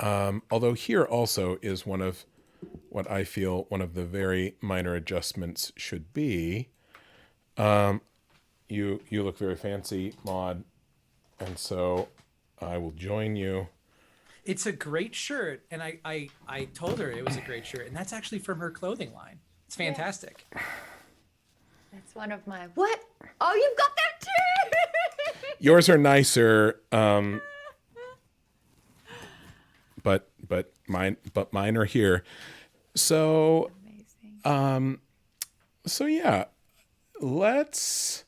Although here also is one of what I feel one of the very minor adjustments should be. You look very fancy, Maude, and so I will join you. It's a great shirt, and I told her it was a great shirt, and that's actually from her clothing line. It's Yeah. fantastic. That's one of my what? Oh, you've got that too. Yours are nicer, but mine are here. So Amazing. so yeah, let's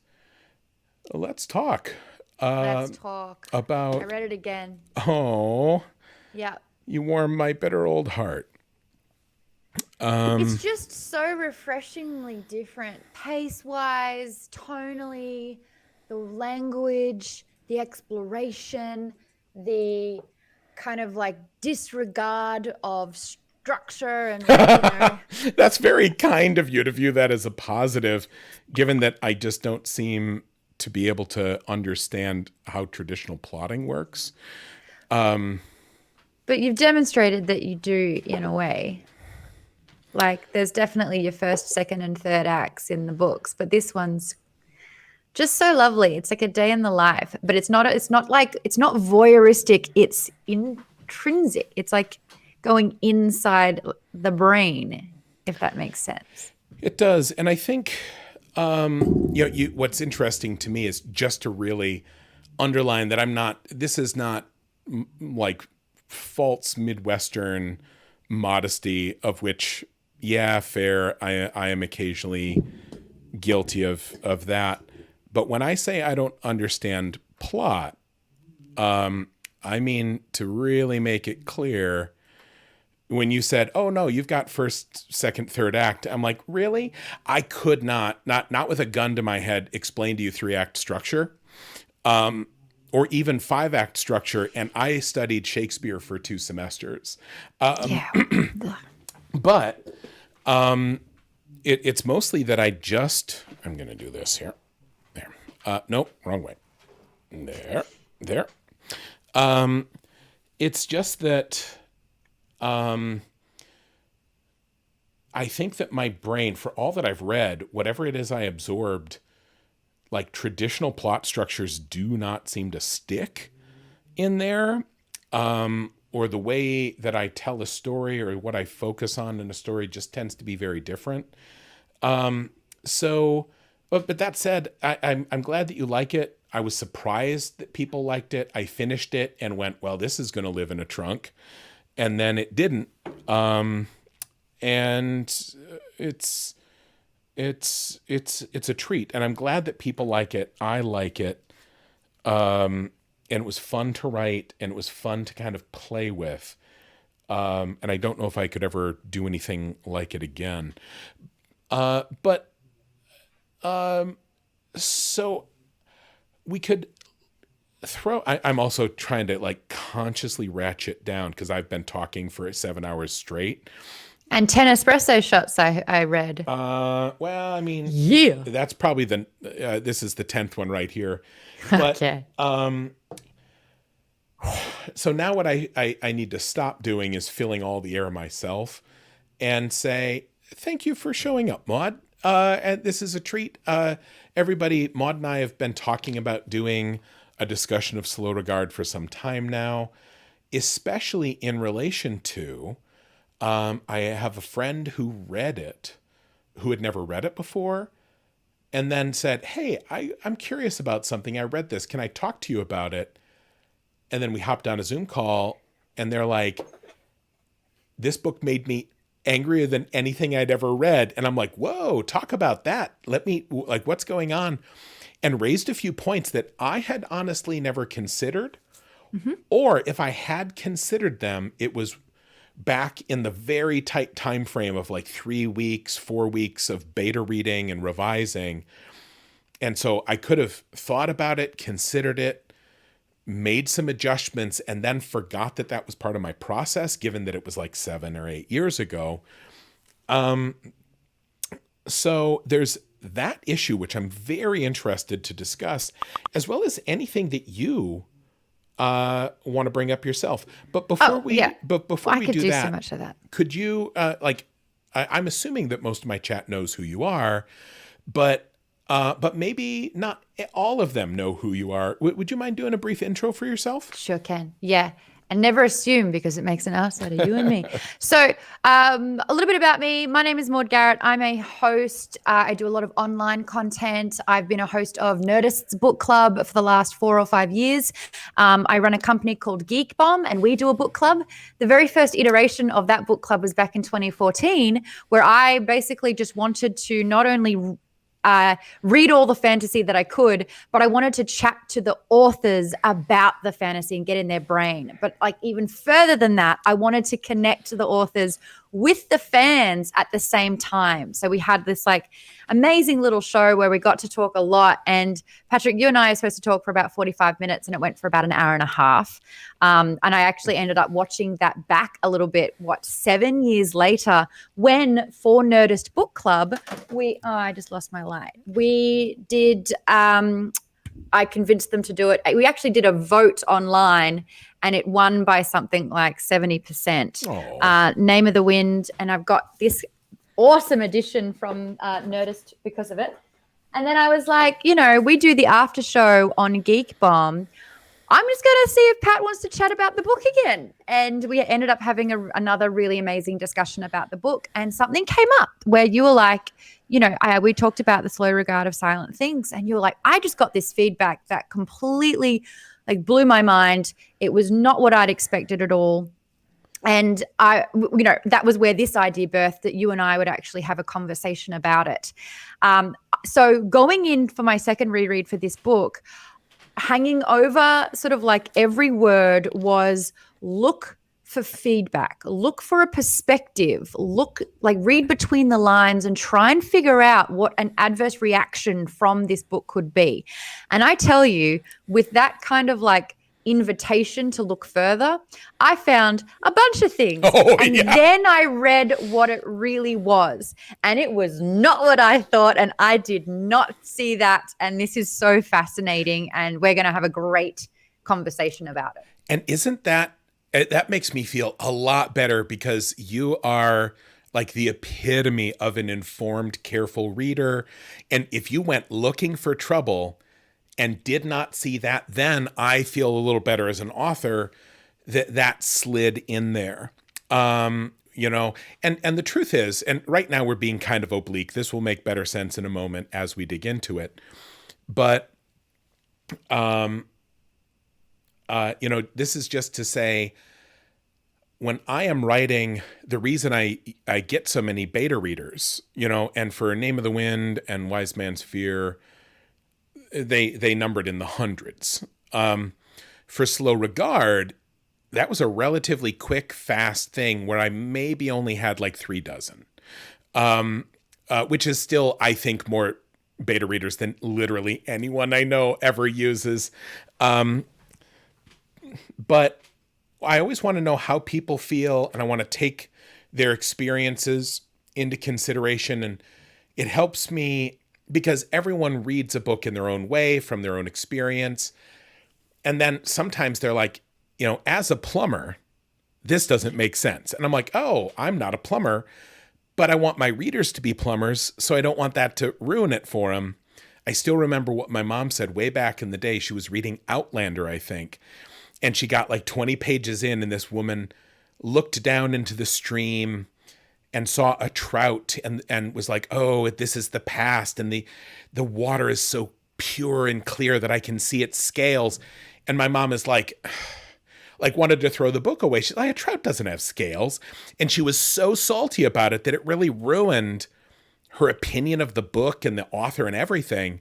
talk Let's talk. I about. read it again. Oh, Yeah. you warm my bitter old heart. It's just so refreshingly different, pace-wise, tonally, the language, the exploration, the kind of like disregard of structure and That's very kind of you to view that as a positive, given that I just don't seem to be able to understand how traditional plotting works. but you've demonstrated that you do in a way. Like there's definitely your first, second, and third acts in the books, but this one's just so lovely. It's like a day in the life, but it's not. It's not voyeuristic. It's intrinsic. It's like going inside the brain, if that makes sense. It does, and I think what's interesting to me is just to really underline that I'm not. This is not like false Midwestern modesty, of which, yeah, fair. I am occasionally guilty of that. But when I say I don't understand plot, I mean to really make it clear. When you said, "Oh no, you've got first, second, third act," I'm like, really? I could not with a gun to my head explain to you 3-act structure, or even 5-act structure. And I studied Shakespeare for 2 semesters, Yeah. but it's mostly that I'm going to do this here. There. Nope, wrong way. There. It's just that I think that my brain, for all that I've read, whatever it is I absorbed, like traditional plot structures do not seem to stick in there. Or the way that I tell a story or what I focus on in a story just tends to be very different. So, but that said, I'm glad that you like it. I was surprised that people liked it. I finished it and went, well, this is going to live in a trunk. And then it didn't. And it's a treat. And I'm glad that people like it. I like it. And it was fun to write, and it was fun to kind of play with. And I don't know if I could ever do anything like it again. But so we could I'm also trying to like consciously ratchet down because I've been talking for 7 hours straight. And 10 espresso shots, I read. Well, I mean, Yeah. that's probably this is the 10th one right here. But Okay. so now what I need to stop doing is filling all the air myself and say, thank you for showing up, Maude. And this is a treat. Everybody, Maude and I have been talking about doing a discussion of Slow Regard for some time now, especially in relation to, I have a friend who read it, who had never read it before, and then said, hey, I'm curious about something. I read this. Can I talk to you about it? And then we hopped on a Zoom call, and they're like, this book made me angrier than anything I'd ever read. And I'm like, whoa, talk about that. What's going on? And raised a few points that I had honestly never considered. Mm-hmm. Or if I had considered them, it was back in the very tight time frame of like 3 weeks, 4 weeks of beta reading and revising. And so I could have thought about it, considered it, made some adjustments, and then forgot that that was part of my process, given that it was like 7 or 8 years ago. So there's that issue, which I'm very interested to discuss, as well as anything that you want to bring up yourself. But before we yeah. but before I we could do do that, so much of that. could you I'm assuming that most of my chat knows who you are, but maybe not all of them know who you are. Would you mind doing a brief intro for yourself? Sure can. Yeah. And never assume, because it makes an ass out of you and me. So a little bit about me. My name is Maude Garrett. I'm a host. I do a lot of online content. I've been a host of Nerdist's book club for the last 4 or 5 years. I run a company called GeekBomb, and we do a book club. The very first iteration of that book club was back in 2014, where I basically just wanted to not only read all the fantasy that I could, but I wanted to chat to the authors about the fantasy and get in their brain. But like even further than that, I wanted to connect to the authors with the fans at the same time. So we had this like amazing little show where we got to talk a lot. And Patrick, you and I are supposed to talk for about 45 minutes, and it went for about an hour and a half. And I actually ended up watching that back a little bit, 7 years later, when for Nerdist Book Club, I just lost my light. We did, I convinced them to do it. We actually did a vote online, and it won by something like 70%. Name of the Wind. And I've got this awesome edition from Nerdist because of it. And then I was like, we do the after show on Geek Bomb. I'm just going to see if Pat wants to chat about the book again. And we ended up having another really amazing discussion about the book. And something came up where you were like, we talked about the slow regard of silent things. And you were like, I just got this feedback that completely blew my mind. It was not what I'd expected at all. And that was where this idea birthed, that you and I would actually have a conversation about it. So going in for my second reread for this book, hanging over sort of like every word was look for feedback, look for a perspective, read between the lines and try and figure out what an adverse reaction from this book could be. And I tell you, with that kind of invitation to look further, I found a bunch of things. Then I read what it really was, and it was not what I thought, and I did not see that. And this is so fascinating, and we're going to have a great conversation about it. And isn't that makes me feel a lot better, because you are like the epitome of an informed, careful reader. And if you went looking for trouble and did not see that, then I feel a little better as an author that slid in there. And the truth is, and right now we're being kind of oblique. This will make better sense in a moment as we dig into it. But, this is just to say, when I am writing, the reason I get so many beta readers, and for Name of the Wind and Wise Man's Fear, they numbered in the hundreds. For Slow Regard, that was a relatively quick, fast thing where I maybe only had 3 dozen, which is still, I think, more beta readers than literally anyone I know ever uses. But I always want to know how people feel, and I want to take their experiences into consideration. And it helps me, because everyone reads a book in their own way, from their own experience. And then sometimes they're like, as a plumber, this doesn't make sense. And I'm like, oh, I'm not a plumber, but I want my readers to be plumbers, so I don't want that to ruin it for them. I still remember what my mom said way back in the day. She was reading Outlander, I think, and she got 20 pages in, and this woman looked down into the stream and saw a trout and was like, oh, this is the past, and the water is so pure and clear that I can see its scales. And my mom is wanted to throw the book away. She's like, a trout doesn't have scales. And she was so salty about it that it really ruined her opinion of the book and the author and everything.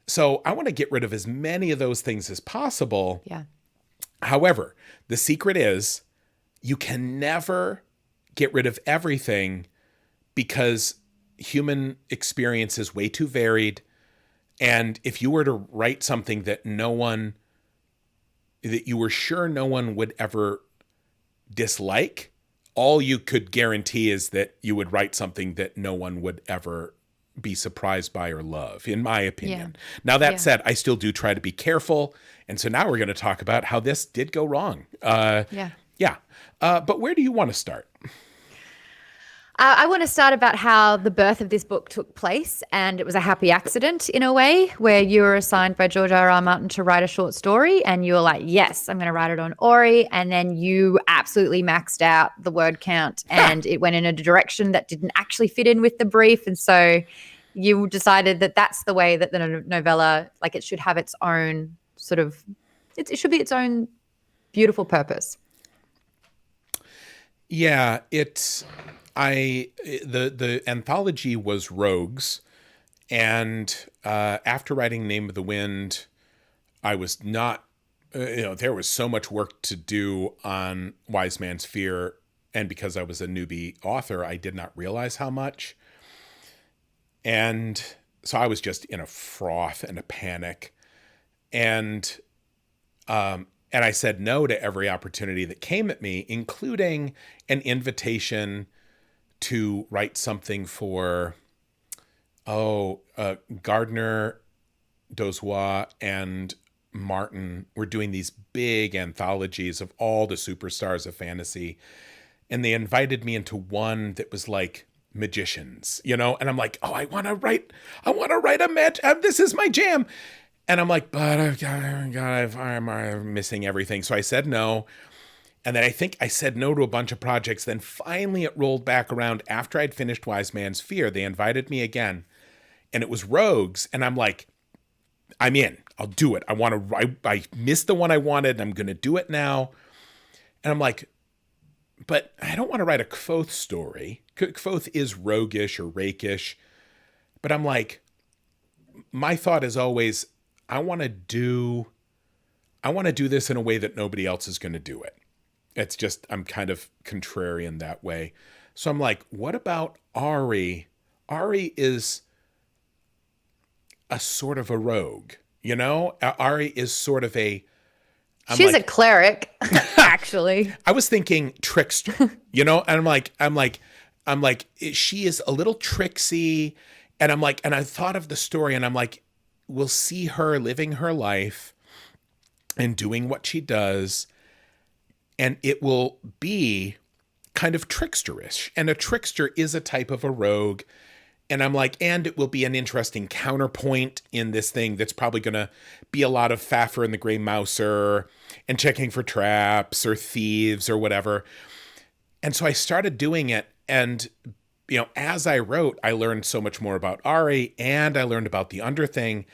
So I want to get rid of as many of those things as possible. Yeah. However, the secret is you can never get rid of everything, because human experience is way too varied. And if you were to write something that you were sure no one would ever dislike, all you could guarantee is that you would write something that no one would ever be surprised by or love, in my opinion. Now, that said, I still do try to be careful. And so now we're going to talk about how this did go wrong. But where do you want to start? I want to start about how the birth of this book took place, and it was a happy accident in a way, where you were assigned by George R.R. Martin to write a short story, and you were like, yes, I'm going to write it on Auri, and then you absolutely maxed out the word count, and it went in a direction that didn't actually fit in with the brief, and so you decided that that's the way that the novella, like, it should have its own sort of, it should be its own beautiful purpose. Yeah, the anthology was Rogues, and after writing Name of the Wind, I was not, there was so much work to do on Wise Man's Fear, and because I was a newbie author, I did not realize how much. And so I was just in a froth and a panic, and I said no to every opportunity that came at me, including an invitation to write something for, Gardner Dozois and Martin were doing these big anthologies of all the superstars of fantasy. And they invited me into one that was like magicians, and I'm like, I want to write a magic, this is my jam. And I'm like, but I'm missing everything. So I said no. And then I think I said no to a bunch of projects. Then finally it rolled back around after I'd finished Wise Man's Fear. They invited me again, and it was Rogues. And I'm like, I'm in. I'll do it. I missed the one I wanted, and I'm going to do it now. And I'm like, but I don't want to write a Kvothe story. Kvothe is roguish or rakish. But I'm like, my thought is always, I want to do this in a way that nobody else is going to do it. It's just, I'm kind of contrarian that way. So I'm like, what about Auri? Auri is a sort of a rogue, Auri is sort of she's a cleric, actually. I was thinking trickster, and I'm like, she is a little tricksy. And I'm like, and I thought of the story, and I'm like, we'll see her living her life and doing what she does, and it will be kind of tricksterish. And a trickster is a type of a rogue. And I'm like, and it will be an interesting counterpoint in this thing that's probably going to be a lot of Faffer and the Grey Mouser and checking for traps or thieves or whatever. And so I started doing it. And, as I wrote, I learned so much more about Auri, and I learned about the Underthing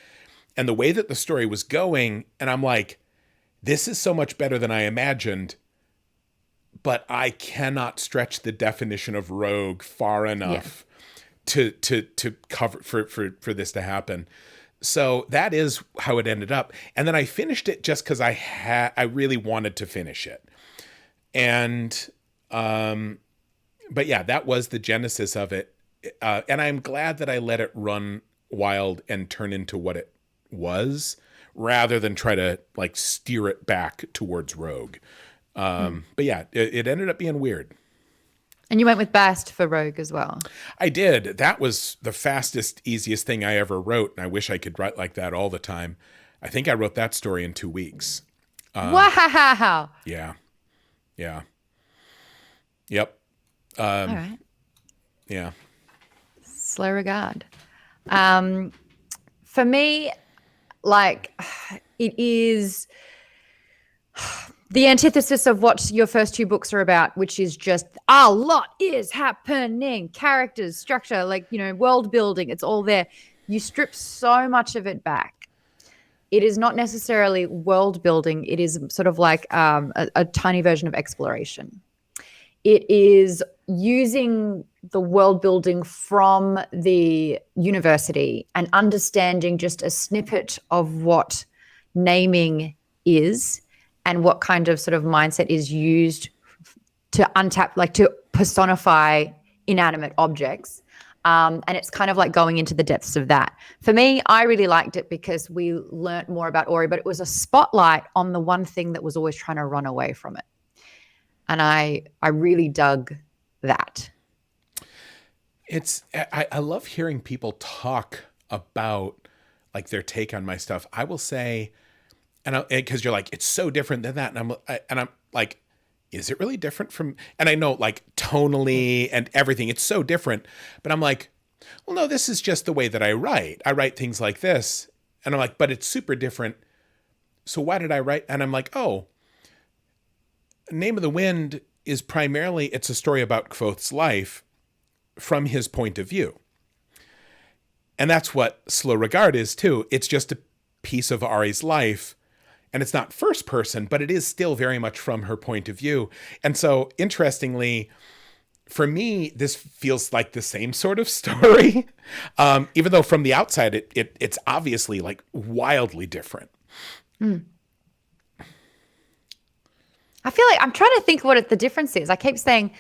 and the way that the story was going. And I'm like, this is so much better than I imagined. But I cannot stretch the definition of rogue far enough to cover for this to happen. So that is how it ended up. And then I finished it just because I really wanted to finish it. And but yeah, that was the genesis of it. And I'm glad that I let it run wild and turn into what it was, rather than try to like steer it back towards rogue. But yeah, it ended up being weird. And you went with Bast for Rogue as well. I did. That was the fastest, easiest thing I ever wrote. And I wish I could write like that all the time. I think I wrote that story in 2 weeks. Wow. Yeah. Yep. All right. Yeah. Slow regard. For me, like, it is the antithesis of what your first 2 books are about, which is just a lot is happening, characters, structure, like, world building. It's all there. You strip so much of it back. It is not necessarily world building. It is sort of like a tiny version of exploration. It is using the world building from the university and understanding just a snippet of what naming is and what kind of sort of mindset is used to untap, like to personify inanimate objects. And it's kind of like going into the depths of that. For me, I really liked it because we learnt more about Auri, but it was a spotlight on the one thing that was always trying to run away from it. And I really dug that. I love hearing people talk about like their take on my stuff. I will say, and because you're like, it's so different than that. And I'm like, is it really different from, and I know like tonally and everything, it's so different, but I'm like, well, no, this is just the way that I write. I write things like this. And I'm like, but it's super different. So why did I write? And I'm like, oh, Name of the Wind is primarily, it's a story about Kvothe's life from his point of view. And that's what Slow Regard is too. It's just a piece of Auri's life. And it's not first person, but it is still very much from her point of view. And so interestingly, for me, this feels like the same sort of story. Even though from the outside, it's obviously like wildly different. I feel like I'm trying to think what the difference is. I keep saying,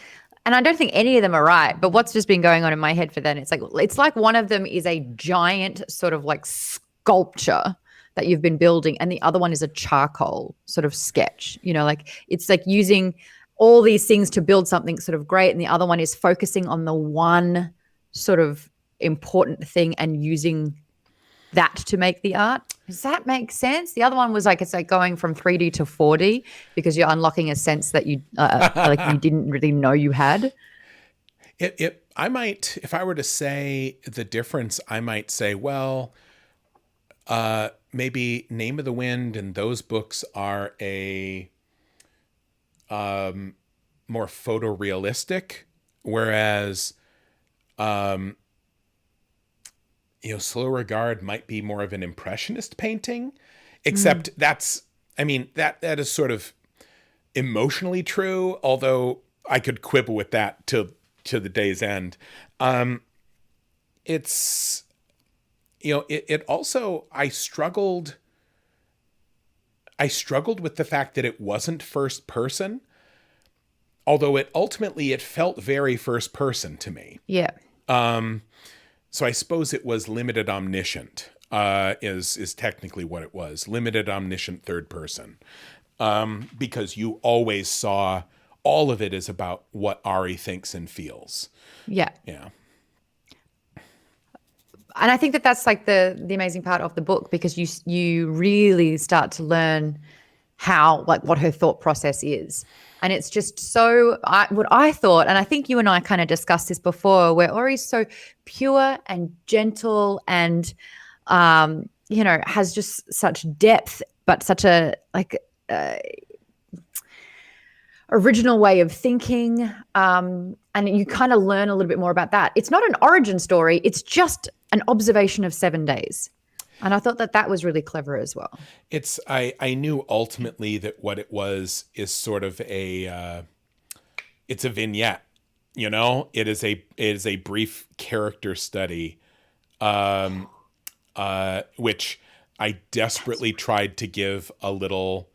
and I don't think any of them are right, but what's just been going on in my head for then, it's like one of them is a giant sort of like sculpture that you've been building, and the other one is a charcoal sort of sketch. You know, like it's like using all these things to build something sort of great, and the other one is focusing on the one sort of important thing and using that to make the art. Does that make sense? The other one was like, it's like going from 3D to 4D because you're unlocking a sense that you like you didn't really know you had. I might, if I were to say the difference, I might say, well, maybe Name of the Wind and those books are a more photorealistic, whereas Slow Regard might be more of an impressionist painting, except that's, I mean, that is sort of emotionally true, although I could quibble with that to the day's end. It's, it also, I struggled with the fact that it wasn't first person, although it felt very first person to me. Yeah. So I suppose it was limited omniscient, is technically what it was. Limited omniscient third person. Because you always saw all of it is about what Auri thinks and feels. Yeah. Yeah. And I think that that's like the amazing part of the book, because you really start to learn how, like, what her thought process is. And it's just so, what I thought, and I think you and I kind of discussed this before, where Auri's so pure and gentle and, has just such depth, but such a, like, original way of thinking. And you kind of learn a little bit more about that. It's not an origin story. It's just an observation of 7 days. And I thought that was really clever as well. I knew ultimately that what it was is sort of it's a vignette, it is a brief character study, which I desperately tried to give a little,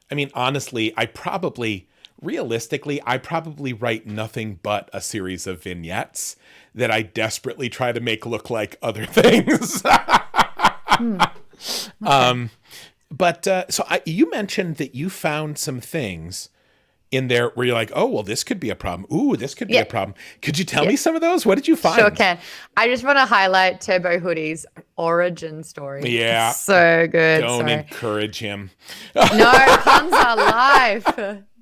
I mean, honestly, realistically, I probably write nothing but a series of vignettes that I desperately try to make look like other things. Okay. You mentioned that you found some things in there where you're like, oh, well, this could be a problem. Ooh, this could be a problem. Could you tell me some of those? What did you find? Sure can. I just want to highlight Turbo Hoodie's origin story. Yeah. It's so good. Don't encourage him. No, puns are life.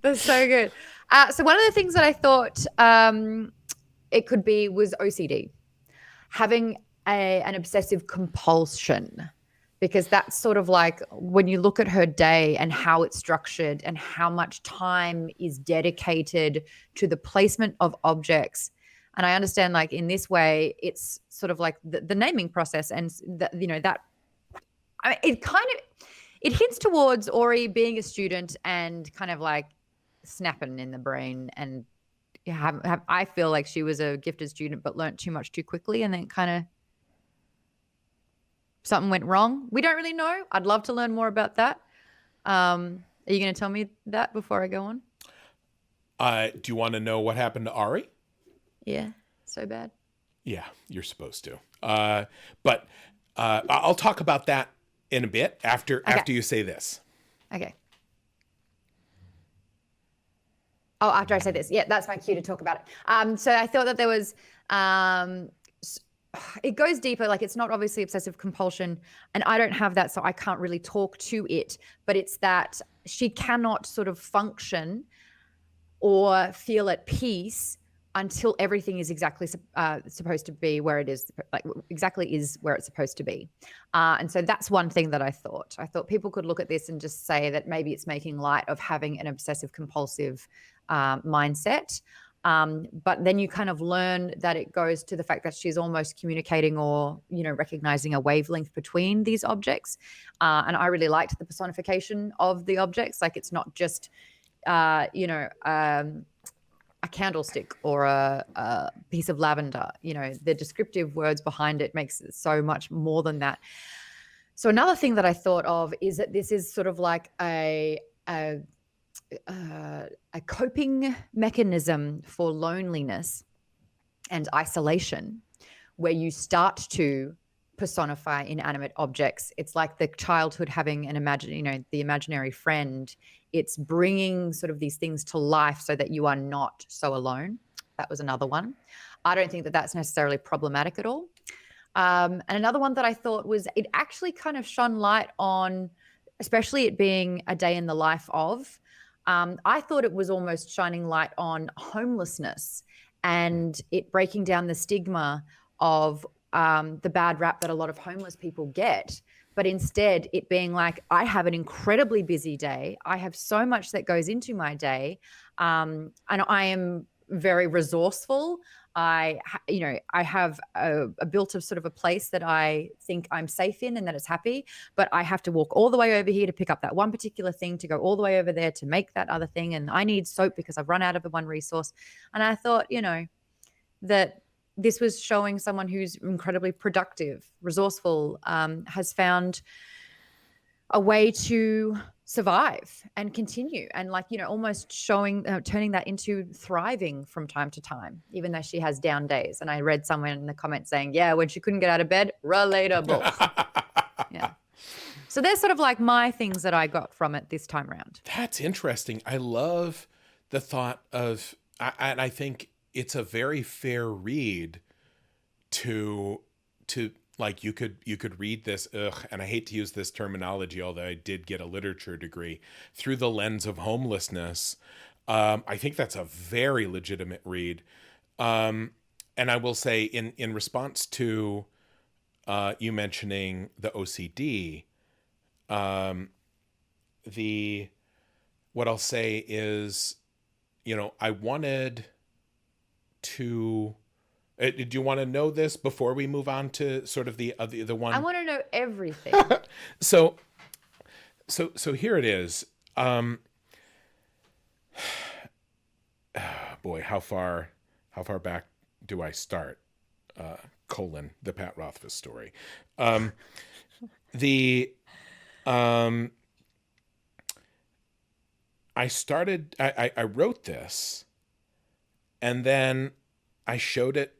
They're so good. So one of the things that I thought it could be was OCD. Having an obsessive compulsion, because that's sort of like when you look at her day and how it's structured and how much time is dedicated to the placement of objects. And I understand, like, in this way, it's sort of like the naming process, and that I mean, it hints towards Auri being a student and kind of like snapping in the brain, and I feel like she was a gifted student but learnt too much too quickly, and then kind of something went wrong. We don't really know. I'd love to learn more about that. Are you going to tell me that before I go on? Do you want to know what happened to Auri? Yeah, so bad. Yeah, you're supposed to. But I'll talk about that in a bit after you say this. Okay. Oh, after I say this, yeah, that's my cue to talk about it. So I thought that there was, it goes deeper. Like, it's not obviously obsessive compulsion, and I don't have that, so I can't really talk to it. But it's that she cannot sort of function or feel at peace until everything is exactly supposed to be where it is, like exactly is where it's supposed to be. And so that's one thing that I thought. I thought people could look at this and just say that maybe it's making light of having an obsessive compulsive mindset. But then you kind of learn that it goes to the fact that she's almost communicating or, recognizing a wavelength between these objects. And I really liked the personification of the objects. Like, it's not just, a candlestick or a piece of lavender. The descriptive words behind it makes it so much more than that. So another thing that I thought of is that this is sort of like a coping mechanism for loneliness and isolation, where you start to personify inanimate objects. It's like the childhood having the imaginary friend. It's bringing sort of these things to life so that you are not so alone. That was another one. I don't think that that's necessarily problematic at all. And another one that I thought was, it actually kind of shone light on, especially it being a day in the life of, I thought it was almost shining light on homelessness and it breaking down the stigma of the bad rap that a lot of homeless people get. But instead it being like, I have an incredibly busy day. I have so much that goes into my day. And I am very resourceful. I have a built of sort of a place that I think I'm safe in and that it's happy, but I have to walk all the way over here to pick up that one particular thing, to go all the way over there to make that other thing. And I need soap because I've run out of the one resource. And I thought, that this was showing someone who's incredibly productive, resourceful, has found a way to survive and continue, and almost turning that into thriving from time to time, even though she has down days. And I read someone in the comments saying, yeah, when she couldn't get out of bed, relatable. Yeah. So there's sort of like my things that I got from it this time around. That's interesting. I love the thought of, and I think it's a very fair read to like, you could read this, and I hate to use this terminology, although I did get a literature degree, through the lens of homelessness. I think that's a very legitimate read. And I will say, in response to you mentioning the OCD, what I'll say is, I wanted to. Do you want to know this before we move on to sort of the one? I want to know everything. So here it is. Boy, how far back do I start? The Pat Rothfuss story. I wrote this, and then I showed it,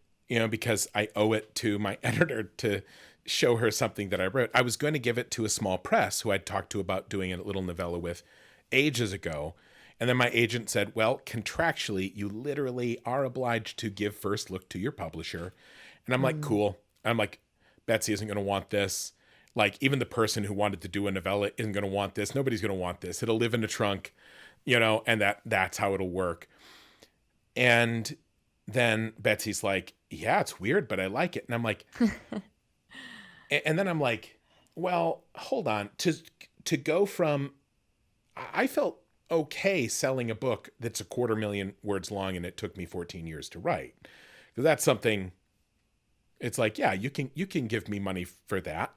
because I owe it to my editor to show her something that I wrote. I was going to give it to a small press who I'd talked to about doing a little novella with ages ago. And then my agent said, well, contractually, you literally are obliged to give first look to your publisher. And I'm like, cool. I'm like, Betsy isn't going to want this. Like, even the person who wanted to do a novella isn't going to want this. Nobody's going to want this. It'll live in a trunk, and that's how it'll work. And then Betsy's like, yeah, it's weird, but I like it. And I'm like, and then I'm like, well, hold on. To go from, I felt okay selling a book that's 250,000 words long and it took me 14 years to write. Because that's something, it's like, yeah, you can give me money for that.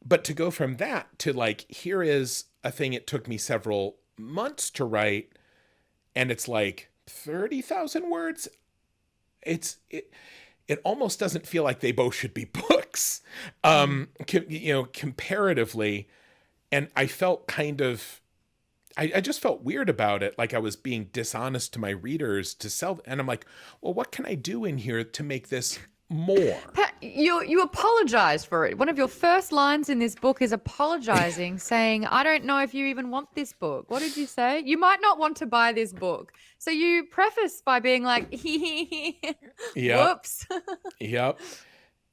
But to go from that to like, here is a thing it took me several months to write, and it's like 30,000 words. It almost doesn't feel like they both should be books, comparatively. And I felt I just felt weird about it. Like I was being dishonest to my readers to sell. And I'm like, well, what can I do in here to make this more. Pat, you apologize for it. One of your first lines in this book is apologizing, saying, I don't know if you even want this book. What did you say? You might not want to buy this book. So you preface by being like, Yep. whoops. Yep.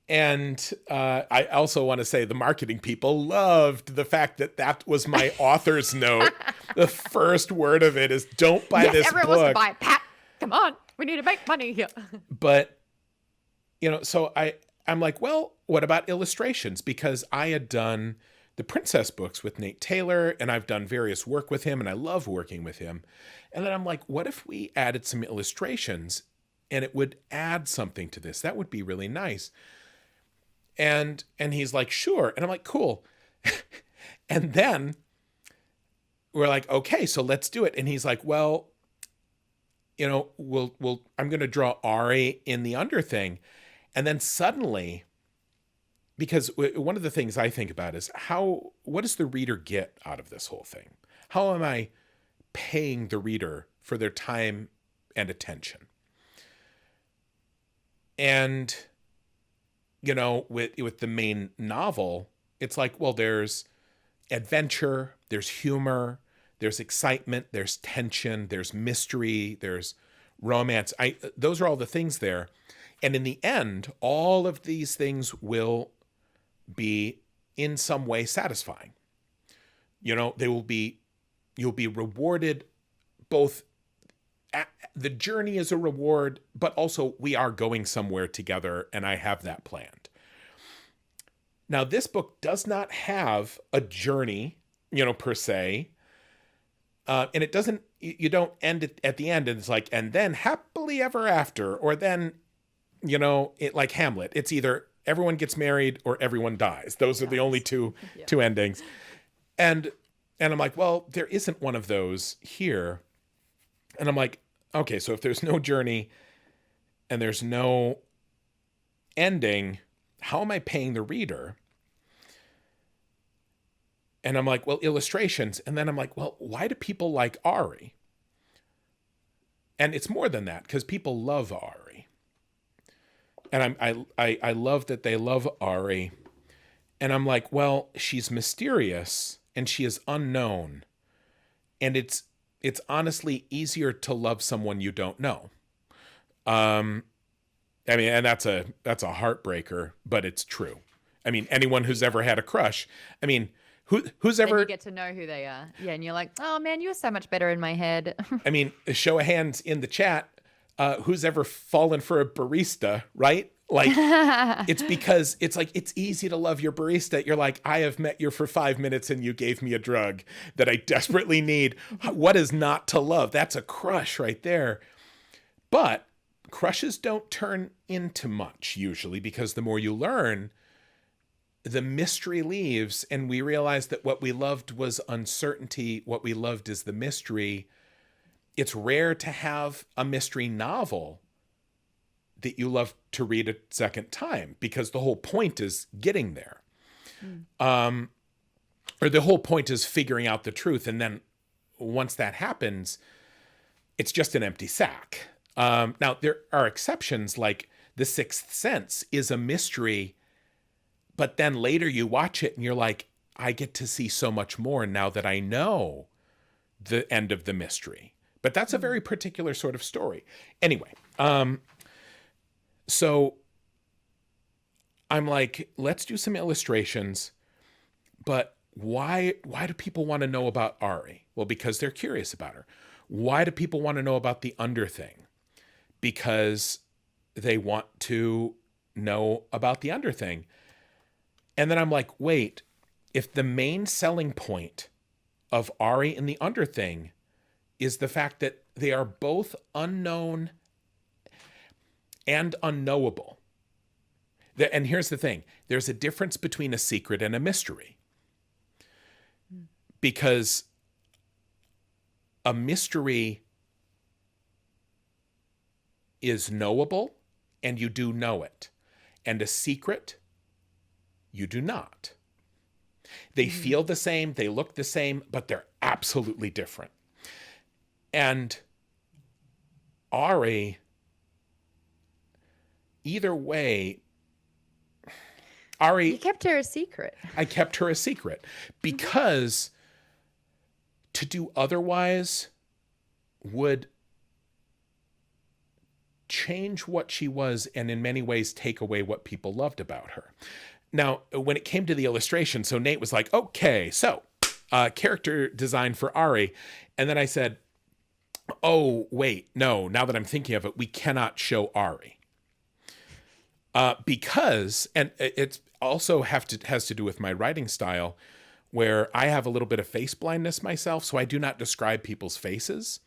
And I also want to say the marketing people loved the fact that that was my author's note. The first word of it is, don't buy Yes, this everyone book. wants to buy it. Pat, come on. We need to make money here. But, so I'm like, well, what about illustrations? Because I had done the princess books with Nate Taylor, and I've done various work with him, and I love working with him. And then I'm like, what if we added some illustrations and it would add something to this? That would be really nice. And he's like, sure. And I'm like, cool. And then we're like, okay, so let's do it. And he's like, well, I'm going to draw Auri in the under thing. And then suddenly, because one of the things I think about is what does the reader get out of this whole thing? How am I paying the reader for their time and attention? And with the main novel, it's like, well, there's adventure, there's humor, there's excitement, there's tension, there's mystery, there's romance. Those are all the things there. And in the end, all of these things will be in some way satisfying. You'll be rewarded both. The journey is a reward, but also we are going somewhere together, and I have that planned. Now, this book does not have a journey, per se. And it doesn't, you don't end it at the end and it's like, and then happily ever after, or then, it like Hamlet. It's either everyone gets married or everyone dies. Those are the only two endings. And I'm like, well, there isn't one of those here. And I'm like, okay, so if there's no journey and there's no ending, how am I paying the reader? And I'm like, well, illustrations. And then I'm like, well, why do people like Auri? And it's more than that, because people love Auri. And I love that they love Auri. And I'm like, well, she's mysterious and she is unknown. And it's honestly easier to love someone you don't know. And that's a heartbreaker, but it's true. Anyone who's ever had a crush, who's ever... And you get to know who they are. Yeah, and you're like, oh man, you're so much better in my head. A show of hands in the chat, who's ever fallen for a barista, right? Like, it's because it's like, it's easy to love your barista. You're like, I have met you for 5 minutes and you gave me a drug that I desperately need. What is not to love? That's a crush right there. But crushes don't turn into much usually, because the more you learn, the mystery leaves, and we realize that what we loved was uncertainty. What we loved is the mystery. It's rare to have a mystery novel that you love to read a second time, because the whole point is getting there. Or the whole point is figuring out the truth. And then once that happens, it's just an empty sack. Now, there are exceptions, like The Sixth Sense is a mystery, but then later you watch it and you're like, I get to see so much more now that I know the end of the mystery. But that's a very particular sort of story. Anyway, so I'm like, let's do some illustrations, but why do people want to know about Auri? Well, because they're curious about her. Why do people want to know about the under thing? Because they want to know about the under thing. And then I'm like, wait, if the main selling point of Auri and the under thing is the fact that they are both unknown and unknowable. And here's the thing. There's a difference between a secret and a mystery. Because a mystery is knowable and you do know it. And a secret, you do not. They feel the same, they look the same, but they're absolutely different. And Auri either way, You Auri, kept her a secret. I kept her a secret because to do otherwise would change what she was and in many ways take away what people loved about her. Now, when it came to the illustration, so Nate was like, okay, so character design for Auri. And then I said, oh, wait, no, now that I'm thinking of it, we cannot show Auri. Because, and it also has to do with my writing style, where I have a little bit of face blindness myself, so I do not describe people's faces.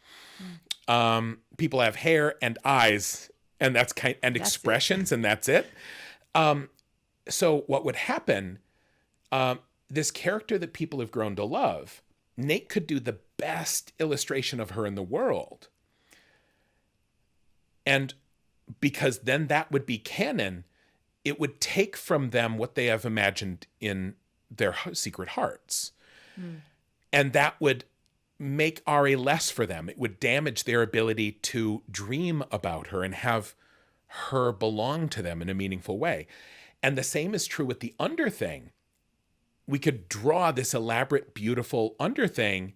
People have hair and eyes, and that's expressions, and that's it. So what would happen? This character that people have grown to love, Nate could do the best illustration of her in the world, and because then that would be canon, it would take from them what they have imagined in their secret hearts. And that would make Auri less for them. It would damage their ability to dream about her and have her belong to them in a meaningful way. And the same is true with the underthing. We could draw this elaborate, beautiful underthing,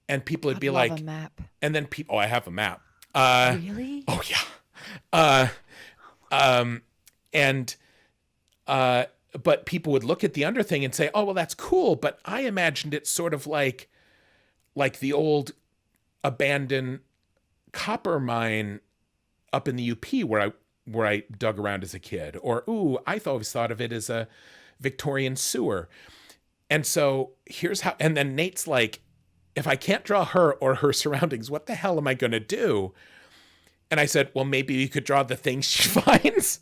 and people would be love like, a map. and then people, oh, I have a map. Really? Oh yeah. But people would look at the underthing and say, oh, well, that's cool. But I imagined it sort of like the old abandoned copper mine up in the UP where I dug around as a kid. Or, ooh, I always thought of it as a Victorian sewer. And so here's how, and then Nate's like, if I can't draw her or her surroundings, what the hell am I going to do? And I said, well, maybe you could draw the things she finds.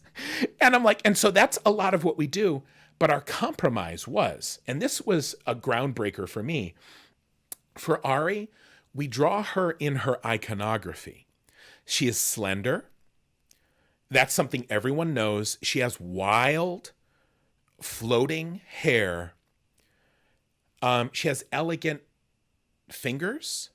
And I'm like, and so that's a lot of what we do. But our compromise was, and this was a groundbreaker for me, for Auri, we draw her in her iconography. She is slender. That's something everyone knows. She has wild, floating hair. She has elegant fingers.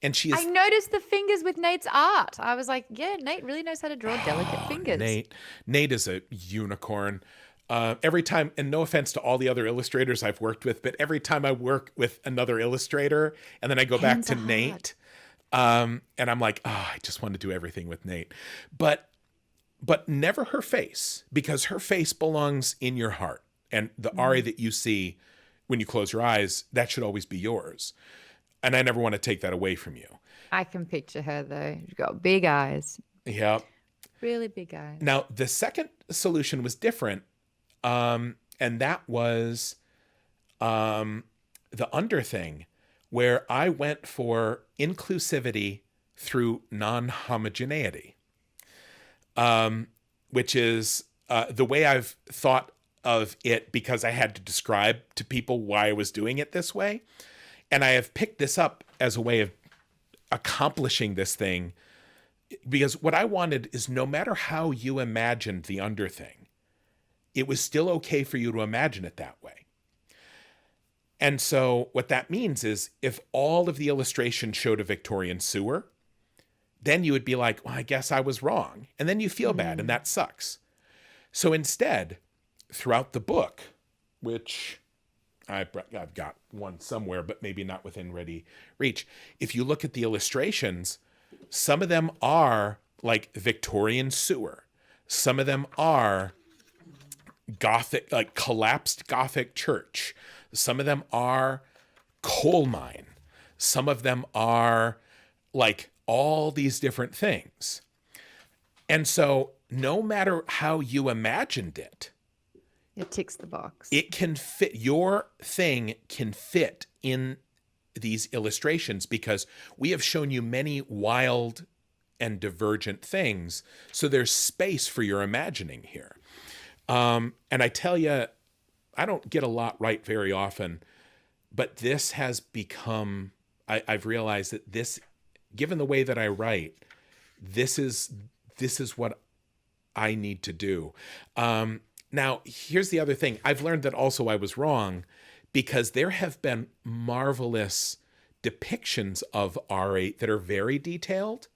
And she is. I noticed the fingers with Nate's art. I was like, yeah, Nate really knows how to draw delicate fingers. Nate is a unicorn. Every time, and no offense to all the other illustrators I've worked with, but every time I work with another illustrator and then I go back to Nate, and I'm like, oh, I just want to do everything with Nate. But never her face, because her face belongs in your heart. And the Auri that you see when you close your eyes, that should always be yours. And I never want to take that away from you. I can picture her, though. She's got big eyes. Yeah. Really big eyes. Now, the second solution was different. And that was the underthing, where I went for inclusivity through non-homogeneity, which is the way I've thought of it, because I had to describe to people why I was doing it this way. And I have picked this up as a way of accomplishing this thing, because what I wanted is, no matter how you imagined the underthing, it was still okay for you to imagine it that way. And so what that means is, if all of the illustrations showed a Victorian sewer, then you would be like, well, I guess I was wrong. And then you feel bad, and that sucks. So instead, throughout the book, which I've got one somewhere, but maybe not within ready reach, if you look at the illustrations, some of them are like Victorian sewer. Some of them are Gothic, like collapsed Gothic church. Some of them are coal mine. Some of them are like all these different things. And so no matter how you imagined it, it ticks the box. It can fit, your thing can fit in these illustrations, because we have shown you many wild and divergent things. So there's space for your imagining here. And I tell you, I don't get a lot right very often, but this has become, I've realized that this, given the way that I write, this is what I need to do. Now, here's the other thing. I've learned that also I was wrong, because there have been marvelous depictions of Auri that are very detailed,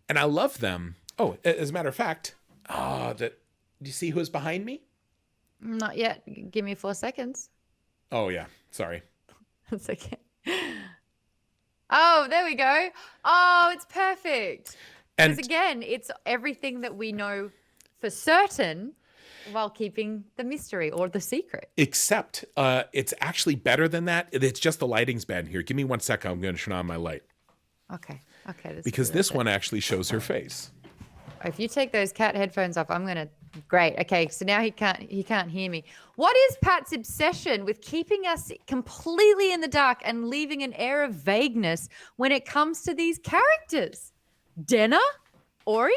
and I love them. Oh, as a matter of fact, Oh, do you see who's behind me? Not yet. Give me 4 seconds. Oh, yeah. Sorry. That's okay. Oh, there we go. Oh, it's perfect. Because And again, it's everything that we know for certain while keeping the mystery or the secret. except it's actually better than that. It's just the lighting's bad here. Give me 1 second. I'm going to turn on my light. Okay. Okay. Because this one actually shows her face. If you take those cat headphones off, I'm gonna. Great. Okay. So now he can't hear me. What is Pat's obsession with keeping us completely in the dark and leaving an air of vagueness when it comes to these characters? Denna? Auri?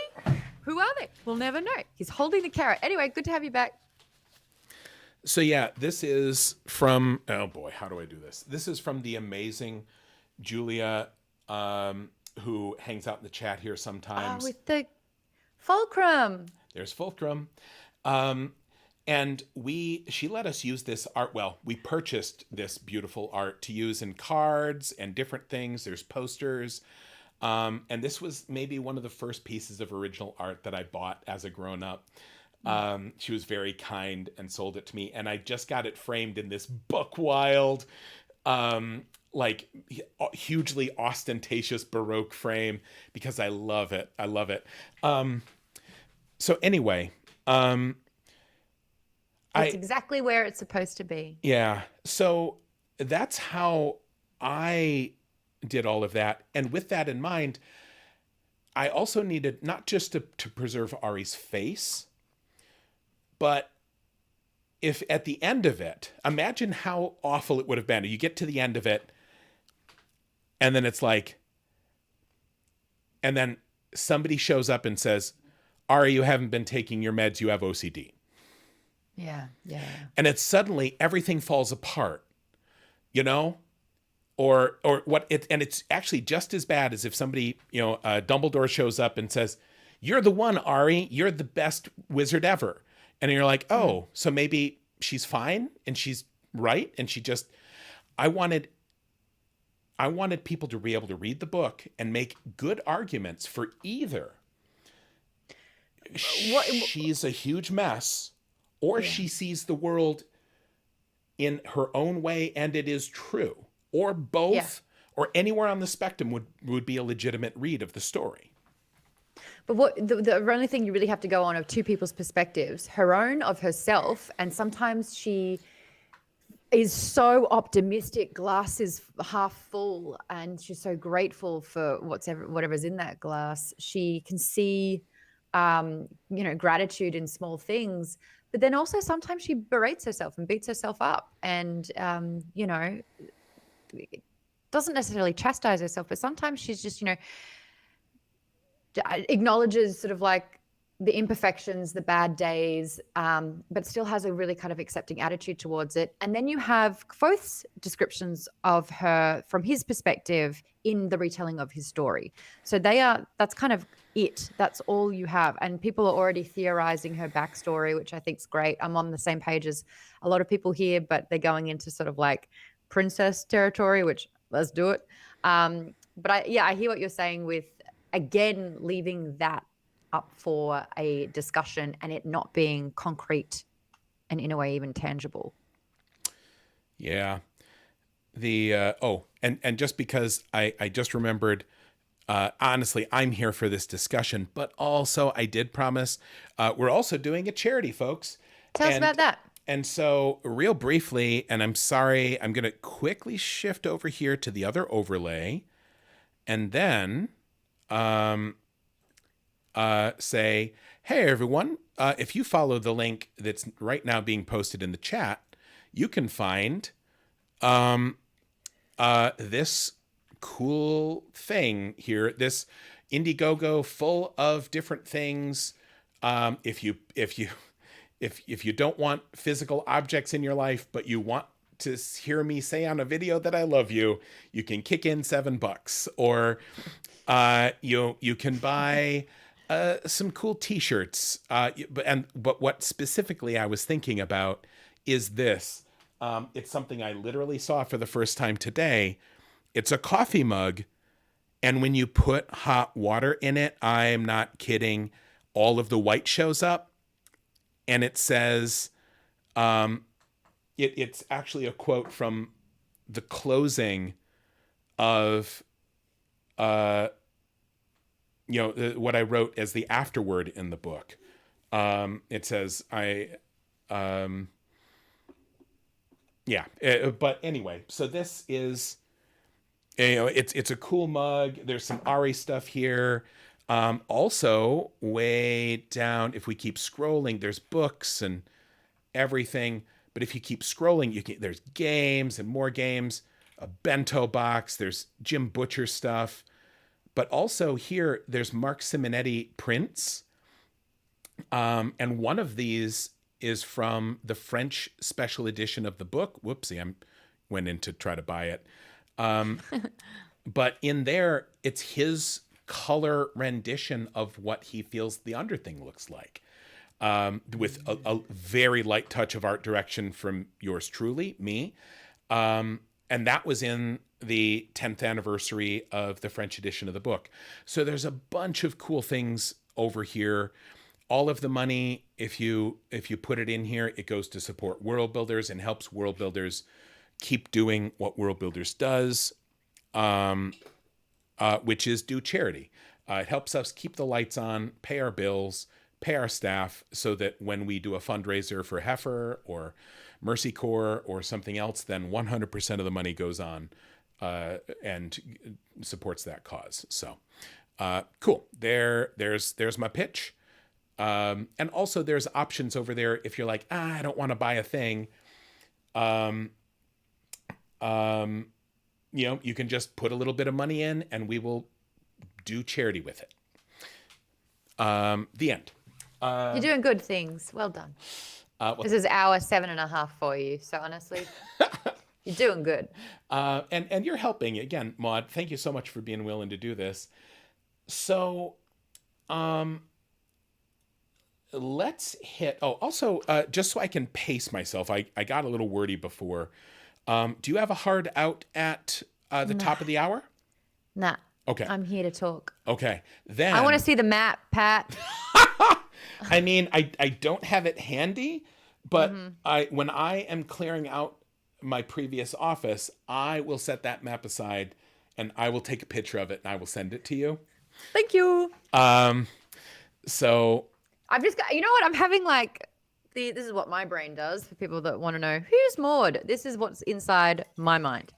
Who are they? We'll never know. He's holding the carrot. Anyway, good to have you back. So yeah, this is from, oh boy, how do I do this? This is from the amazing Julia, who hangs out in the chat here sometimes. Oh, with the fulcrum. There's Fulcrum. And she let us use this art. Well, we purchased this beautiful art to use in cards and different things. There's posters. And this was maybe one of the first pieces of original art that I bought as a grown-up. She was very kind and sold it to me. And I just got it framed in this book wild, like hugely ostentatious Baroque frame because I love it. I love it. So anyway, It's exactly where it's supposed to be. yeah. So that's how I did all of that. And with that in mind, I also needed not just to preserve Auri's face, but if at the end of it, imagine how awful it would have been. You get to the end of it, and then it's like, and then somebody shows up and says, Auri, you haven't been taking your meds, you have OCD. Yeah. And it's suddenly everything falls apart, you know? Or what it, and it's actually just as bad as if somebody, Dumbledore shows up and says, you're the one, Auri, you're the best wizard ever. And you're like, oh, so maybe she's fine and she's right. And I wanted people to be able to read the book and make good arguments for either. She's a huge mess, or she sees the world in her own way and it is true, or both, or anywhere on the spectrum would be a legitimate read of the story. But what the only thing you really have to go on of two people's perspectives, her own of herself, and sometimes she is so optimistic, glass is half full, and she's so grateful for whatever's in that glass. She can see gratitude in small things, but then also sometimes she berates herself and beats herself up and doesn't necessarily chastise herself, but sometimes she's just acknowledges sort of like the imperfections, the bad days, but still has a really kind of accepting attitude towards it. And then you have Quoth's descriptions of her from his perspective in the retelling of his story. So that's kind of it. That's all you have. And people are already theorizing her backstory, which I think is great. I'm on the same page as a lot of people here, but they're going into sort of like princess territory, which let's do it. But I hear what you're saying with, again, leaving that up for a discussion and it not being concrete and in a way even tangible. Yeah. And just because I just remembered, honestly, I'm here for this discussion, but also I did promise, we're also doing a charity, folks. Tell us about that. And so real briefly, and I'm sorry, I'm going to quickly shift over here to the other overlay and then, say, hey, everyone, if you follow the link that's right now being posted in the chat, you can find this cool thing here, this Indiegogo full of different things. If you don't want physical objects in your life, but you want to hear me say on a video that I love you, you can kick in $7, or you can buy some cool t-shirts. But what specifically I was thinking about is this. It's something I literally saw for the first time today. It's a coffee mug. And when you put hot water in it, I'm not kidding, all of the white shows up, and it says, it's actually a quote from the closing of, what I wrote as the afterword in the book. It says, but anyway, so this is, it's a cool mug. There's some Auri stuff here. Also, way down, if we keep scrolling, there's books and everything. But if you keep scrolling, there's games and more games, a bento box, there's Jim Butcher stuff. But also here, there's Mark Simonetti prints. And one of these is from the French special edition of the book. Whoopsie, I went in to try to buy it. But in there, it's his color rendition of what he feels the Underthing looks like. With a very light touch of art direction from yours truly, me. And that was in the 10th anniversary of the French edition of the book. So there's a bunch of cool things over here. All of the money, if you put it in here, it goes to support World Builders and helps World Builders keep doing what World Builders does, which is do charity. It helps us keep the lights on, pay our bills, pay our staff, so that when we do a fundraiser for Heifer or Mercy Corps or something else, then 100% of the money goes on and supports that cause. So cool. There's my pitch. And also there's options over there if you're like, I don't want to buy a thing. You can just put a little bit of money in and we will do charity with it. The end. You're doing good things. Well done. This is hour 7.5 for you. So honestly, you're doing good. And you're helping again, Maude. Thank you so much for being willing to do this. So, let's hit. Oh, also, just so I can pace myself, I got a little wordy before. Do you have a hard out at the top of the hour? Nah. Okay. I'm here to talk. Okay. Then I want to see the map, Pat. I mean, I don't have it handy, but when I am clearing out my previous office, I will set that map aside and I will take a picture of it and I will send it to you. Thank you. So I've just got, you know what? I'm having this is what my brain does for people that want to know who's Maude. This is what's inside my mind.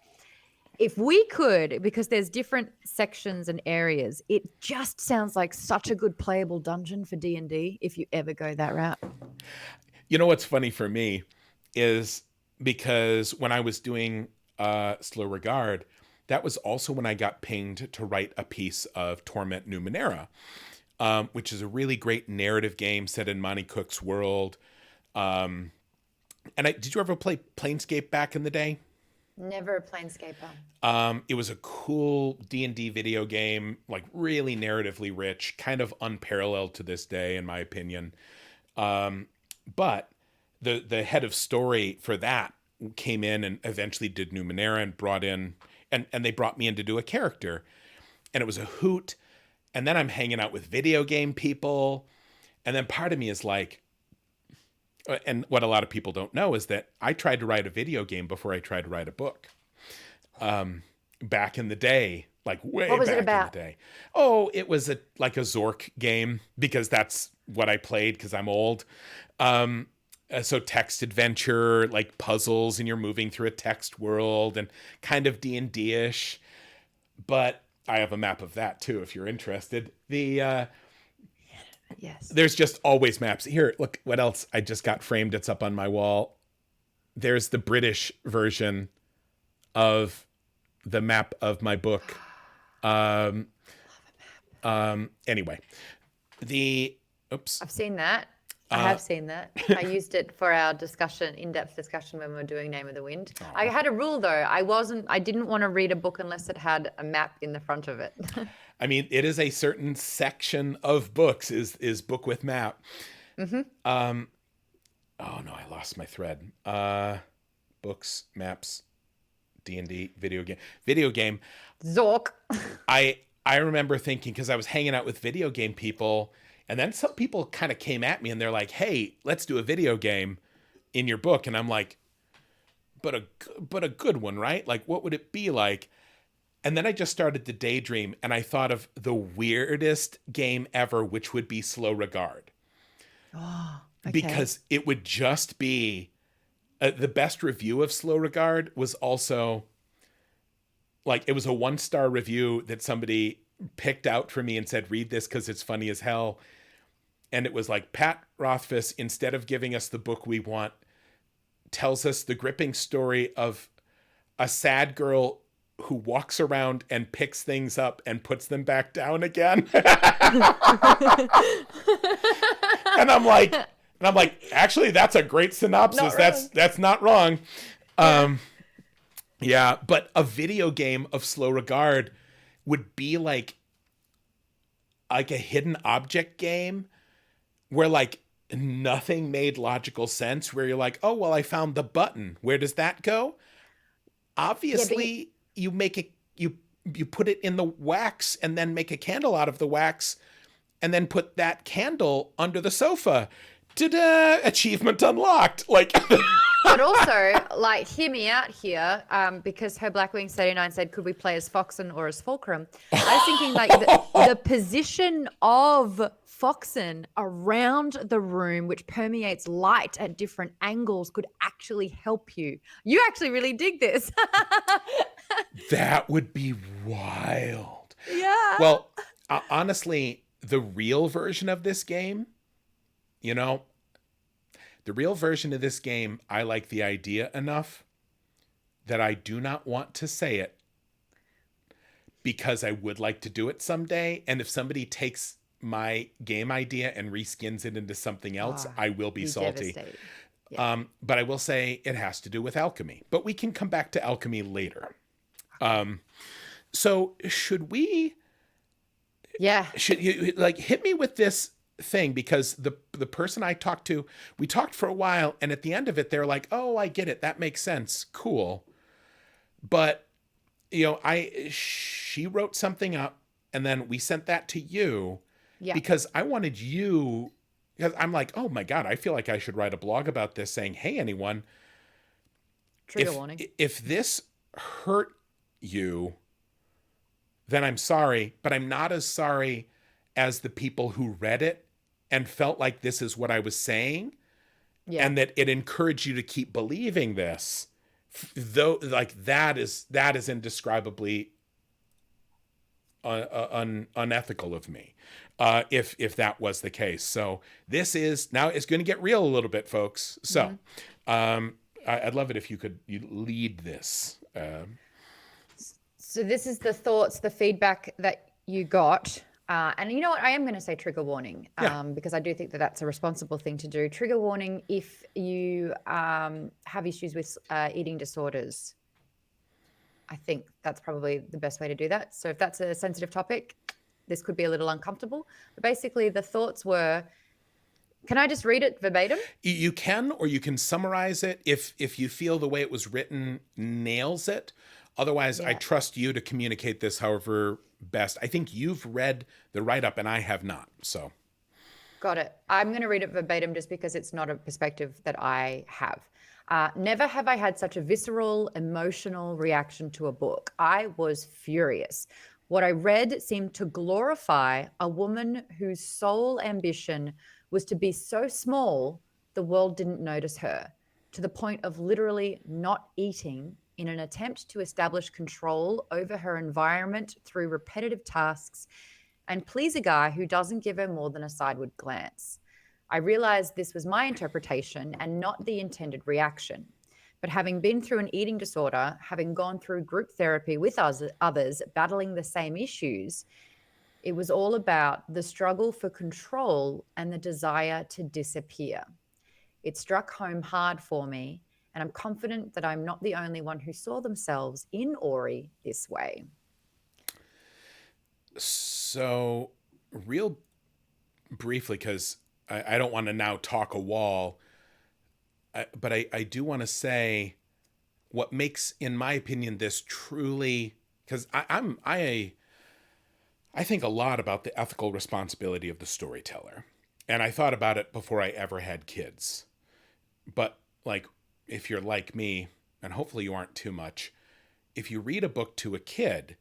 If we could, because there's different sections and areas, it just sounds like such a good playable dungeon for D&D if you ever go that route. You know what's funny for me is because when I was doing Slow Regard, that was also when I got pinged to write a piece of Torment Numenera, which is a really great narrative game set in Monty Cook's world. And did you ever play Planescape back in the day? Never a Planescaper. It was a cool D&D video game, like really narratively rich, kind of unparalleled to this day, in my opinion. But the head of story for that came in and eventually did Numenera and brought in, and they brought me in to do a character. And it was a hoot. And then I'm hanging out with video game people. And then part of me is like, and what a lot of people don't know is that I tried to write a video game before I tried to write a book. Back in the day, like way What was back it about? in the day. Oh, it was like a Zork game because that's what I played because I'm old. So text adventure, like puzzles, and you're moving through a text world and kind of D&D-ish. But I have a map of that too, if you're interested. Yes. There's just always maps. Here, look what else I just got framed. It's up on my wall. There's the British version of the map of my book. Anyway, oops. I've seen that. I have seen that. I used it for our discussion, in-depth discussion when we were doing Name of the Wind. I had a rule though. I didn't want to read a book unless it had a map in the front of it. I mean, it is a certain section of books is book with map. Mm-hmm. Oh no, I lost my thread. Books, maps, D&D, video game. Zork. I remember thinking, because I was hanging out with video game people, And then some people kind of came at me and they're like, hey, let's do a video game in your book. And I'm like, but a good one, right? Like, what would it be like? And then I just started to daydream, and I thought of the weirdest game ever, which would be Slow Regard. Oh, okay. Because it would just be the best review of Slow Regard was also like, it was a 1-star review that somebody picked out for me and said, read this because it's funny as hell. And it was like, Pat Rothfuss, instead of giving us the book we want, tells us the gripping story of a sad girl who walks around and picks things up and puts them back down again. And I'm like, actually, that's a great synopsis. That's not wrong. Yeah, but a video game of Slow Regard would be like a hidden object game where like nothing made logical sense, where you're like, oh, well, I found the button. Where does that go? Obviously, you make it, you put it in the wax and then make a candle out of the wax and then put that candle under the sofa. Ta-da! Achievement unlocked. Like, but also, like, hear me out here, because her Blackwing 39 said, could we play as Foxen or as Fulcrum? I was thinking, like, the position of Foxen around the room, which permeates light at different angles, could actually help you. You actually really dig this. That would be wild. Yeah. Well, honestly, the real version of this game, you know, the real version of this game, I like the idea enough that I do not want to say it because I would like to do it someday. And if somebody takes my game idea and reskins it into something else, I will be salty. Yeah. But I will say it has to do with alchemy. But we can come back to alchemy later. So should we... Yeah. Should you, like, hit me with this thing, because the person I talked to, we talked for a while, and at the end of it they're like, oh, I get it, that makes sense, cool. But you know, she wrote something up and then we sent that to you, because I wanted you, because I'm like, oh my god, I feel like I should write a blog about this saying, hey, anyone, trigger warning, if this hurt you, then I'm sorry, but I'm not as sorry as the people who read it and felt like this is what I was saying, and that it encouraged you to keep believing this, though, like, that is indescribably unethical of me, if that was the case. So this is, now it's going to get real a little bit, folks. So I'd love it if you lead this. So this is the thoughts, the feedback that you got. And you know what? I am going to say trigger warning, because I do think that that's a responsible thing to do. Trigger warning if you have issues with eating disorders. I think that's probably the best way to do that. So if that's a sensitive topic, this could be a little uncomfortable. But basically the thoughts were, can I just read it verbatim? You can, or you can summarize it if you feel the way it was written nails it. Otherwise, I trust you to communicate this however best. I think you've read the write-up and I have not, so. Got it. I'm going to read it verbatim just because it's not a perspective that I have. Never have I had such a visceral, emotional reaction to a book. I was furious. What I read seemed to glorify a woman whose sole ambition was to be so small the world didn't notice her, to the point of literally not eating in an attempt to establish control over her environment through repetitive tasks and please a guy who doesn't give her more than a sideward glance. I realized this was my interpretation and not the intended reaction. But having been through an eating disorder, having gone through group therapy with others battling the same issues, it was all about the struggle for control and the desire to disappear. It struck home hard for me, and I'm confident that I'm not the only one who saw themselves in Auri this way. So, real briefly, because I don't want to now talk a wall, but I do want to say what makes, in my opinion, this truly, because I think a lot about the ethical responsibility of the storyteller. And I thought about it before I ever had kids. But, like, if you're like me, and hopefully you aren't too much, if you read a book to a kid,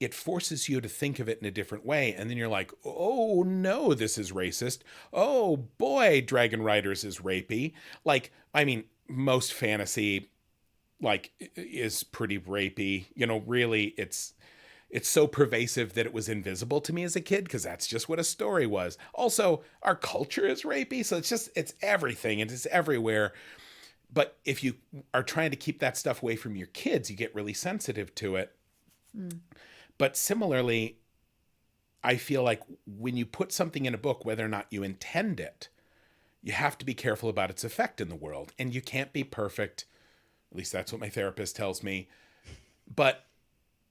it forces you to think of it in a different way. And then you're like, oh no, this is racist. Oh boy, Dragon Riders is rapey. Like, I mean, most fantasy, like, is pretty rapey. You know, really, it's so pervasive that it was invisible to me as a kid, because that's just what a story was. Also, our culture is rapey, so it's everything and it's everywhere. But if you are trying to keep that stuff away from your kids, you get really sensitive to it. But similarly, I feel like when you put something in a book, whether or not you intend it, you have to be careful about its effect in the world. And you can't be perfect. At least that's what my therapist tells me. But,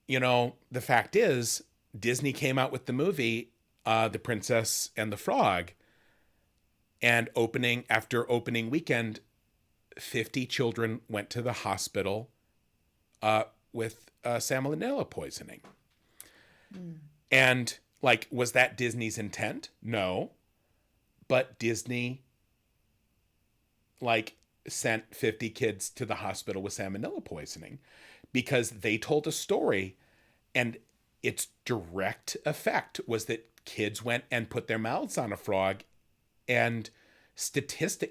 you know, the fact is, Disney came out with the movie, The Princess and the Frog. And after opening weekend, 50 children went to the hospital with salmonella poisoning. And, like, was that Disney's intent? No. But Disney, like, sent 50 kids to the hospital with salmonella poisoning because they told a story, and its direct effect was that kids went and put their mouths on a frog, and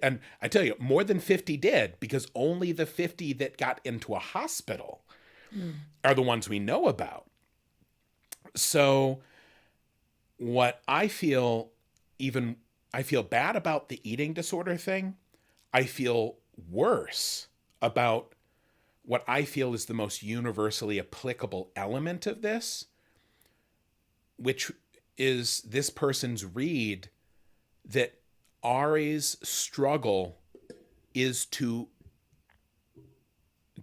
and I tell you, more than 50 did, because only the 50 that got into a hospital are the ones we know about. So what I feel bad about the eating disorder thing. I feel worse about what I feel is the most universally applicable element of this, which is this person's read that Auri's struggle is to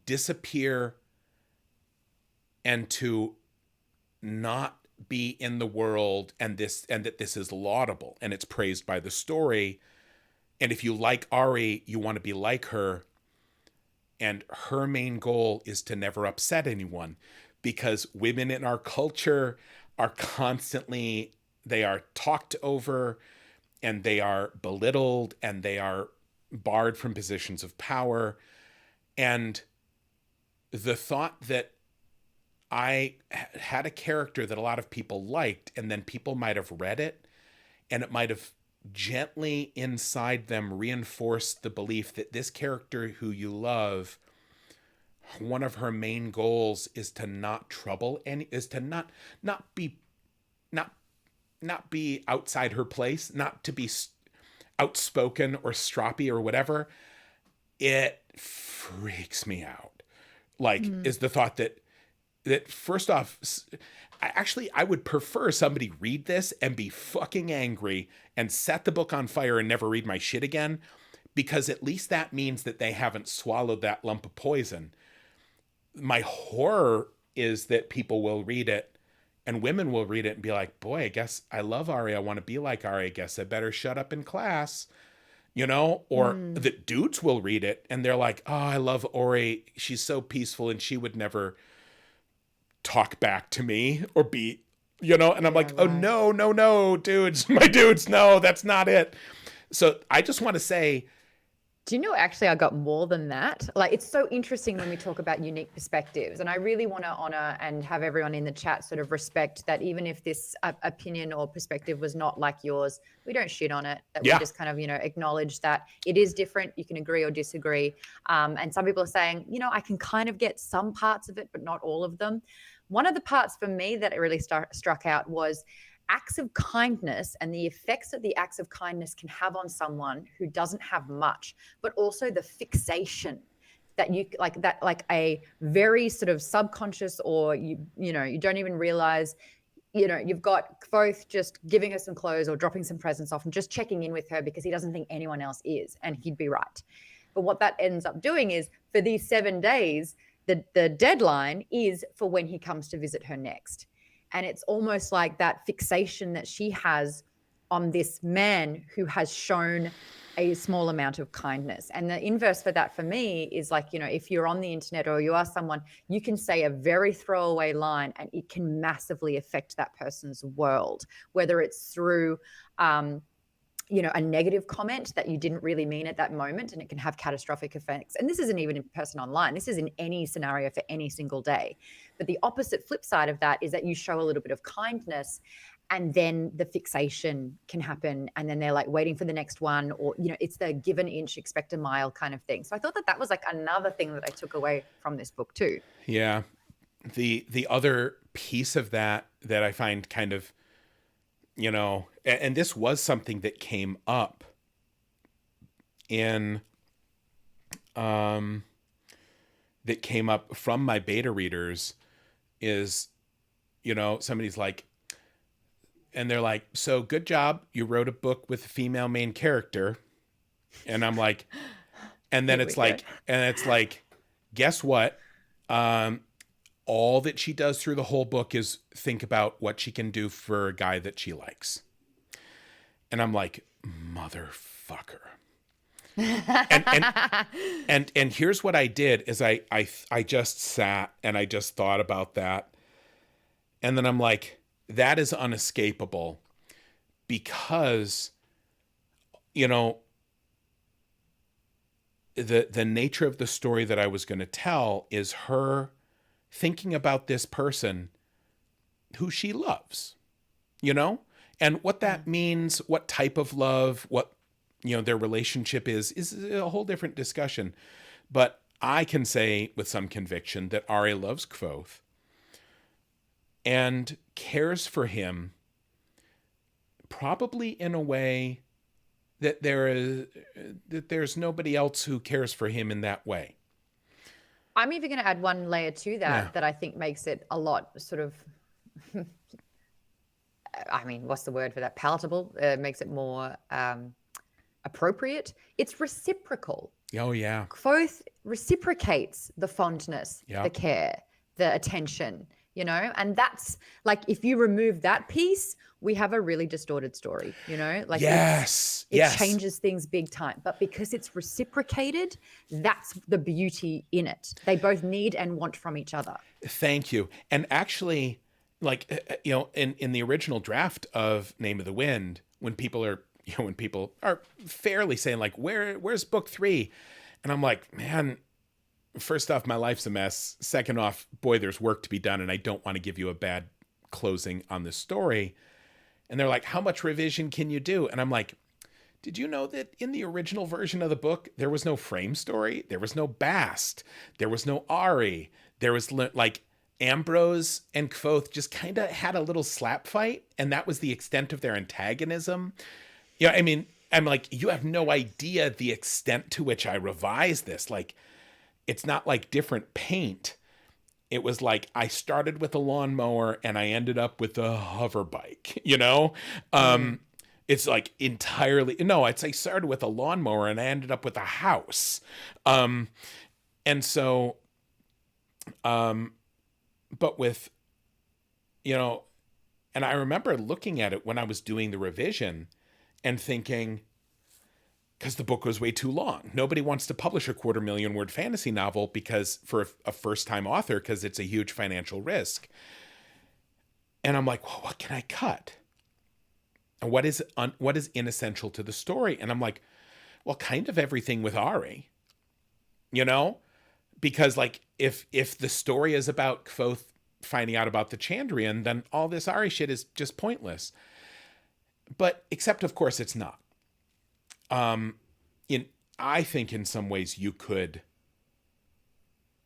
disappear and to not be in the world, and that this is laudable and it's praised by the story. And if you like Auri, you want to be like her. And her main goal is to never upset anyone, because women in our culture are constantly, they are talked over and they are belittled and they are barred from positions of power. And the thought that I had a character that a lot of people liked, and then people might have read it and it might have gently inside them reinforced the belief that this character who you love, one of her main goals is to not trouble any, is to not be outside her place, not to be outspoken or stroppy or whatever. It freaks me out. Like, is the thought that first off, I would prefer somebody read this and be fucking angry and set the book on fire and never read my shit again, because at least that means that they haven't swallowed that lump of poison. My horror is that people will read it, and women will read it and be like, boy, I guess I love Auri. I want to be like Auri. I guess I better shut up in class, you know? Or that dudes will read it and they're like, oh, I love Auri. She's so peaceful and she would never talk back to me or be, you know? And I'm like, oh, no, dudes, my dudes, no, that's not it. So I just want to say, do you know, actually, I got more than that. Like, it's so interesting when we talk about unique perspectives. And I really want to honor and have everyone in the chat sort of respect that even if this opinion or perspective was not like yours, we don't shit on it. That we just kind of, you know, acknowledge that it is different. You can agree or disagree. And some people are saying, you know, I can kind of get some parts of it, but not all of them. One of the parts for me that it really struck out was acts of kindness and the effects that the acts of kindness can have on someone who doesn't have much, but also the fixation that you like, that like a very sort of subconscious, or you know, you don't even realize, you know, you've got both just giving her some clothes or dropping some presents off and just checking in with her because he doesn't think anyone else is, and he'd be right. But what that ends up doing is, for these 7 days, the deadline is for when he comes to visit her next. And it's almost like that fixation that she has on this man who has shown a small amount of kindness. And the inverse for that for me is like, you know, if you're on the internet or you are someone, you can say a very throwaway line and it can massively affect that person's world, whether it's through, you know, a negative comment that you didn't really mean at that moment, and it can have catastrophic effects. And this isn't even in person online. This is in any scenario for any single day. But the opposite flip side of that is that you show a little bit of kindness, and then the fixation can happen, and then they're like waiting for the next one, or, you know, it's the give an inch, expect a mile kind of thing. So I thought that that was like another thing that I took away from this book too. Yeah. The other piece of that I find kind of, you know, and this was something that came up in, that came up from my beta readers is, you know, somebody's like, and they're like, so good job. You wrote a book with a female main character. And I'm like, and then it's like, guess what? All that she does through the whole book is think about what she can do for a guy that she likes. And I'm like, motherfucker. and here's what I did is I just sat and I just thought about that. And then I'm like, that is unescapable, because, you know, the nature of the story that I was going to tell is her thinking about this person who she loves, you know, and what that means, what type of love, what, you know, their relationship is a whole different discussion. But I can say with some conviction that Auri loves Kvothe and cares for him probably in a way that there's nobody else who cares for him in that way. I'm even going to add one layer to that that I think makes it a lot sort of, I mean, what's the word for that? Palatable. Makes it more appropriate. It's reciprocal. Oh, yeah. Kvothe reciprocates the fondness, Yeah. the care, the attention, you know, and that's like, if you remove that piece, we have a really distorted story, you know, like it changes things big time. But because it's reciprocated, that's the beauty in it. They both need and want from each other. Thank you. And actually, like, you know, in the original draft of Name of the Wind, when people are fairly saying like, where's book 3? And I'm like, man, first off, my life's a mess. Second off, boy, there's work to be done, and I don't want to give you a bad closing on this story. And they're like, how much revision can you do? And I'm like, did you know that in the original version of the book, there was no frame story? There was no Bast. There was no Auri. There was like Ambrose and Kvothe just kind of had a little slap fight, and that was the extent of their antagonism. Yeah, I mean, I'm like, you have no idea the extent to which I revised this. Like, it's not like different paint. It was like I started with a lawnmower and I ended up with a hover bike, you know? It's like entirely, no, it's I started with a lawnmower and I ended up with a house. And so, but with, you know, and I remember looking at it when I was doing the revision and thinking, because the book was way too long. Nobody wants to publish a 250,000-word fantasy novel because for a first-time author, because it's a huge financial risk. And I'm like, well, what can I cut? And what is inessential to the story? And I'm like, well, kind of everything with Auri, you know, because like if the story is about Kvothe finding out about the Chandrian, then all this Auri shit is just pointless. But except, of course, it's not. I think in some ways you could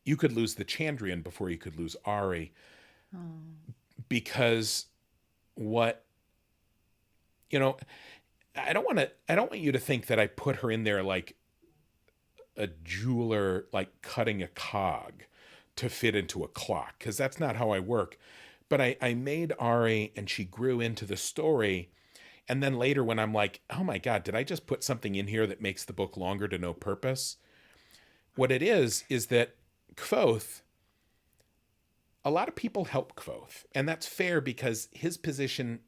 lose the Chandrian before you could lose Auri, because what, you know, I don't want you to think that I put her in there like a jeweler, like cutting a cog to fit into a clock, because that's not how I work. But I made Auri and she grew into the story. And then later when I'm like, oh my God, did I just put something in here that makes the book longer to no purpose? What it is that Kvothe, a lot of people help Kvothe. And that's fair because his position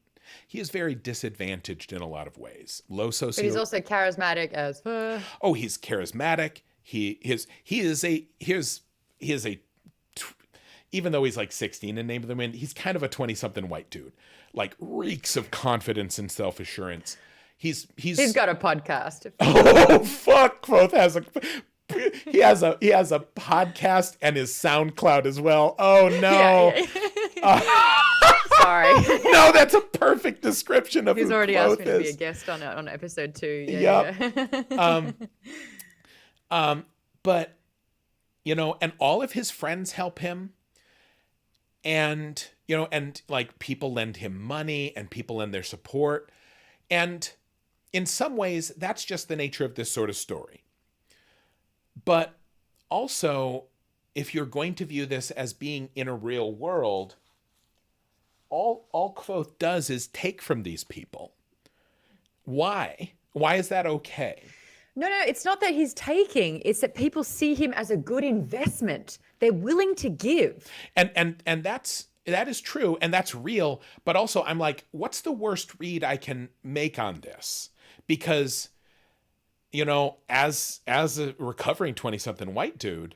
He is very disadvantaged in a lot of ways. Low socio. But he's also charismatic as. Oh, he's charismatic. He is a even though he's like 16 in Name of the Wind, he's kind of a 20-something white dude. Like reeks of confidence and self-assurance. He's got a podcast. Oh fuck! Quoth has a he has a podcast and his SoundCloud as well. Oh no! Sorry. No, that's a perfect description of. He's who already Quoth asked me to be a is. guest on episode 2. Yep. But and all of his friends help him, and and like people lend him money and people lend their support, and in some ways that's just the nature of this sort of story. But also, if you're going to view this as being in a real world, all Quoth does is take from these people. Why? Why is that okay? No, it's not that he's taking. It's that people see him as a good investment. They're willing to give. And that is true, and that's real. But also, I'm like, what's the worst read I can make on this? Because, as a recovering 20-something white dude,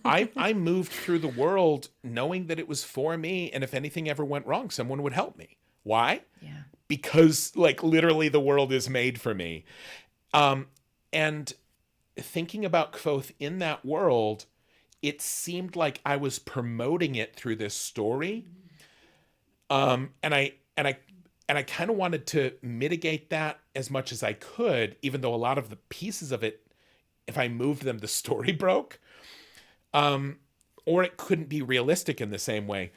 I moved through the world knowing that it was for me, and if anything ever went wrong, someone would help me. Why? Yeah. Because like literally the world is made for me. And thinking about Quoth in that world, it seemed like I was promoting it through this story. And I kind of wanted to mitigate that as much as I could, even though a lot of the pieces of it, if I moved them, the story broke. Or it couldn't be realistic in the same way.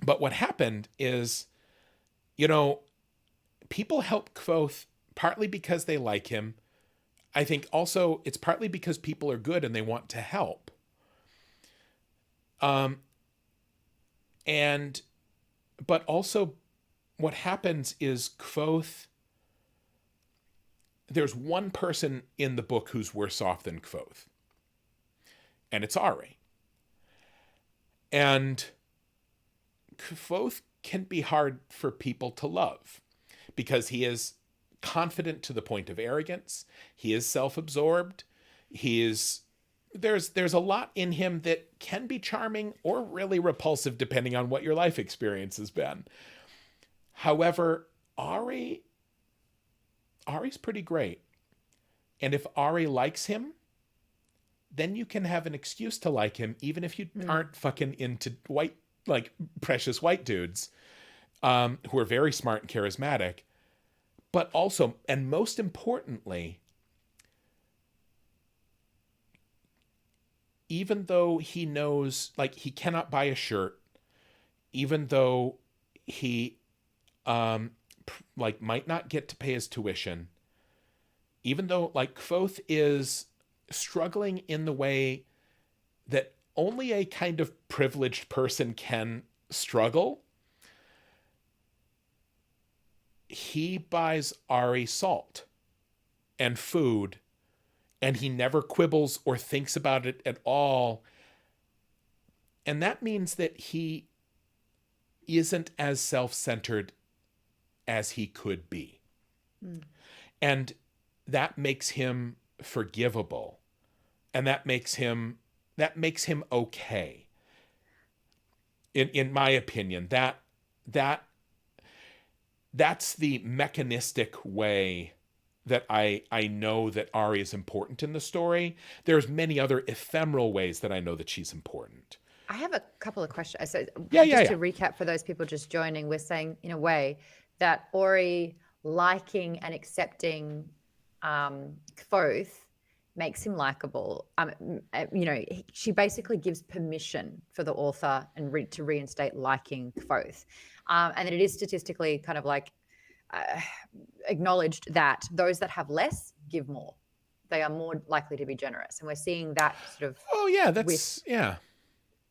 But what happened is, people help Quoth partly because they like him. I think also it's partly because people are good and they want to help. But also what happens is Quoth, there's one person in the book who's worse off than Quoth. And it's Auri. And Quoth can be hard for people to love because he is confident to the point of arrogance. He is self-absorbed. There's a lot in him that can be charming or really repulsive depending on what your life experience has been. However, Auri's pretty great. And if Auri likes him, then you can have an excuse to like him, even if you aren't fucking into precious white dudes, who are very smart and charismatic. But also, and most importantly, even though he knows, he cannot buy a shirt, even though he, might not get to pay his tuition, even though, Quoth is struggling in the way that only a kind of privileged person can struggle, he buys Auri salt and food, and he never quibbles or thinks about it at all. And that means that he isn't as self-centered as he could be. And that makes him forgivable. And that makes him okay. In my opinion, that's the mechanistic way that I know that Auri is important in the story. There's many other ephemeral ways that I know that she's important. I have a couple of questions. So to recap for those people just joining, we're saying in a way that Auri liking and accepting Quoth makes him likable. She basically gives permission for the author and to reinstate liking Quoth. And that it is statistically kind of acknowledged that those that have less give more. They are more likely to be generous. And we're seeing that sort of... Oh, yeah,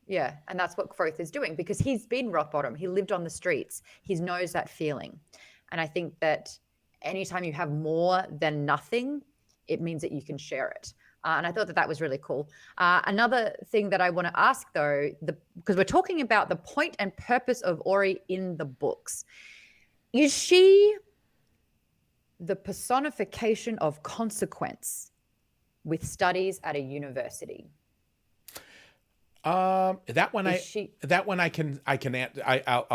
Yeah, and that's what Quoth is doing because he's been rock bottom. He lived on the streets. He knows that feeling. And I think that anytime you have more than nothing, it means that you can share it. And I thought that was really cool. Another thing that I want to ask, though, because we're talking about the point and purpose of Auri in the books, is she the personification of consequence with studies at a university? That one I'll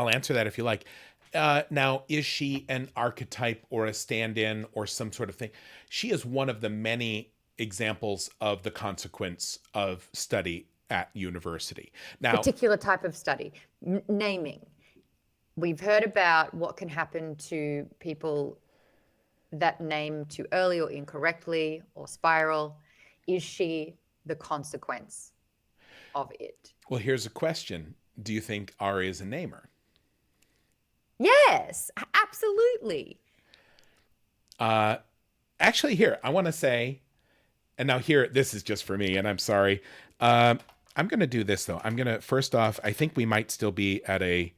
answer that if you like. Now, is she an archetype or a stand-in or some sort of thing? She is one of the many examples of the consequence of study at university. Now, particular type of study, naming. We've heard about what can happen to people that name too early or incorrectly or spiral. Is she the consequence of it? Well, here's a question. Do you think Auri is a namer? Yes, absolutely. Actually, here, I want to say, and now here, this is just for me, and I'm sorry. I'm going to do this, though. I'm going to, first off, I think we might still be at a,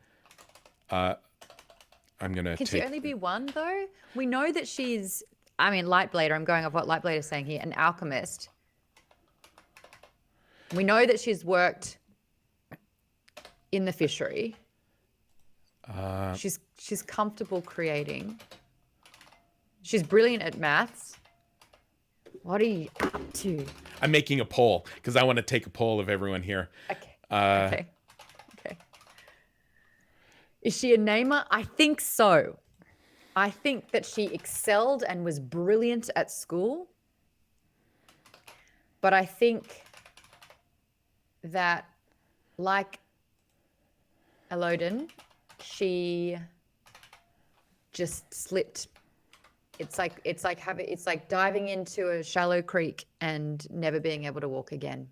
I'm going to Can she only be one, though? We know that she's, Lightblader, I'm going off what Lightblader is saying here, an alchemist. We know that she's worked in the fishery. She's comfortable creating. She's brilliant at maths. What are you up to? I'm making a poll because I want to take a poll of everyone here. Okay. Is she a namer? I think so. I think that she excelled and was brilliant at school. But I think that, like Elodin, she just slipped. It's like diving into a shallow creek and never being able to walk again.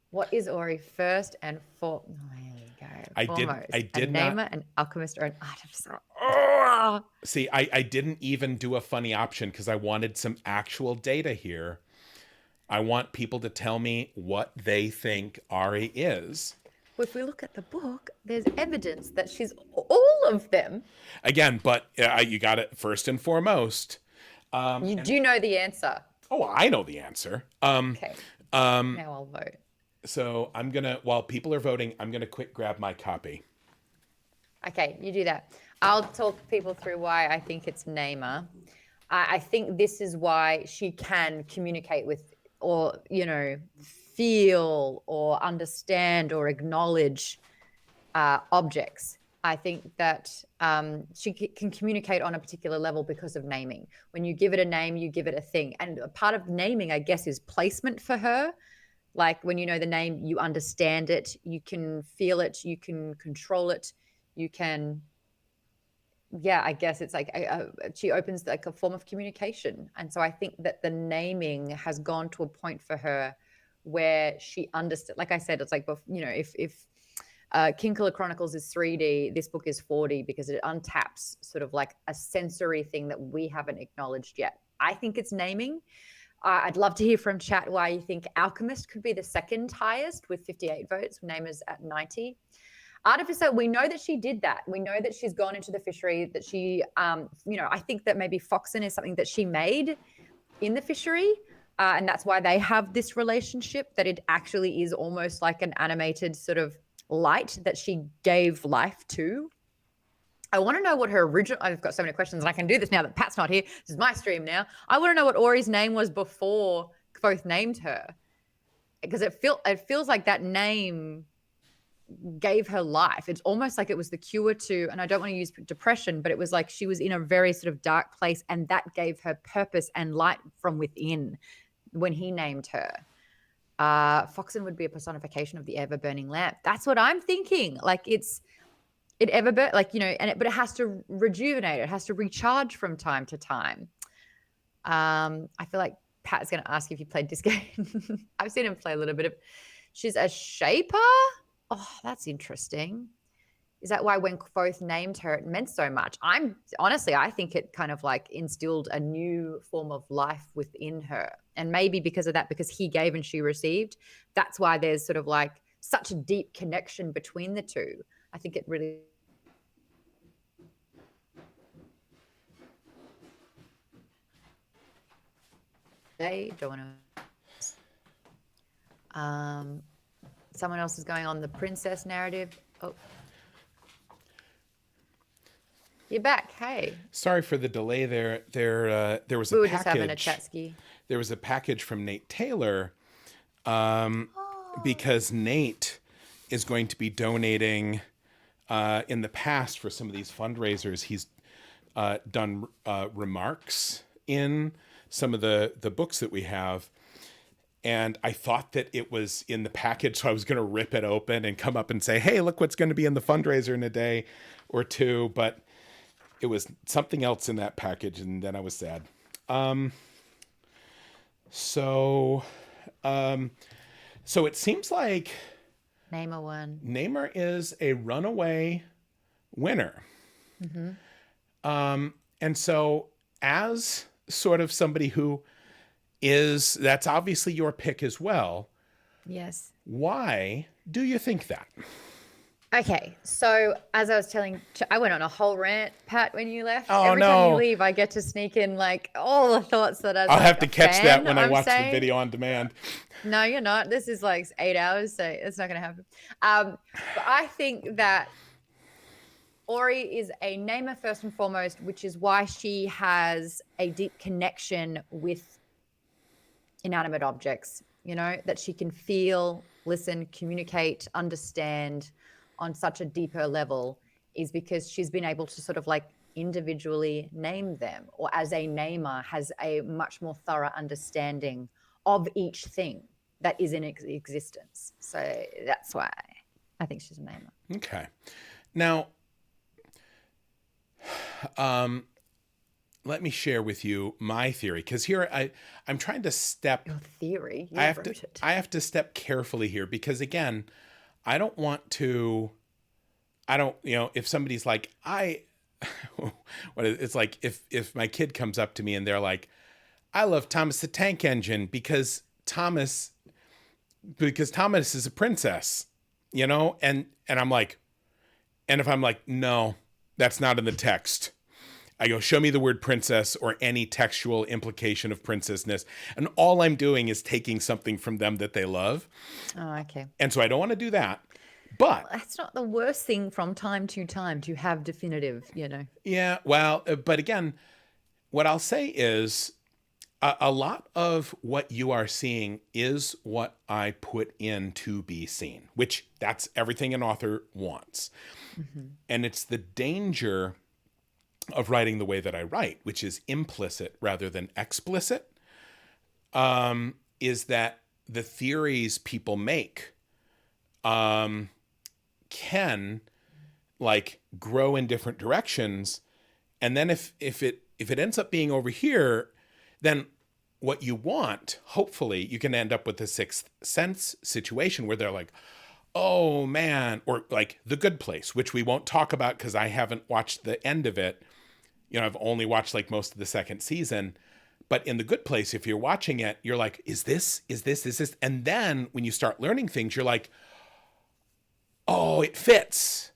What is Auri first and foremost? I did a not. namer, an alchemist, or an artist. See, I didn't even do a funny option because I wanted some actual data here. I want people to tell me what they think Auri is. Well, if we look at the book, there's evidence that she's all of them. Again, but you got it first and foremost. You do know the answer. Oh, I know the answer. Okay. Now I'll vote. So I'm going to, while people are voting, I'm going to quick grab my copy. Okay, you do that. I'll talk people through why I think it's namer. I think this is why she can communicate with, or, feel or understand or acknowledge objects. I think that she can communicate on a particular level because of naming. When you give it a name, you give it a thing. And a part of naming, I guess, is placement for her. Like when you know the name, you understand it, you can feel it, you can control it, you can, I guess it's like she opens like a form of communication. And so I think that the naming has gone to a point for her where she understood, like I said, it's like, if Kinkala Chronicles is 3D, this book is 4D because it untaps sort of like a sensory thing that we haven't acknowledged yet. I think it's naming. I'd love to hear from chat why you think Alchemist could be the second highest with 58 votes, Namers at 90. Artificer, we know that she did that. We know that she's gone into the fishery, that she, I think that maybe Foxen is something that she made in the fishery. And that's why they have this relationship, that it actually is almost like an animated sort of light that she gave life to. I want to know what her original, I've got so many questions and I can do this now that Pat's not here. This is my stream now. I want to know what Auri's name was before Kvothe named her. Because it feels like that name gave her life. It's almost like it was the cure to, and I don't want to use depression, but it was like she was in a very sort of dark place and that gave her purpose and light from within when he named her. Foxen would be a personification of the ever-burning lamp. That's what I'm thinking. Like but it has to rejuvenate. It has to recharge from time to time. I feel like Pat's going to ask if you played this game. I've seen him play a little bit of. She's a shaper. Oh, that's interesting. Is that why when Kvothe named her, it meant so much? I think it kind of like instilled a new form of life within her. And maybe because of that, because he gave and she received, that's why there's sort of like such a deep connection between the two. I think it really. They don't want to. Someone else is going on the princess narrative. Oh, you're back. Hey, Sorry for the delay there. There was we a were just having a package. chat ski. There was a package from Nate Taylor Oh, because Nate is going to be donating in the past for some of these fundraisers. He's done remarks in some of the books that we have. And I thought that it was in the package, so I was going to rip it open and come up and say, hey, look what's going to be in the fundraiser in a day or two. But it was something else in that package, and then I was sad. So it seems like name a one. Namor is a runaway winner. And so as sort of somebody who that's obviously your pick as well. Yes. Why do you think that? Okay, so as I was telling, I went on a whole rant, Pat, when you left. Oh, Every time you no. leave, I get to sneak in like all the thoughts that I'll have to catch that when I watch the video on demand. No, you're not. This is like 8 hours, so it's not going to happen. But I think that Auri is a namer first and foremost, which is why she has a deep connection with inanimate objects, that she can feel, listen, communicate, understand on such a deeper level, is because she's been able to sort of like individually name them, or as a namer has a much more thorough understanding of each thing that is in existence. So that's why I think she's a namer. Okay. Now, let me share with you my theory, because here I'm trying to step. Your theory. You I wrote it. have to step carefully here, because again, I don't want to. I don't, if somebody's like, it's like if my kid comes up to me and they're like, I love Thomas the Tank Engine because Thomas is a princess, and I'm like, and if I'm like, no, that's not in the text. I go, show me the word princess or any textual implication of princessness. And all I'm doing is taking something from them that they love. Oh, okay. And so I don't want to do that. But that's not the worst thing from time to have definitive, Yeah, well, but again, what I'll say is a lot of what you are seeing is what I put in to be seen, which that's everything an author wants. And it's the danger of writing the way that I write, which is implicit rather than explicit, is that the theories people make can like grow in different directions. And then if it ends up being over here, then what you want, hopefully you can end up with a Sixth Sense situation where they're like, oh man, or like The Good Place, which we won't talk about because I haven't watched the end of it. I've only watched like most of the second season. But in The Good Place, if you're watching it, you're like, is this? And then when you start learning things, you're like, oh, it fits.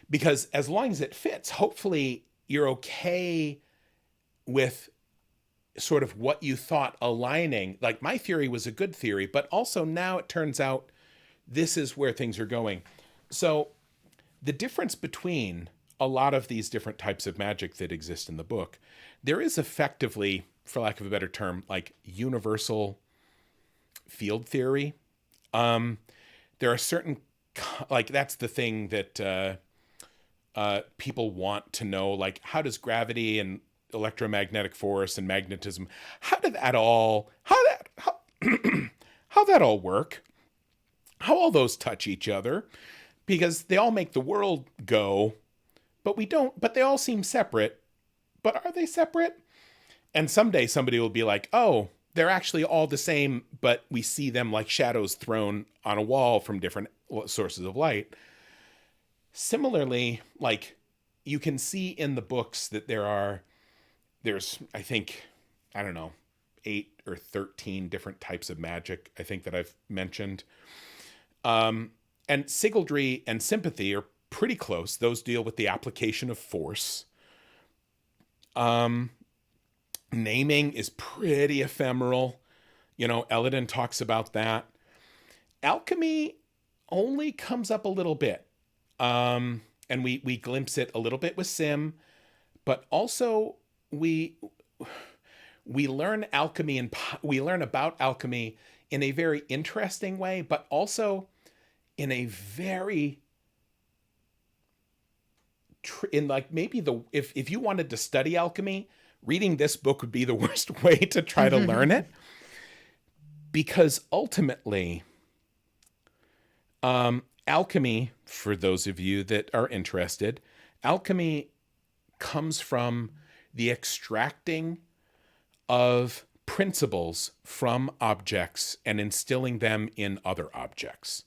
Because as long as it fits, hopefully you're okay with sort of what you thought aligning. Like my theory was a good theory, but also now it turns out this is where things are going. So the difference between a lot of these different types of magic that exist in the book, there is effectively, for lack of a better term, like universal field theory. There are certain, like that's the thing that people want to know, like how does gravity and electromagnetic force and magnetism, how that all work? How all those touch each other? Because they all make the world go, but they all seem separate. But are they separate? And someday somebody will be like, oh, they're actually all the same, but we see them like shadows thrown on a wall from different sources of light. Similarly, like you can see in the books that there's, I think, I don't know, 8 or 13 different types of magic, I think, that I've mentioned. And Sigildry and Sympathy are pretty close. Those deal with the application of force. Naming is pretty ephemeral. You know, Eladin talks about that. Alchemy only comes up a little bit. And we glimpse it a little bit with Sim, but also we learn alchemy and we learn about alchemy in a very interesting way, but also in a very in like maybe the if you wanted to study alchemy, reading this book would be the worst way to try to learn it, because ultimately alchemy, for those of you that are interested, alchemy comes from the extracting of principles from objects and instilling them in other objects.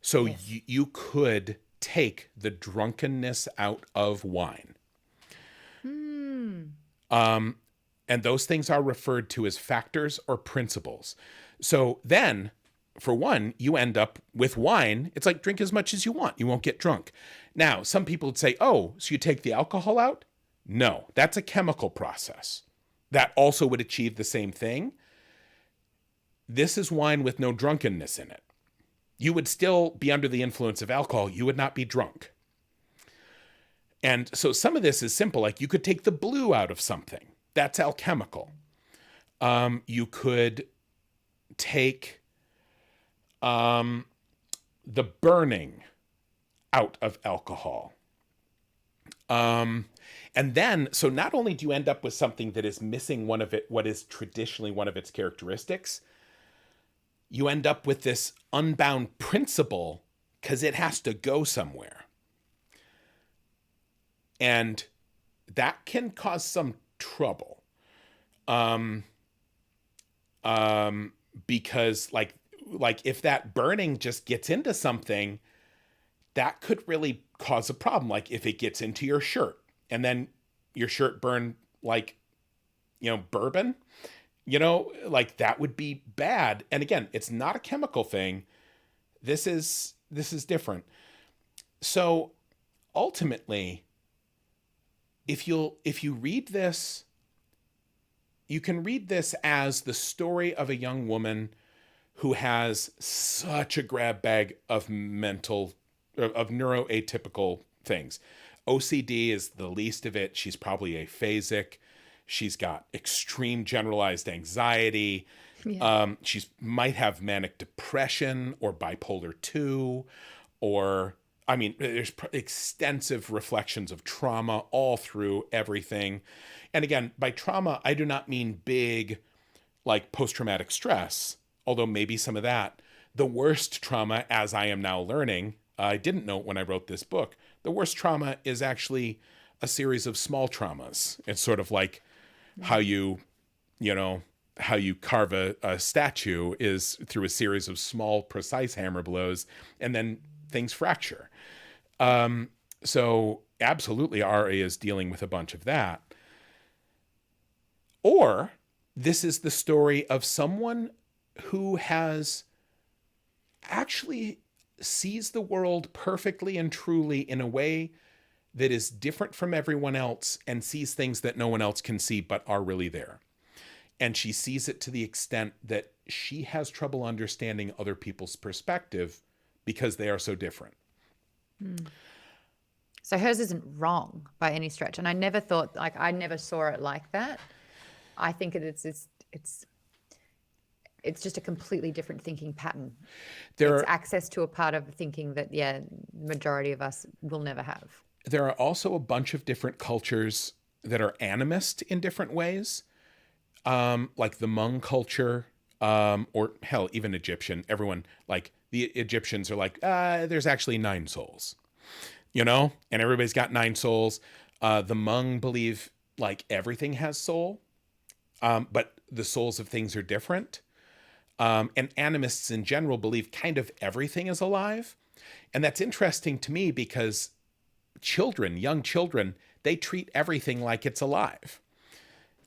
So Yes. you could take the drunkenness out of wine. And those things are referred to as factors or principles. So then, for one, you end up with wine. It's like, drink as much as you want. You won't get drunk. Now, some people would say, oh, so you take the alcohol out? No, that's a chemical process. That also would achieve the same thing. This is wine with no drunkenness in it. You would still be under the influence of alcohol. You would not be drunk. And so some of this is simple. Like, you could take the blue out of something. That's alchemical. You could take the burning out of alcohol. And then, so not only do you end up with something that is missing one of it, what is traditionally one of its characteristics, you end up with this unbound principle because it has to go somewhere. And that can cause some trouble. Because like if that burning just gets into something, that could really cause a problem. Like if it gets into your shirt and then your shirt burned like, bourbon, like that would be bad. And again, it's not a chemical thing. This is different. So ultimately, if you read this, you can read this as the story of a young woman who has such a grab bag of neuroatypical things. OCD is the least of it. She's probably aphasic. She's got extreme generalized anxiety. Yeah. She might have manic depression or bipolar 2, or, I mean, there's extensive reflections of trauma all through everything. And again, by trauma, I do not mean big, like post-traumatic stress, although maybe some of that. The worst trauma, as I am now learning, I didn't know it when I wrote this book, the worst trauma is actually a series of small traumas. It's sort of like how you carve a statue is through a series of small, precise hammer blows, and then things fracture. So absolutely, Auri is dealing with a bunch of that. Or this is the story of someone who has actually sees the world perfectly and truly in a way that is different from everyone else and sees things that no one else can see but are really there. And she sees it to the extent that she has trouble understanding other people's perspective because they are so different. So hers isn't wrong by any stretch. And I never thought, like, I never saw it like that. I think it's just a completely different thinking pattern. It's access to a part of thinking that, the majority of us will never have. There are also a bunch of different cultures that are animist in different ways, like the Hmong culture, or hell, even Egyptian. Everyone, like the Egyptians are like, there's actually 9 souls, and everybody's got 9 souls. The Hmong believe like everything has soul, but the souls of things are different. And animists in general believe kind of everything is alive. And that's interesting to me because young children, they treat everything like it's alive.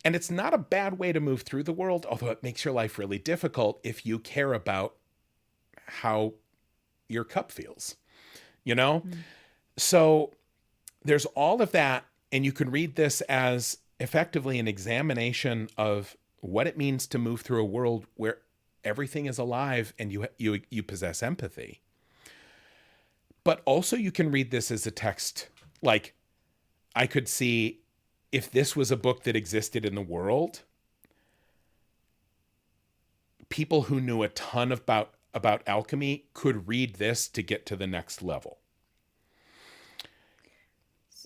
And it's not a bad way to move through the world, although it makes your life really difficult if you care about how your cup feels, So there's all of that. And you can read this as effectively an examination of what it means to move through a world where everything is alive and you possess empathy. But also you can read this as a text. Like, I could see if this was a book that existed in the world, people who knew a ton about alchemy could read this to get to the next level.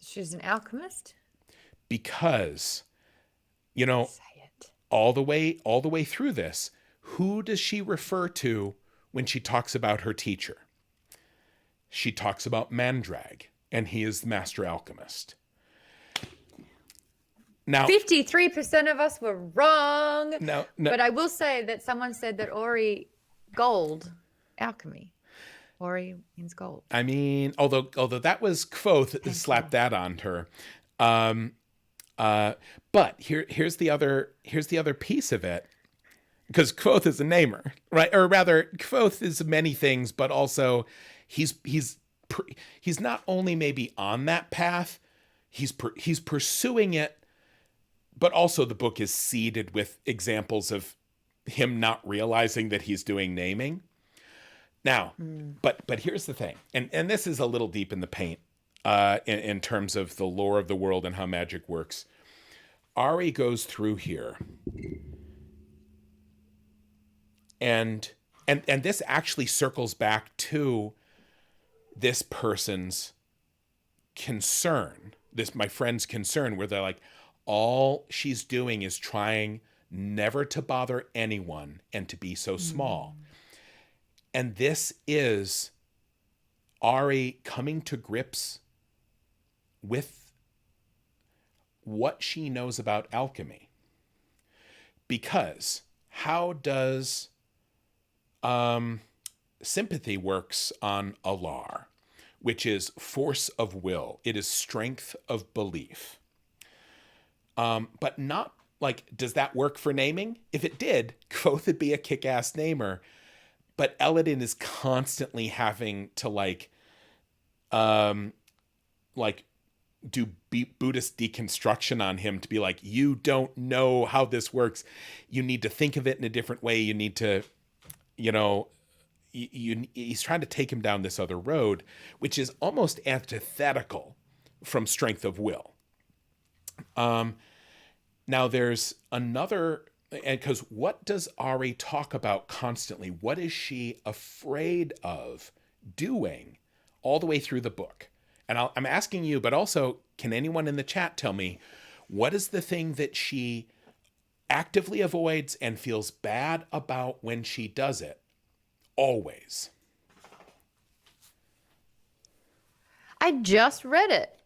She's an alchemist? Because, you know, Say it. all the way through this, who does she refer to when she talks about her teacher? She talks about Mandrag, and he is the master alchemist. Now, 53% of us were wrong. No, But I will say that someone said that Auri gold alchemy. Auri means gold. I mean, although that was Kvothe that slapped that on her. But here's the other piece of it, because Kvothe is a namer, right? Or rather, Kvothe is many things, but also he's not only maybe on that path, he's pursuing it, but also the book is seeded with examples of him not realizing that he's doing naming. Now, but here's the thing, and this is a little deep in the paint in terms of the lore of the world and how magic works. Auri goes through here, and this actually circles back to this person's concern, my friend's concern, where they're like, all she's doing is trying never to bother anyone and to be so small. And this is Auri coming to grips with what she knows about alchemy. Because how does sympathy works on Alar, which is force of will. It is strength of belief. But not like, does that work for naming? If it did, Kvothe would be a kick-ass namer. But Eladin is constantly having to do Buddhist deconstruction on him to be like, you don't know how this works. You need to think of it in a different way. You need to, he's trying to take him down this other road, which is almost antithetical from strength of will. Now there's another, and because what does Auri talk about constantly? What is she afraid of doing all the way through the book? And I'm asking you, but also, can anyone in the chat tell me, what is the thing that she actively avoids and feels bad about when she does it? Always. I just read it.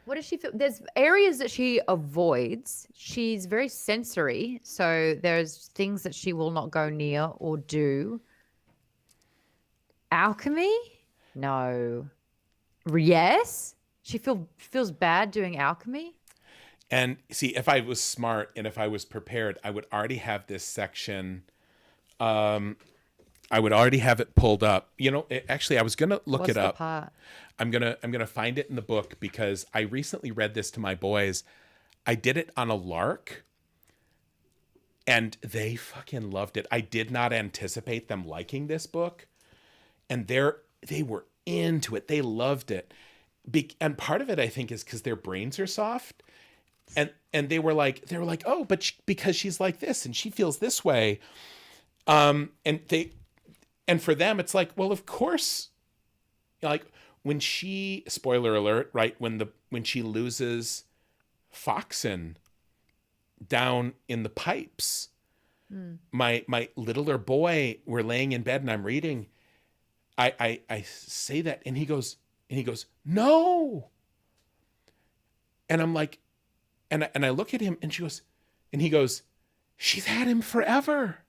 What does she feel? There's areas that she avoids. She's very sensory, so there's things that she will not go near or do. Alchemy? No. Yes? She feels bad doing alchemy? And see, if I was smart and if I was prepared, I would already have this section. I would already have it pulled up. Actually, I was gonna look it up. Part? I'm gonna find it in the book because I recently read this to my boys. I did it on a lark, and they fucking loved it. I did not anticipate them liking this book, and they were into it. They loved it, and part of it I think is because their brains are soft, and they were like, oh, but because she's like this and she feels this way, and for them it's like, well, of course, like. When she, spoiler alert, right, when she loses Foxen down in the pipes, my littler boy, we're laying in bed and I'm reading, I say that and he goes, no. And I'm like, and I look at him and he goes, she's had him forever.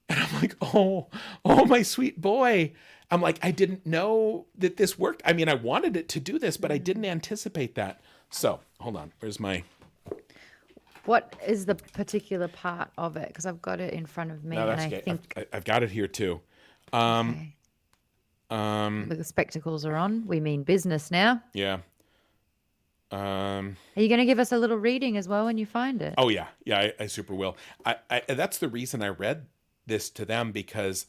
And I'm like, oh, my sweet boy. I'm like, I didn't know that this worked. I mean, I wanted it to do this, but I didn't anticipate that. So, hold on. Where's my... What is the particular part of it? Because I've got it in front of me. No, that's and okay. think... I've got it here too. Okay. The spectacles are on. We mean business now. Yeah. Um, Are you going to give us a little reading as well when you find it? oh yeah, yeah, I super will. That's the reason I read this to them, because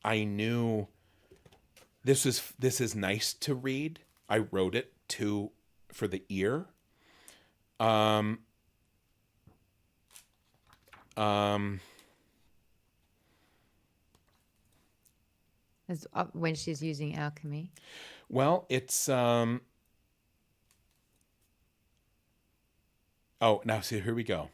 I knew this is nice to read. I wrote it for the ear. Um, um, As, when she's using alchemy. well, it's oh, now see, here we go.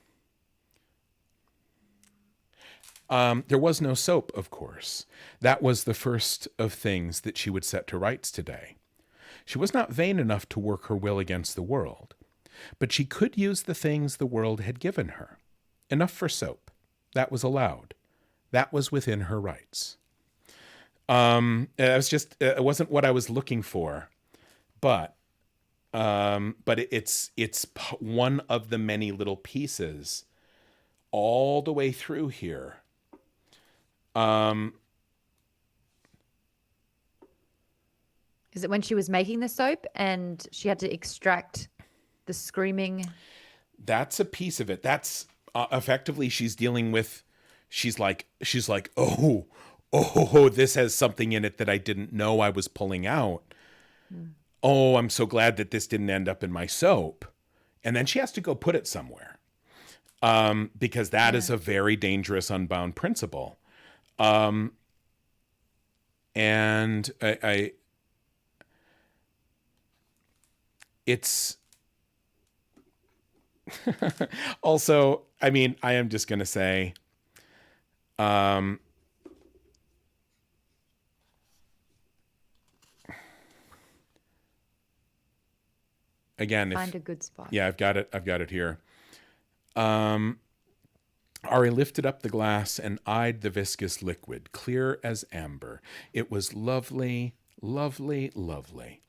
There was no soap, of course. That was the first of things that she would set to rights today. She was not vain enough to work her will against the world, but she could use the things the world had given her. Enough for soap. That was allowed. That was within her rights. It wasn't what I was looking for, but it's one of the many little pieces all the way through here. Is it when she was making the soap and she had to extract the screaming? That's a piece of it. That's effectively she's dealing with. She's like, oh, this has something in it that I didn't know I was pulling out. Oh, I'm so glad that this didn't end up in my soap. And then she has to go put it somewhere, because that is a very dangerous unbound principle. And I it's also, I mean, I am just going to say, again, Find a good spot. Yeah, I've got it here. Auri lifted up the glass and eyed the viscous liquid, clear as amber. It was lovely, lovely, lovely.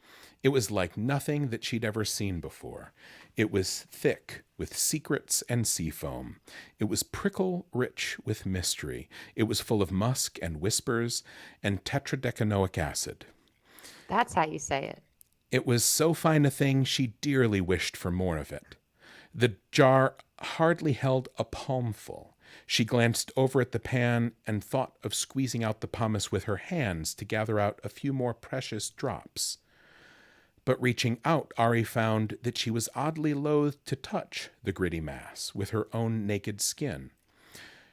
It was like nothing that she'd ever seen before. It was thick with secrets and sea foam. It was prickle rich with mystery. It was full of musk and whispers and tetradecanoic acid. That's how you say it. It was so fine a thing she dearly wished for more of it. The jar hardly held a palmful. She glanced over at the pan and thought of squeezing out the pumice with her hands to gather out a few more precious drops. But reaching out, Auri found that she was oddly loath to touch the gritty mass with her own naked skin.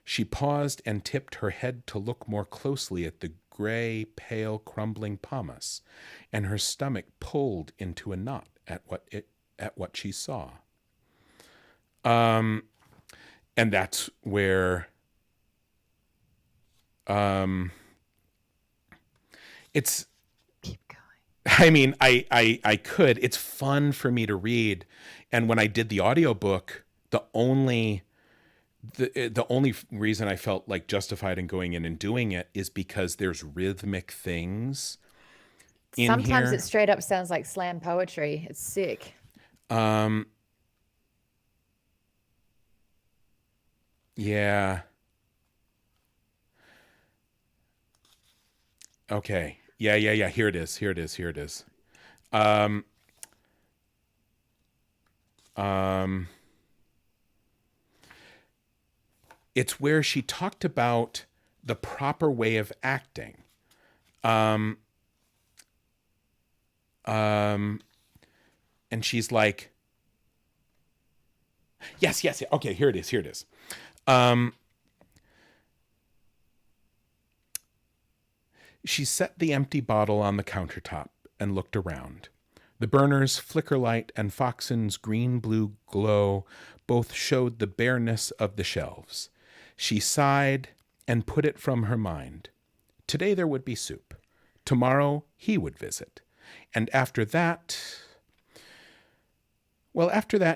She paused and tipped her head to look more closely at the gray, pale, crumbling pumice, and her stomach pulled into a knot at what she saw. And that's where it's. Keep going. I mean, I could. It's fun for me to read, and when I did the audiobook, the only reason I felt like justified in going in and doing it is because there's rhythmic things in Sometimes here. it straight up sounds like slam poetry. It's sick. Yeah. Okay. Yeah. Here it is. It's where she talked about the proper way of acting. And she's like, yes. Okay, here it is. She set the empty bottle on the countertop and looked around. The burner's flicker light and Foxen's green-blue glow both showed the bareness of the shelves. She sighed and put it from her mind. Today there would be soup. Tomorrow he would visit. And after that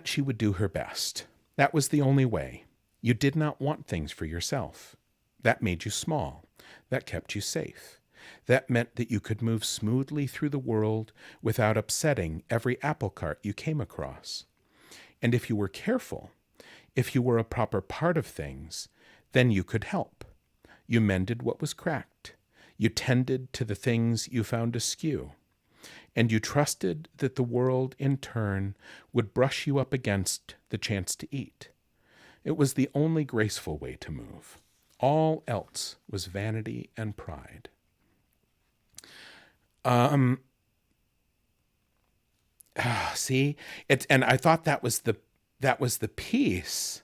she would do her best. That was the only way. You did not want things for yourself. That made you small. That kept you safe. That meant that you could move smoothly through the world without upsetting every apple cart you came across. And if you were careful, if you were a proper part of things, then you could help. You mended what was cracked. You tended to the things you found askew. and you trusted that the world in turn would brush you up against the chance to eat. It was the only graceful way to move. All else was vanity and pride. See, and I thought that was the piece,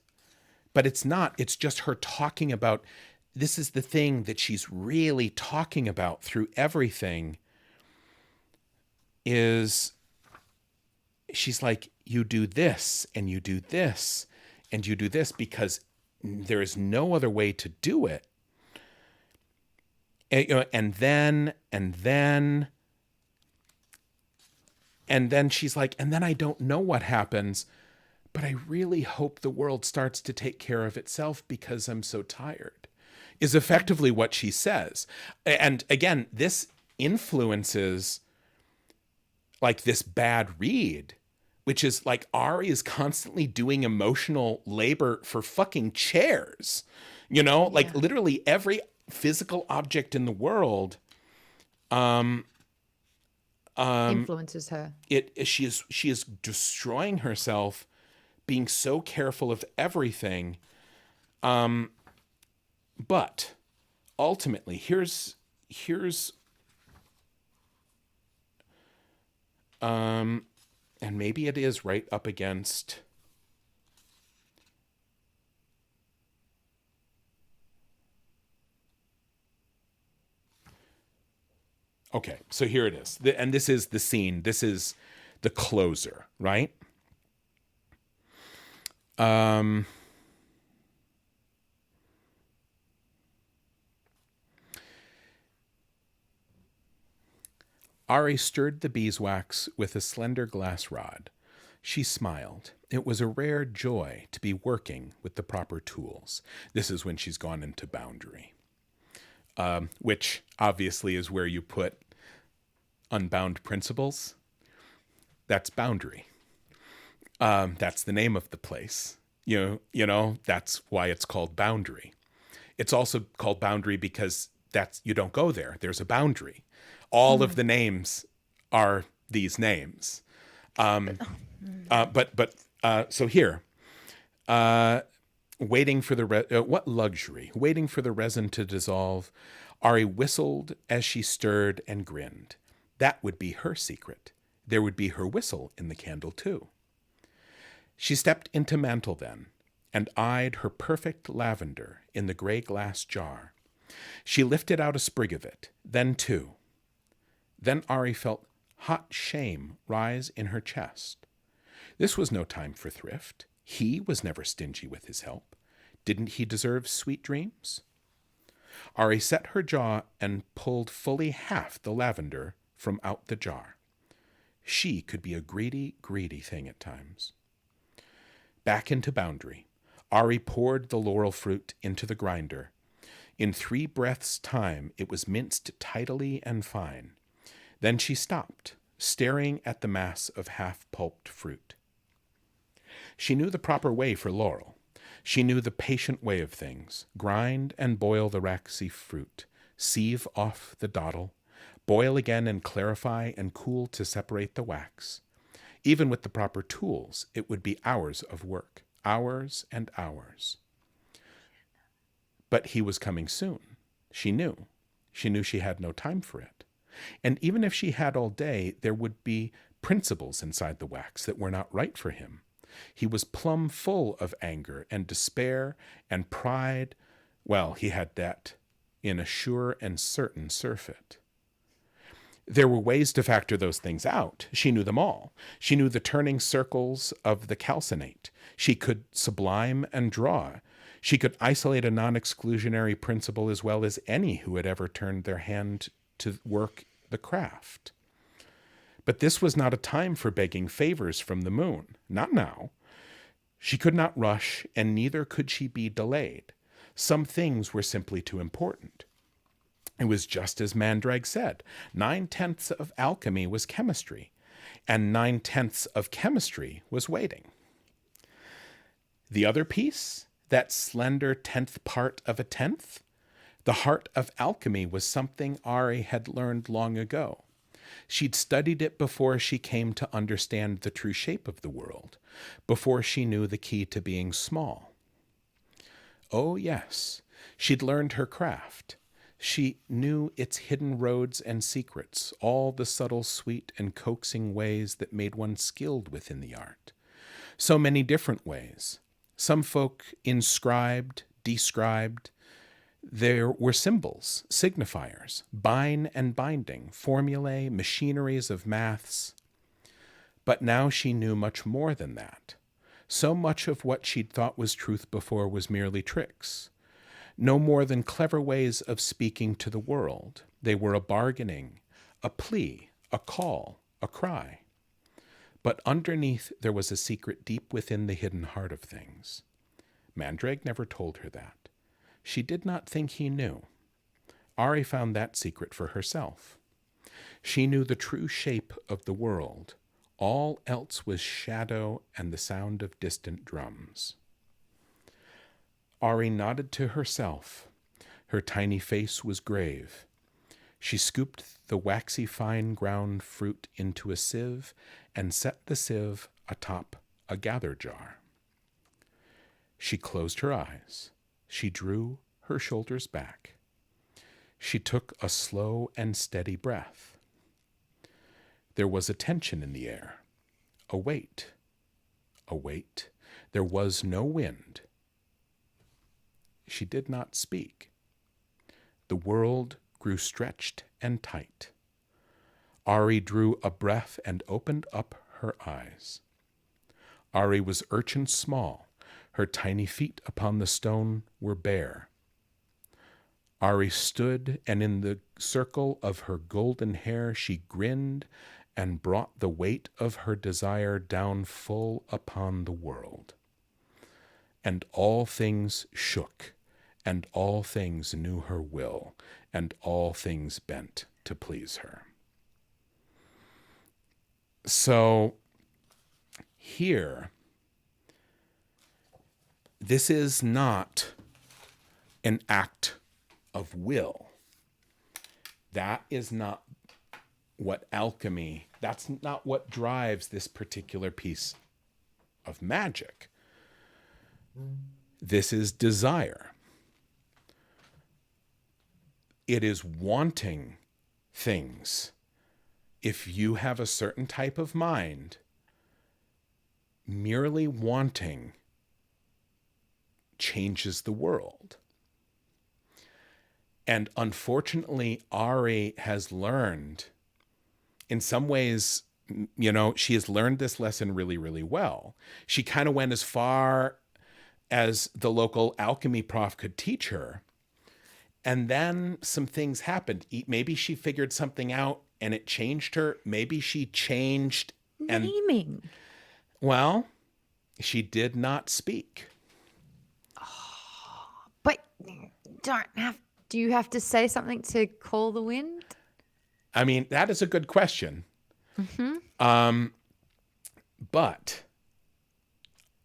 but it's not. It's just her talking about, this is the thing that she's really talking about through everything, is she's like, you do this and you do this and you do this because there is no other way to do it. And then she's like, and then I don't know what happens, but I really hope the world starts to take care of itself because I'm so tired, is effectively what she says. And again, this influences like this bad read, which is like Auri is constantly doing emotional labor for fucking chairs, like literally every physical object in the world influences her. She is destroying herself, being so careful of everything. But ultimately, here's and maybe it is right up against. Okay, so here it is. And this is the scene. This is the closer, right? Auri stirred the beeswax with a slender glass rod. She smiled. It was a rare joy to be working with the proper tools. This is when she's gone into boundary. Which obviously is where you put unbound principles. That's boundary. That's the name of the place. That's why it's called boundary. It's also called boundary because you don't go there. There's a boundary. All of the names are these names. So here, waiting for what luxury, waiting for the resin to dissolve, Auri whistled as she stirred and grinned. That would be her secret. There would be her whistle in the candle too. She stepped into mantle then, and eyed her perfect lavender in the gray glass jar. She lifted out a sprig of it, then two. Then Auri felt hot shame rise in her chest. This was no time for thrift. He was never stingy with his help. Didn't he deserve sweet dreams? Auri set her jaw and pulled fully half the lavender from out the jar. She could be a greedy, greedy thing at times. Back into boundary, Auri poured the laurel fruit into the grinder. In 3 breaths' time, it was minced tidily and fine. Then she stopped, staring at the mass of half-pulped fruit. She knew the proper way for laurel. She knew the patient way of things. Grind and boil the waxy fruit. Sieve off the dottle. Boil again and clarify and cool to separate the wax. Even with the proper tools, it would be hours of work. Hours and hours. But he was coming soon. She knew. She knew she had no time for it. And even if she had all day, there would be principles inside the wax that were not right for him. He was plumb full of anger and despair and pride. Well, he had that in a sure and certain surfeit. There were ways to factor those things out. She knew them all. She knew the turning circles of the calcinate. She could sublime and draw. She could isolate a non-exclusionary principle as well as any who had ever turned their hand to work the craft. But this was not a time for begging favors from the moon. Not now. She could not rush, and neither could she be delayed. Some things were simply too important. It was just as Mandrag said. 9/10 of alchemy was chemistry, and 9/10 of chemistry was waiting. The other piece, that slender 10th part of a 10th, the heart of alchemy was something Auri had learned long ago. She'd studied it before she came to understand the true shape of the world, before she knew the key to being small. Oh, yes, she'd learned her craft. She knew its hidden roads and secrets, all the subtle, sweet, and coaxing ways that made one skilled within the art. So many different ways. Some folk inscribed, described. There were symbols, signifiers, bine and binding, formulae, machineries of maths. But now she knew much more than that. So much of what she'd thought was truth before was merely tricks. No more than clever ways of speaking to the world. They were a bargaining, a plea, a call, a cry. But underneath there was a secret deep within the hidden heart of things. Mandrake never told her that. She did not think he knew. Auri found that secret for herself. She knew the true shape of the world. All else was shadow and the sound of distant drums. Auri nodded to herself. Her tiny face was grave. She scooped the waxy fine ground fruit into a sieve and set the sieve atop a gather jar. She closed her eyes. She drew her shoulders back. She took a slow and steady breath. There was a tension in the air, a weight, a weight. There was no wind. She did not speak. The world grew stretched and tight. Auri drew a breath and opened up her eyes. Auri was urchin small. Her tiny feet upon the stone were bare. Auri stood, and in the circle of her golden hair she grinned and brought the weight of her desire down full upon the world. And all things shook, and all things knew her will, and all things bent to please her. So here, this is not an act of will. That is not what alchemy, that's not what drives this particular piece of magic. This is desire. It is wanting things. If you have a certain type of mind, merely wanting changes the world. And unfortunately, Auri has learned, in some ways, she has learned this lesson really, really well. She kind of went as far as the local alchemy prof could teach her. And then some things happened. Maybe she figured something out and it changed her. Maybe she changed and... Naming. Well, she did not speak. But do you have to say something to call the wind? I mean, that is a good question. Mm-hmm. But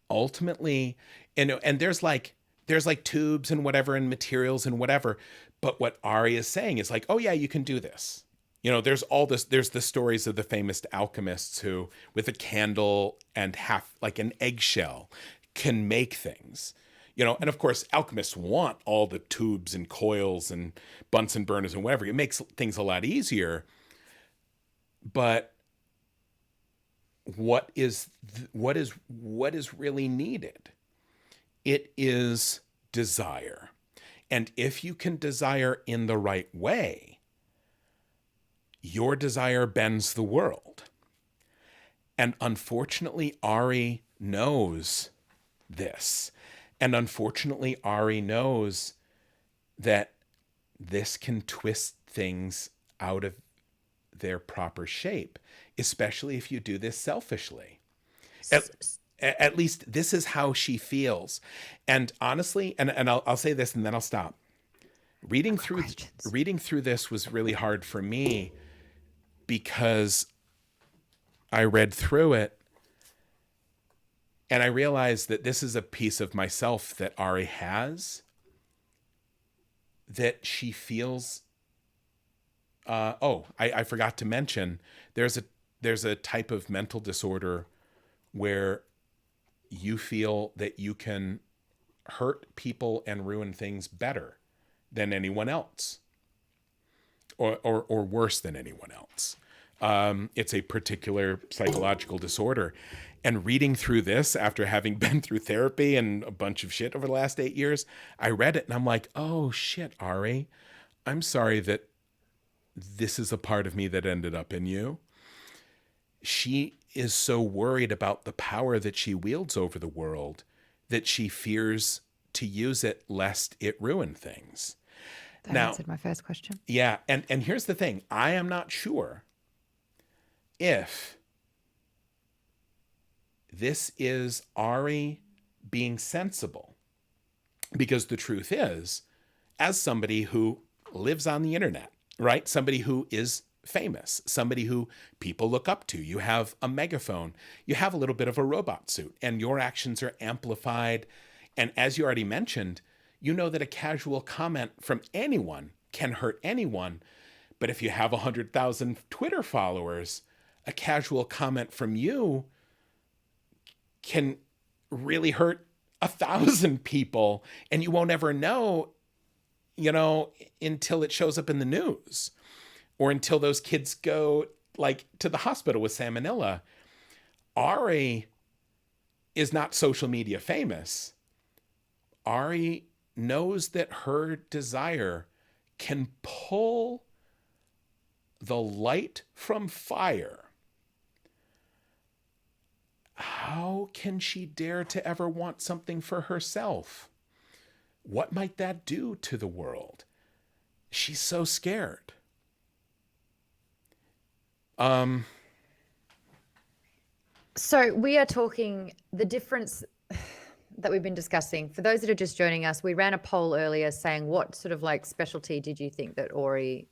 ultimately, and there's like tubes and whatever and materials and whatever. But what Auri is saying is like, oh yeah, you can do this. There's all this, there's the stories of the famous alchemists who, with a candle and half like an eggshell, can make things. And of course, alchemists want all the tubes and coils and Bunsen burners and whatever. It makes things a lot easier. But what is really needed? It is desire. And if you can desire in the right way, your desire bends the world. And unfortunately, Auri knows this. And unfortunately, Auri knows that this can twist things out of their proper shape, especially if you do this selfishly. At least this is how she feels. And honestly, and I'll say this and then I'll stop. Reading through this was really hard for me because I read through it and I realized that this is a piece of myself that Auri has, that she feels I forgot to mention there's a type of mental disorder where you feel that you can hurt people and ruin things better than anyone else, or worse than anyone else. It's a particular psychological disorder. And reading through this after having been through therapy and a bunch of shit over the last 8 years, I read it and I'm like, oh shit, Auri, I'm sorry that this is a part of me that ended up in you. She is so worried about the power that she wields over the world that she fears to use it lest it ruin things. That answered my first question. Yeah. And here's the thing. I am not sure if this is Auri being sensible, because the truth is, as somebody who lives on the internet, right? Somebody who is famous, somebody who people look up to, you have a megaphone, you have a little bit of a robot suit, and your actions are amplified. And as you already mentioned, you know that a casual comment from anyone can hurt anyone. But if you have 100,000 Twitter followers, a casual comment from you can really hurt 1,000 people, and you won't ever know, until it shows up in the news, or until those kids go to the hospital with salmonella. Auri is not social media famous. Auri knows that her desire can pull the light from fire. How can she dare to ever want something for herself? What might that do to the world? She's so scared. So we are talking the difference that we've been discussing. For those that are just joining us, we ran a poll earlier saying what sort of specialty did you think that Auri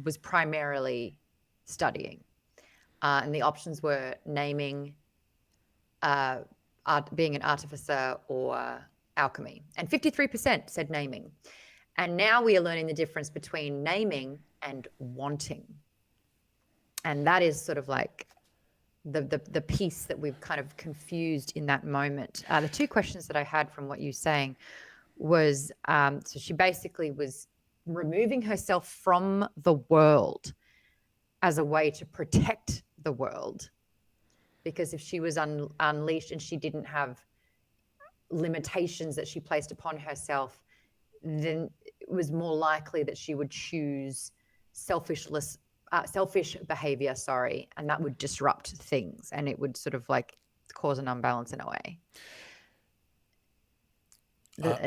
was primarily studying? And the options were naming, being an artificer, or alchemy. And 53% said naming. And now we are learning the difference between naming and wanting. And that is sort of the piece that we've kind of confused in that moment. The two questions that I had from what you're saying was, so she basically was removing herself from the world as a way to protect the world, because if she was unleashed and she didn't have limitations that she placed upon herself, then it was more likely that she would choose selfish behavior, and that would disrupt things, and it would sort of cause an unbalance in a way.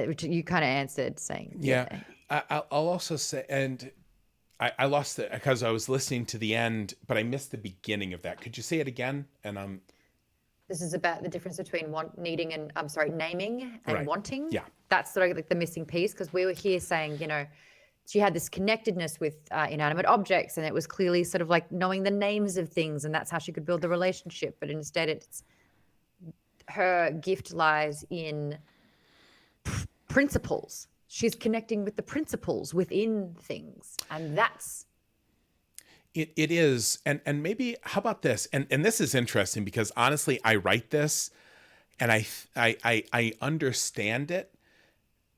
Which you kind of answered saying. Yeah. I'll also say, and I lost it because I was listening to the end, but I missed the beginning of that. Could you say it again? And this is about the difference between naming and right. wanting. Yeah. That's sort of the missing piece, because we were here saying, she had this connectedness with inanimate objects, and it was clearly sort of knowing the names of things, and that's how she could build the relationship. But instead, it's her gift lies in principles. She's connecting with the principles within things, and that's it is. And maybe, how about this? And this is interesting because honestly, I write this and I understand it.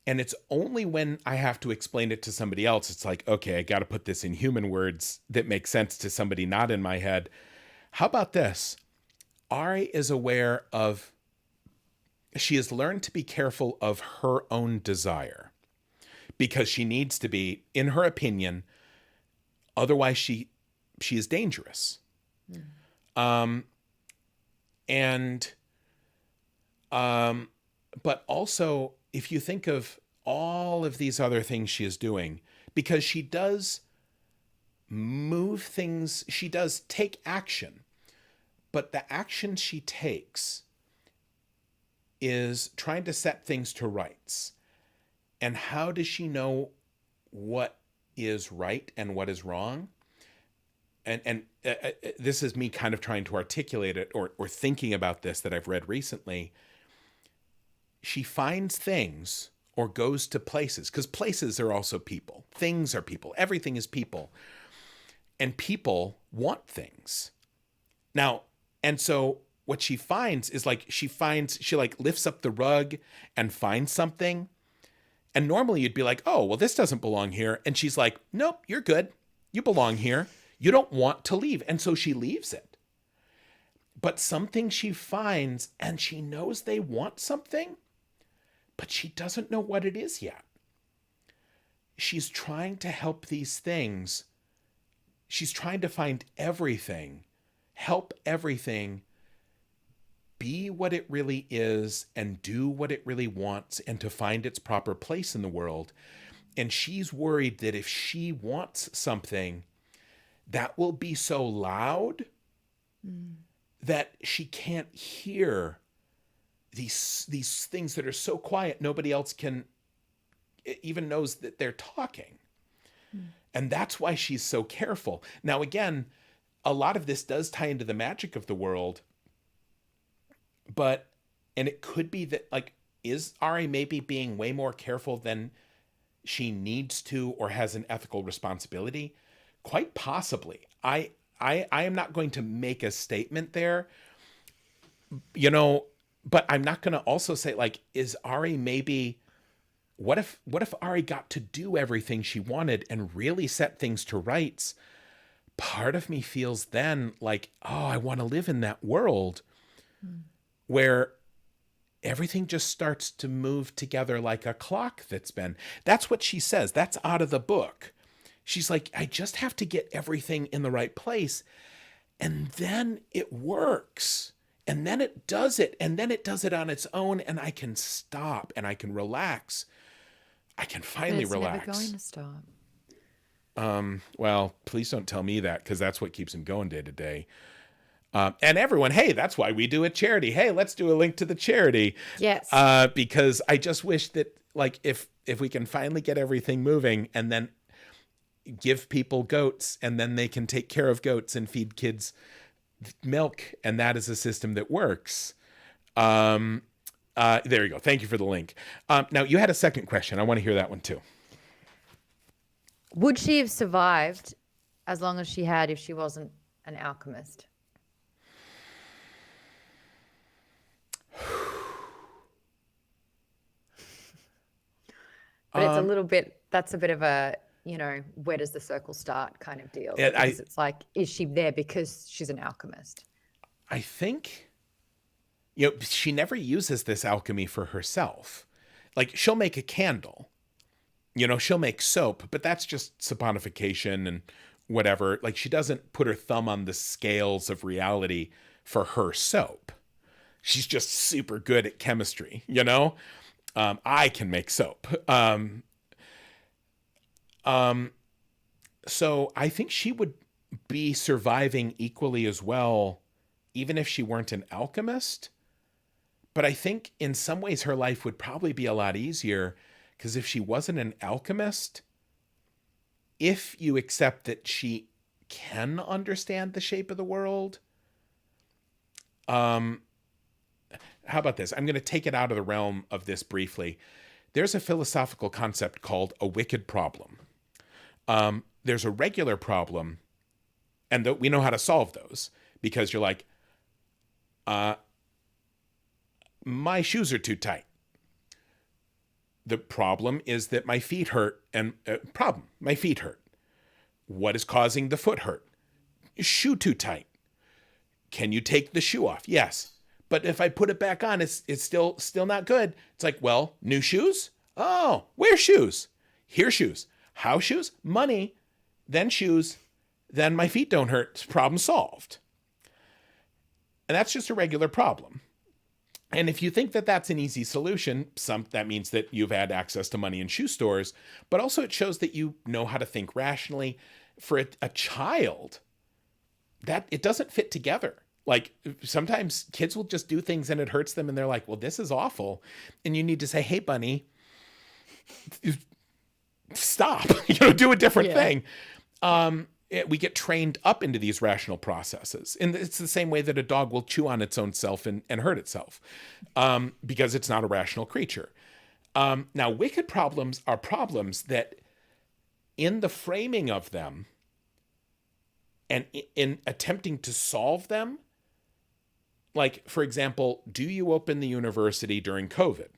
And it's only when I have to explain it to somebody else, it's okay, I got to put this in human words that make sense to somebody not in my head. How about this? Auri is aware of, she has learned to be careful of her own desire, because she needs to be, in her opinion, otherwise she is dangerous. But also, if you think of all of these other things she is doing, because she does move things, she does take action, but the action she takes is trying to set things to rights. And how does she know what is right and what is wrong? And this is me kind of trying to articulate it, or thinking about this that I've read recently. She finds things, or goes to places, because places are also people. Things are people. Everything is people. And people want things. Now, and so what she finds is like, she like lifts up the rug and finds something. And normally you'd be like, oh, well, this doesn't belong here. And she's like, nope, you're good. You belong here. You don't want to leave. And so she leaves it. But something she finds, and she knows they want something, but she doesn't know what it is yet. She's trying to help these things. She's trying to find everything, help everything be what it really is and do what it really wants and to find its proper place in the world. And she's worried that if she wants something, that will be so loud that she can't hear these things that are so quiet nobody else can even knows that they're talking. And that's why she's so careful. Now, again, a lot of this does tie into the magic of the world, and it could be that, like, is Auri maybe being way more careful than she needs to or has an ethical responsibility? Quite possibly. I am not going to make a statement there, but I'm not going to also say, like, is Auri maybe, what if Auri got to do everything she wanted and really set things to rights? Part of me feels then like, oh, I want to live in that world where everything just starts to move together like a clock that's what she says. That's out of the book. She's like, I just have to get everything in the right place. And then it works. And then it does it. And then it does it on its own. And I can stop and I can relax. I can finally relax. It's never going to stop. Well, please don't tell me that, because that's what keeps him going day to day. And everyone, hey, that's why we do a charity. Hey, let's do a link to the charity. Yes. Because I just wish that, like, if we can finally get everything moving and then give people goats and then they can take care of goats and feed kids milk, and that is a system that works. There you go. Thank you for the link. Now, you had a second question. I want to hear that one too. Would she have survived as long as she had if she wasn't an alchemist? But it's a little bit, that's a bit of a, where does the circle start kind of deal. Because it's like, is she there because she's an alchemist? I think, she never uses this alchemy for herself. Like, she'll make a candle, she'll make soap, but that's just saponification and whatever. Like, she doesn't put her thumb on the scales of reality for her soap. She's just super good at chemistry, I can make soap. So I think she would be surviving equally as well, even if she weren't an alchemist. But I think in some ways her life would probably be a lot easier, because if she wasn't an alchemist, if you accept that she can understand the shape of the world, how about this? I'm going to take it out of the realm of this briefly. There's a philosophical concept called a wicked problem. There's a regular problem, and we know how to solve those, because you're like, my shoes are too tight. The problem is that my feet hurt, and my feet hurt. What is causing the foot hurt? Shoe too tight. Can you take the shoe off? Yes. But if I put it back on, it's still not good. It's like, well, new shoes? Oh, where shoes? Here shoes. How shoes? Money. Then shoes. Then my feet don't hurt. Problem solved. And that's just a regular problem. And if you think that that's an easy solution, that means that you've had access to money in shoe stores, but also it shows that you know how to think rationally. For a child, that it doesn't fit together. Like, sometimes kids will just do things and it hurts them and they're like, well, this is awful. And you need to say, hey, bunny, stop, do a different thing. We get trained up into these rational processes. And it's the same way that a dog will chew on its own self and hurt itself, because it's not a rational creature. Now, wicked problems are problems that in the framing of them and in attempting to solve them, like, for example, do you open the university during COVID?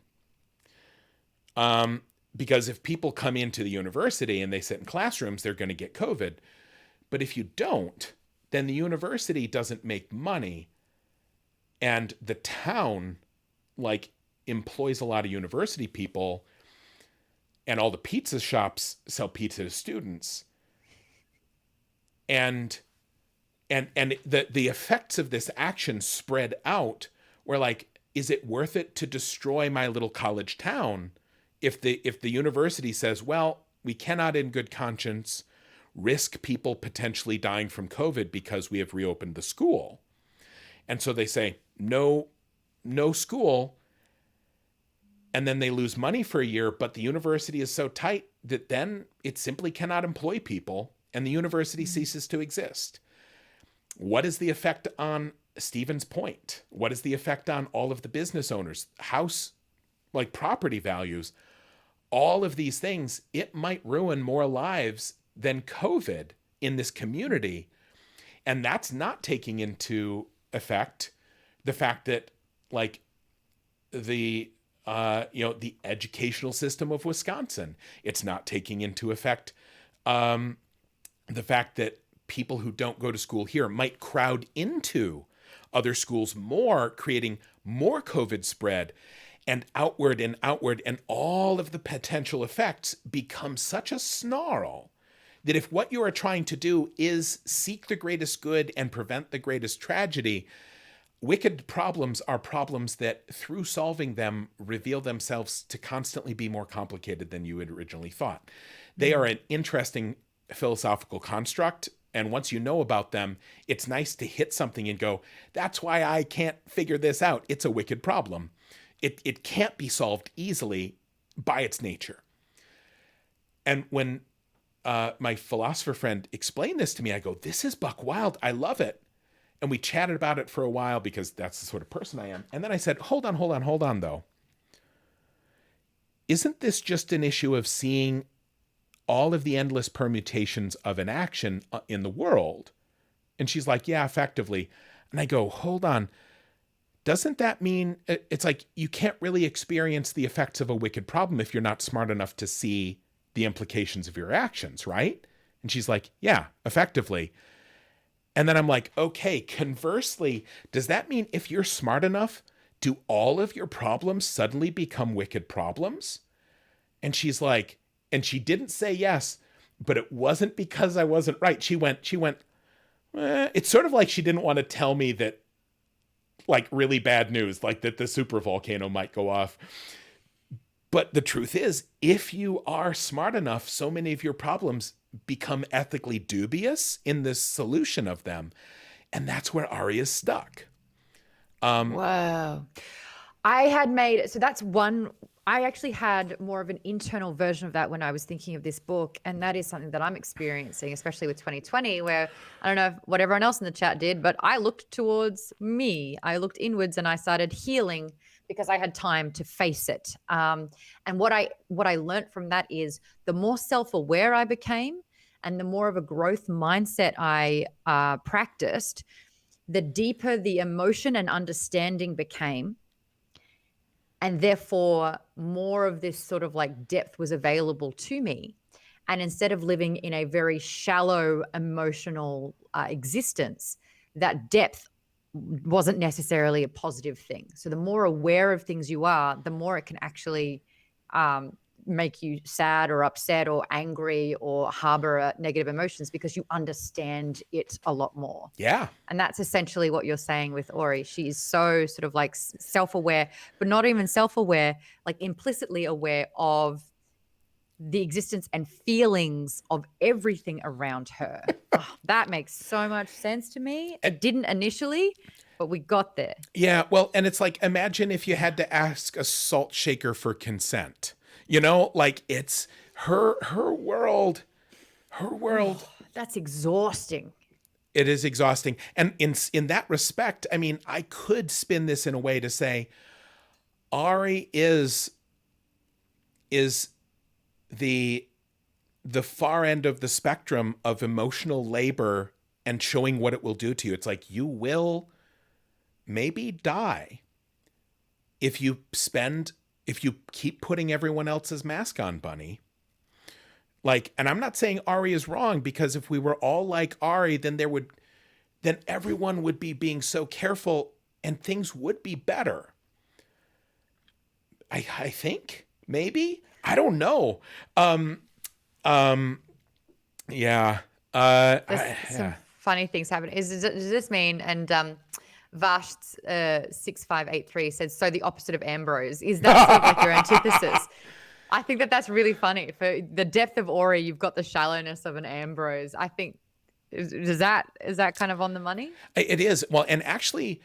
Because if people come into the university and they sit in classrooms, they're going to get COVID. But if you don't, then the university doesn't make money. And the town, like, employs a lot of university people, and all the pizza shops sell pizza to students. And the effects of this action spread out, where, like, is it worth it to destroy my little college town if the university says, well, we cannot in good conscience risk people potentially dying from COVID because we have reopened the school. And so they say, no school. And then they lose money for a year, but the university is so tight that then it simply cannot employ people, and the university ceases to exist. What is the effect on Stephen's Point? What is the effect on all of the business owners? House, like, property values, all of these things, it might ruin more lives than COVID in this community. And that's not taking into effect the fact that, like, the educational system of Wisconsin, it's not taking into effect the fact that people who don't go to school here might crowd into other schools more, creating more COVID spread, and outward, and all of the potential effects become such a snarl that if what you are trying to do is seek the greatest good and prevent the greatest tragedy, wicked problems are problems that, through solving them, reveal themselves to constantly be more complicated than you had originally thought. They are an interesting philosophical construct, and once you know about them, it's nice to hit something and go, that's why I can't figure this out. It's a wicked problem. It can't be solved easily by its nature. And when my philosopher friend explained this to me, I go, this is buck wild. I love it. And we chatted about it for a while because that's the sort of person I am. And then I said, hold on, though. Isn't this just an issue of seeing all of the endless permutations of an action in the world? And she's like, yeah, effectively. And I go, hold on. Doesn't that mean it's like you can't really experience the effects of a wicked problem if you're not smart enough to see the implications of your actions, right? And she's like, yeah, effectively. And then I'm like, okay, conversely, does that mean if you're smart enough, do all of your problems suddenly become wicked problems? And she's like, and she didn't say yes, but it wasn't because I wasn't right. She went, it's sort of like she didn't want to tell me that, like, really bad news, like that the super volcano might go off. But the truth is, if you are smart enough, so many of your problems become ethically dubious in the solution of them. And that's where Auri is stuck. Wow. I actually had more of an internal version of that when I was thinking of this book. And that is something that I'm experiencing, especially with 2020, where I don't know what everyone else in the chat did, but I looked towards me. I looked inwards and I started healing because I had time to face it. And what I learned from that is the more self-aware I became and the more of a growth mindset I practiced, the deeper the emotion and understanding became. And therefore, more of this sort of like depth was available to me. And instead of living in a very shallow emotional existence, that depth wasn't necessarily a positive thing. So the more aware of things you are, the more it can actually make you sad or upset or angry or harbor negative emotions because you understand it a lot more. Yeah. And that's essentially what you're saying with Auri. She's so sort of like self-aware, but not even self-aware, like implicitly aware of the existence and feelings of everything around her. Oh, that makes so much sense to me. It didn't initially, but we got there. Yeah. Well, and it's like, imagine if you had to ask a salt shaker for consent. You know, like it's her world. Oh, that's exhausting. It is exhausting. And in that respect, I mean, I could spin this in a way to say Auri is is the far end of the spectrum of emotional labor and showing what it will do to you. It's like you will maybe die if you keep putting everyone else's mask on, Bunny. Like, and I'm not saying Auri is wrong, because if we were all like Auri, then everyone would be being so careful and things would be better. I think maybe, I don't know. Yeah. There's some funny things happening. Does this mean, and Vash 6583 says, so the opposite of Ambrose. Is that sort of like your antithesis? I think that's really funny. For the depth of Auri, you've got the shallowness of an Ambrose. I think, is that kind of on the money? It is. Well, and actually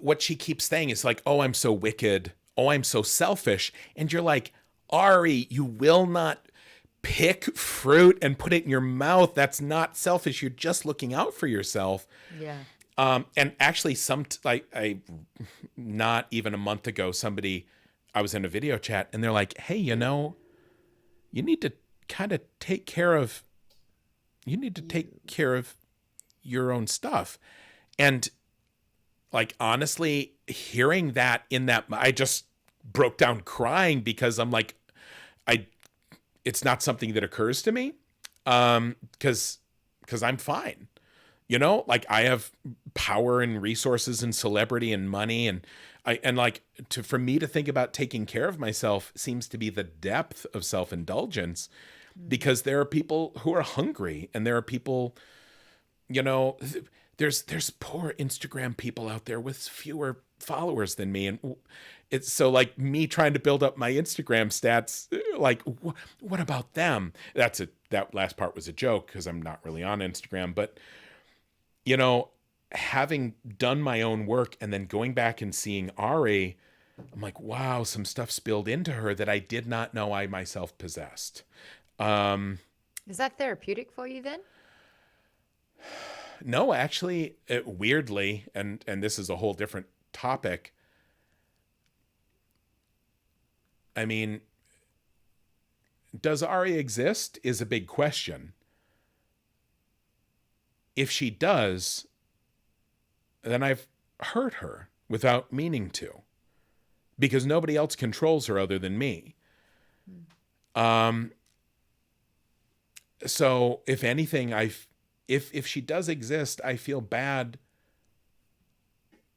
what she keeps saying is like, oh, I'm so wicked. Oh, I'm so selfish. And you're like, Auri, you will not pick fruit and put it in your mouth. That's not selfish. You're just looking out for yourself. Yeah. And actually not even a month ago, I was in a video chat and they're like, hey, you need to kind of take care of your own stuff. And like, honestly, hearing that I just broke down crying, because I'm like, it's not something that occurs to me. Cause I'm fine. Like, I have power and resources and celebrity and money, for me to think about taking care of myself seems to be the depth of self-indulgence, because there are people who are hungry, and there are people, there's poor Instagram people out there with fewer followers than me. And it's so, like, me trying to build up my Instagram stats, like, what about them? That last part was a joke, because I'm not really on Instagram, but having done my own work and then going back and seeing Auri, I'm like, wow, some stuff spilled into her that I did not know I myself possessed. Is that therapeutic for you then? No, actually, weirdly, and this is a whole different topic. I mean, does Auri exist is a big question. If she does, then I've hurt her without meaning to, because nobody else controls her other than me. So if anything, if she does exist, I feel bad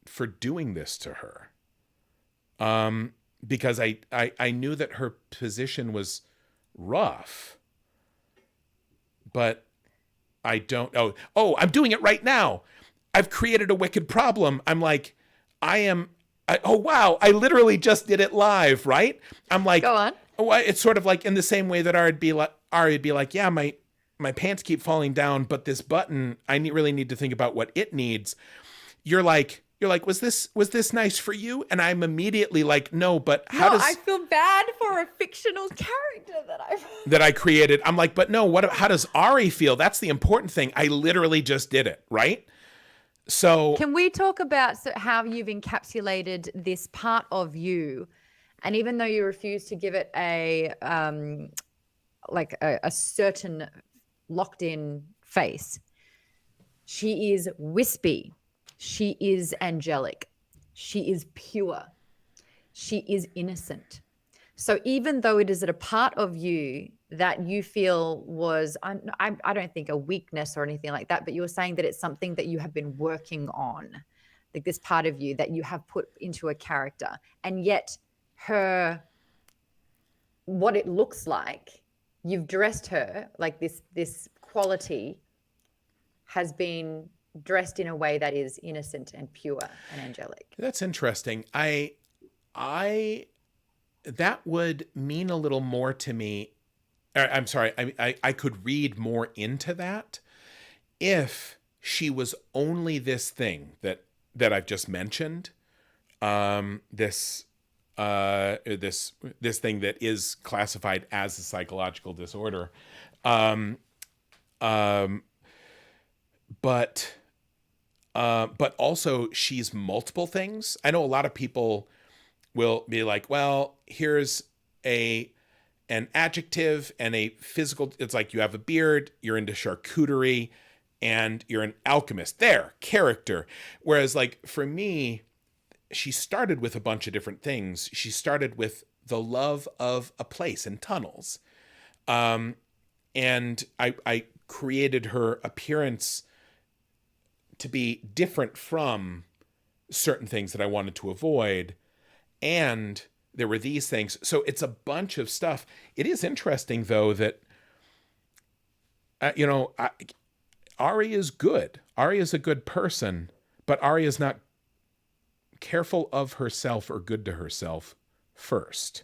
for doing this to her. Because I knew that her position was rough, but I don't. Oh, I'm doing it right now. I've created a wicked problem. I'm like, oh, wow. I literally just did it live, right? I'm like, go on. Oh, it's sort of like in the same way that Ari'd be like, yeah, my pants keep falling down, but this button, I really need to think about what it needs. You're like, was this nice for you? And I'm immediately like, no, but I feel bad for a fictional character that I created. I'm like, but no, how does Auri feel? That's the important thing. I literally just did it, right? So can we talk about how you've encapsulated this part of you, and even though you refuse to give it a certain locked in face, she is wispy. She is angelic. She is pure. She is innocent. So even though it is a part of you that you feel was, I don't think a weakness or anything like that, but you were saying that it's something that you have been working on, like this part of you that you have put into a character, and yet what it looks like, you've dressed her like this quality has been dressed in a way that is innocent and pure and angelic. That's interesting. That would mean a little more to me. I'm sorry. I could read more into that if she was only this thing that I've just mentioned. This thing that is classified as a psychological disorder. But also she's multiple things. I know a lot of people will be like, well, here's a an adjective and a physical. It's like you have a beard, you're into charcuterie, and you're an alchemist. There, character. Whereas like for me, she started with a bunch of different things. She started with the love of a place and tunnels. And I created her appearance to be different from certain things that I wanted to avoid. And there were these things. So it's a bunch of stuff. It is interesting, though, that, Auri is good. Auri is a good person, but Auri is not careful of herself or good to herself first.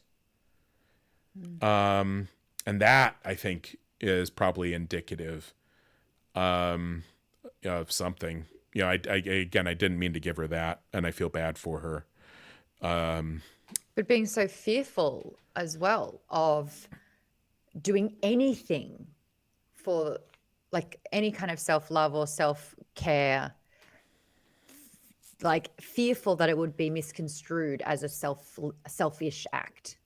And that, I think, is probably indicative of something. I didn't mean to give her that, and I feel bad for her. But being so fearful as well of doing anything for like any kind of self-love or self-care, like fearful that it would be misconstrued as a selfish act.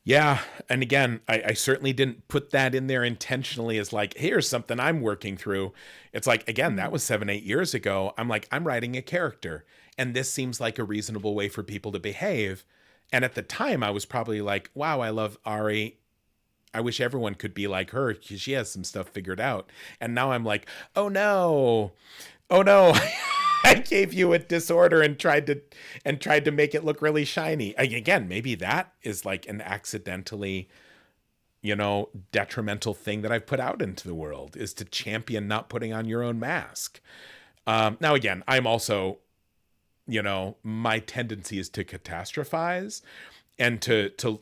Yeah. And again, I certainly didn't put that in there intentionally as like, here's something I'm working through. It's like, again, that was 7-8 years ago. I'm like, I'm writing a character, and this seems like a reasonable way for people to behave. And at the time I was probably like, wow, I love Auri. I wish everyone could be like her because she has some stuff figured out. And now I'm like, oh no, I gave you a disorder and tried to make it look really shiny. Again, maybe that is like an accidentally, detrimental thing that I've put out into the world, is to champion not putting on your own mask. Now, again, I'm also, my tendency is to catastrophize and to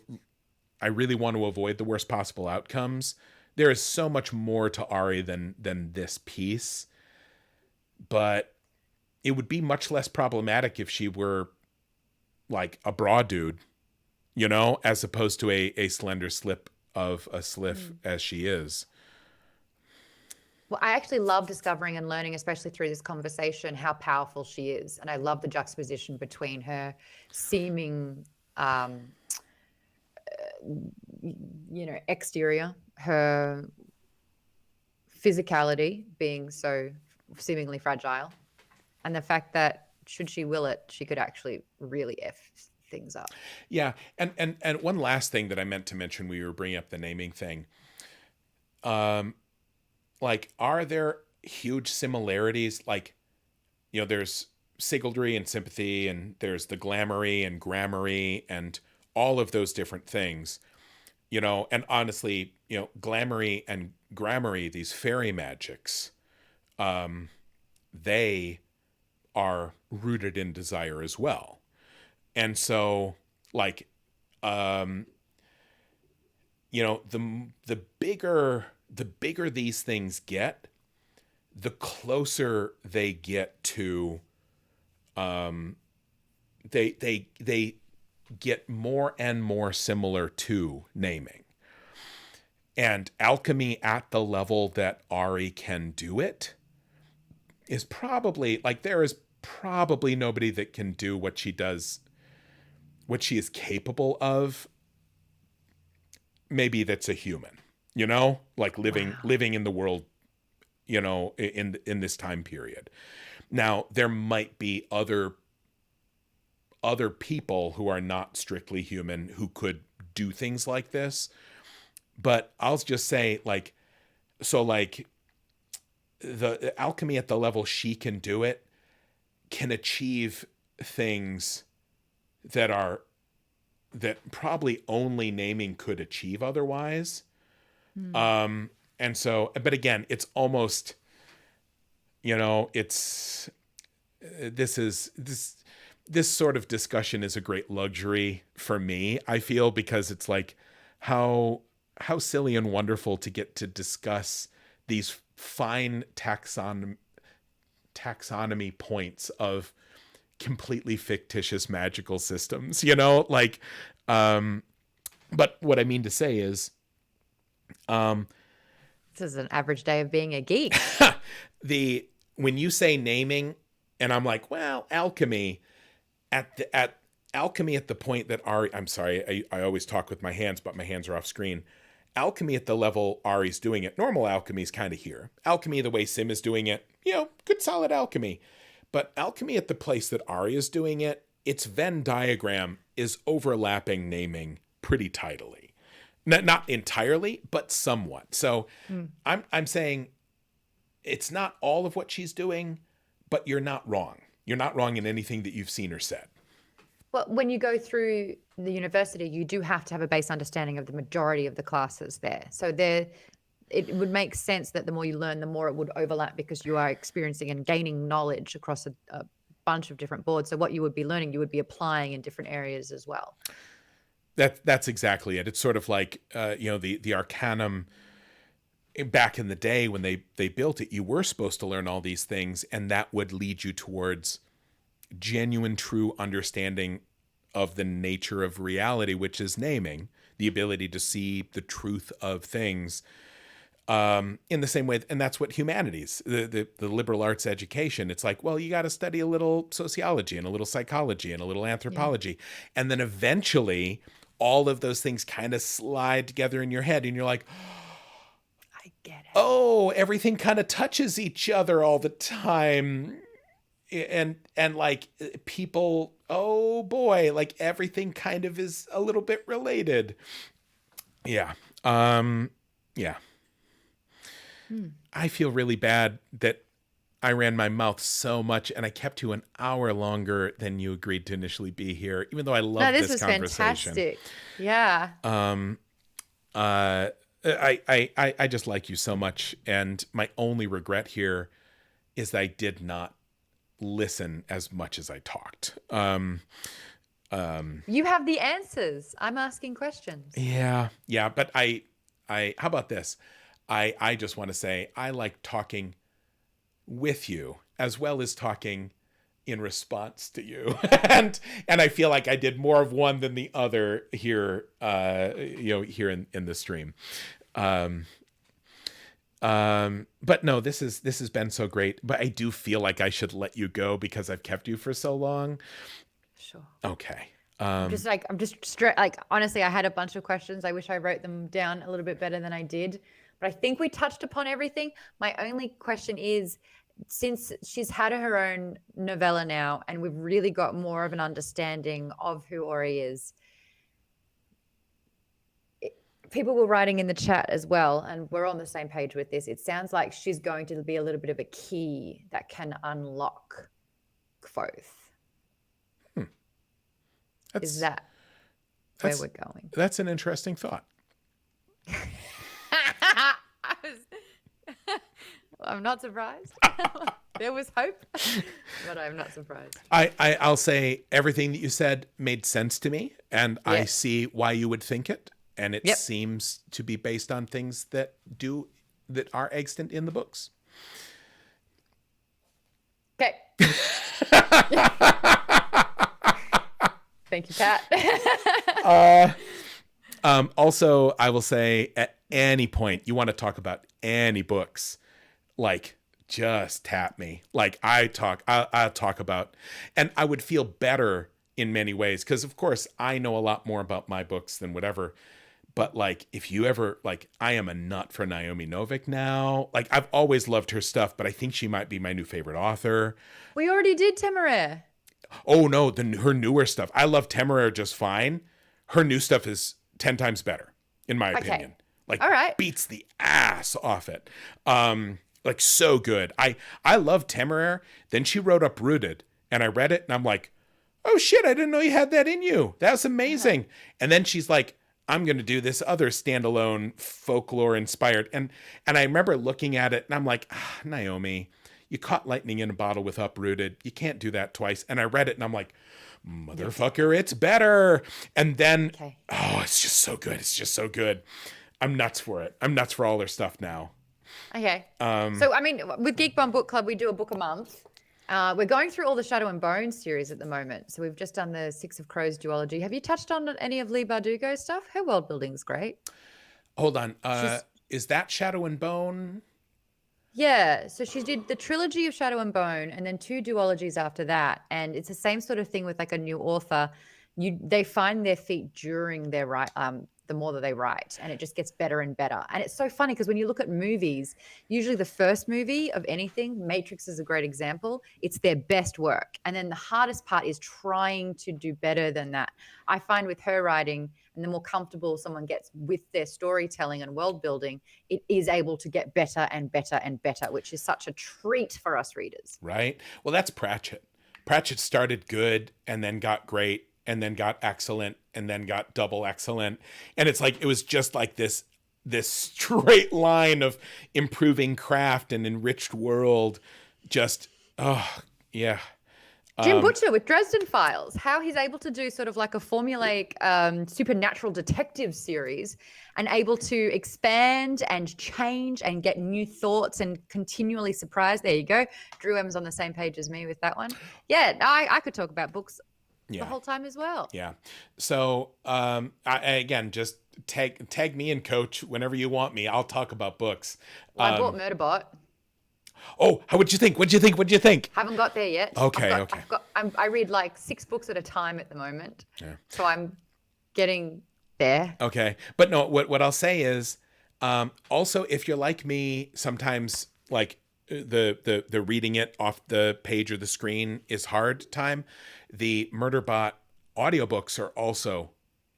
I really want to avoid the worst possible outcomes. There is so much more to Auri than this piece, but it would be much less problematic if she were like a bra dude, as opposed to a slender slip of a sliff as she is. Well, I actually love discovering and learning, especially through this conversation, how powerful she is. And I love the juxtaposition between her seeming, exterior, her physicality being so seemingly fragile, and the fact that should she will it, she could actually really F things up. Yeah. And one last thing that I meant to mention when we were bringing up the naming thing. Like, are there huge similarities? Like, there's sigildry and sympathy, and there's the glamoury and grammarly and all of those different things, and honestly, glamoury and grammarly, these fairy magics, they are rooted in desire as well. And so like, the bigger these things get, the closer they get to, they get more and more similar to naming. And alchemy at the level that Auri can do it is probably like, there is probably nobody that can do what she does, what she is capable of. Maybe that's a human, like living in the world, in this time period. Now, there might be other people who are not strictly human who could do things like this, but I'll just say, like, so like the alchemy at the level she can do it can achieve things that probably only naming could achieve otherwise. And so, but again, it's almost, it's, this sort of discussion is a great luxury for me, I feel, because it's like how silly and wonderful to get to discuss these fine taxonomy points of completely fictitious magical systems, but what I mean to say is, this is an average day of being a geek. when you say naming, and I'm like, well, alchemy, at alchemy at the point that Auri, I'm sorry, I always talk with my hands, but my hands are off screen. Alchemy at the level Ari's doing it, normal alchemy is kind of here. Alchemy the way Sim is doing it, good solid alchemy. But alchemy at the place that Auri is doing it, its Venn diagram is overlapping naming pretty tidily. Not entirely, but somewhat. So I'm saying it's not all of what she's doing, but you're not wrong. You're not wrong in anything that you've seen or said. Well, when you go through the university, you do have to have a base understanding of the majority of the classes there. So it would make sense that the more you learn, the more it would overlap because you are experiencing and gaining knowledge across a bunch of different boards. So what you would be learning, you would be applying in different areas as well. That's exactly it. It's sort of like, the Arcanum back in the day when they built it, you were supposed to learn all these things, and that would lead you towards genuine, true understanding of the nature of reality, which is naming, the ability to see the truth of things in the same way. And that's what humanities, the liberal arts education, it's like, well, you got to study a little sociology and a little psychology and a little anthropology. Yeah. And then eventually all of those things kind of slide together in your head and you're like, I get it. Oh, everything kind of touches each other all the time. And like people, oh boy, like everything kind of is a little bit related. Yeah. Yeah. I feel really bad that I ran my mouth so much and I kept you an hour longer than you agreed to initially be here, even though I love this was conversation. Fantastic. Yeah. I just like you so much. And my only regret here is that I did not listen as much as I talked. You have the answers. I'm asking questions. Yeah. But how about this? I just want to say I like talking with you as well as talking in response to you. and I feel like I did more of one than the other here, here in the stream. But no, this has been so great, but I do feel like I should let you go because I've kept you for so long. Sure. Okay. Honestly, I had a bunch of questions. I wish I wrote them down a little bit better than I did, but I think we touched upon everything. My only question is, since she's had her own novella now, and we've really got more of an understanding of who Auri is, people were writing in the chat as well, and we're on the same page with this. It sounds like she's going to be a little bit of a key that can unlock Kvothe. Is that where we're going? That's an interesting thought. I'm not surprised. There was hope, but I'm not surprised. I'll say everything that you said made sense to me, and I see why you would think it. And it seems to be based on things that are extant in the books. Okay. Thank you, Pat. Also, I will say at any point you want to talk about any books, like just tap me. Like I'll talk about, and I would feel better in many ways because of course I know a lot more about my books than whatever. But like, if you ever, like, I am a nut for Naomi Novik now. Like, I've always loved her stuff, but I think she might be my new favorite author. We already did Temeraire. Oh, no, her newer stuff. I love Temeraire just fine. Her new stuff is 10 times better, in my opinion. Like, all right. Beats the ass off it. Like, so good. I love Temeraire. Then she wrote Uprooted, and I read it, and I'm like, oh, shit, I didn't know you had that in you. That's amazing. And then she's like, I'm going to do this other standalone folklore inspired. And I remember looking at it and I'm like, Naomi, you caught lightning in a bottle with Uprooted. You can't do that twice. And I read it and I'm like, motherfucker, it's better. And then, it's just so good. It's just so good. I'm nuts for it. I'm nuts for all her stuff now. Okay. So, I mean, with GeekBomb Book Club, we do a book a month. We're going through all the Shadow and Bone series at the moment. So we've just done the Six of Crows duology. Have you touched on any of Leigh Bardugo's stuff? Her world building's great. Hold on. Is that Shadow and Bone? Yeah. So she did the trilogy of Shadow and Bone and then 2 duologies after that. And it's the same sort of thing with like a new author. they find their feet during their the more that they write, and it just gets better and better. And it's so funny because when you look at movies, usually the first movie of anything, Matrix is a great example, it's their best work. And then the hardest part is trying to do better than that. I find with her writing, and the more comfortable someone gets with their storytelling and world building, it is able to get better and better and better, which is such a treat for us readers. Right. Well, that's Pratchett. Pratchett started good and then got great and then got excellent and then got double excellent. And it's like, it was just like this straight line of improving craft and enriched world. Just, oh, yeah. Jim Butcher with Dresden Files, how he's able to do sort of like a formulaic supernatural detective series and able to expand and change and get new thoughts and continually surprise. There you go. Drew M's on the same page as me with that one. Yeah, I could talk about books the whole time as well. Yeah. So again, just tag me in, Coach, whenever you want me. I'll talk about books. Well, I bought Murderbot. Oh, what'd you think? What'd you think? Haven't got there yet. Okay. I read like 6 books at a time at the moment. Yeah. So I'm getting there. Okay. But no, what I'll say is, also, if you're like me, sometimes like the reading it off the page or the screen is hard time. The Murderbot audiobooks are also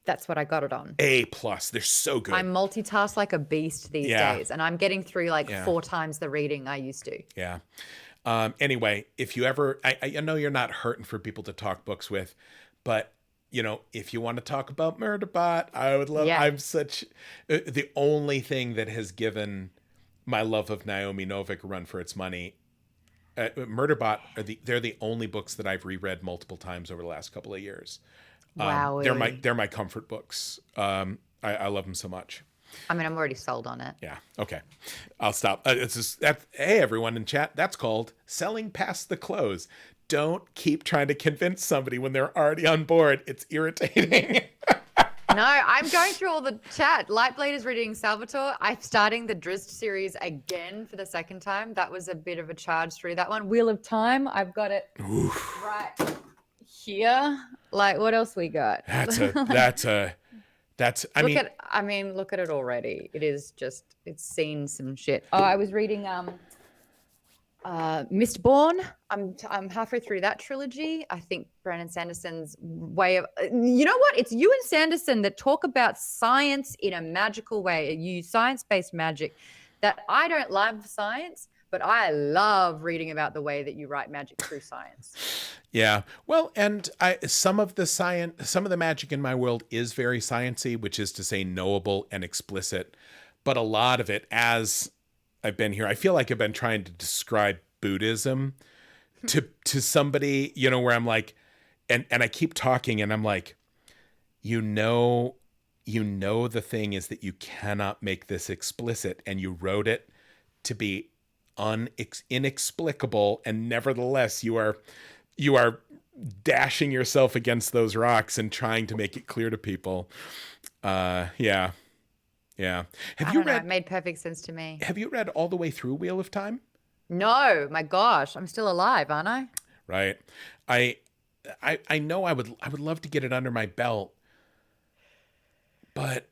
That's what I got it on. A+. They're so good. I multitask like a beast these days, and I'm getting through like 4 times the reading I used to. Yeah. Anyway, if you ever, I know you're not hurting for people to talk books with, but you know, if you want to talk about Murderbot, I would love. I'm such the only thing that has given my love of Naomi Novik a run for its money. Murderbot they're the only books that I've reread multiple times over the last couple of years. Wow. They're my comfort books. I love them so much. I mean, I'm already sold on it. Yeah. Okay. I'll stop. It's just hey, everyone in chat. That's called selling past the close. Don't keep trying to convince somebody when they're already on board. It's irritating. No, I'm going through all the chat. Lightblade is reading Salvatore. I'm starting the Drizzt series again for the second time. That was a bit of a charge through that one. Wheel of Time. I've got it right here. Like, what else we got? I mean, look at it already. It is just, it's seen some shit. Oh, I was reading Mistborn. I'm halfway through that trilogy. I think Brandon Sanderson's way of, you know what? It's you and Sanderson that talk about science in a magical way. You use science-based magic. That I don't love science, but I love reading about the way that you write magic through science. Yeah. Well, and some of the magic in my world is very sciencey, which is to say knowable and explicit. But a lot of it, as I've been here, I feel like I've been trying to describe Buddhism to somebody, you know, where I'm like, and I keep talking and I'm like, you know, the thing is that you cannot make this explicit, and you wrote it to be inexplicable, and nevertheless you are dashing yourself against those rocks and trying to make it clear to people. Yeah. Have you read? It made perfect sense to me. Have you read all the way through Wheel of Time? No, my gosh, I'm still alive, aren't I? Right. I know I would love to get it under my belt, but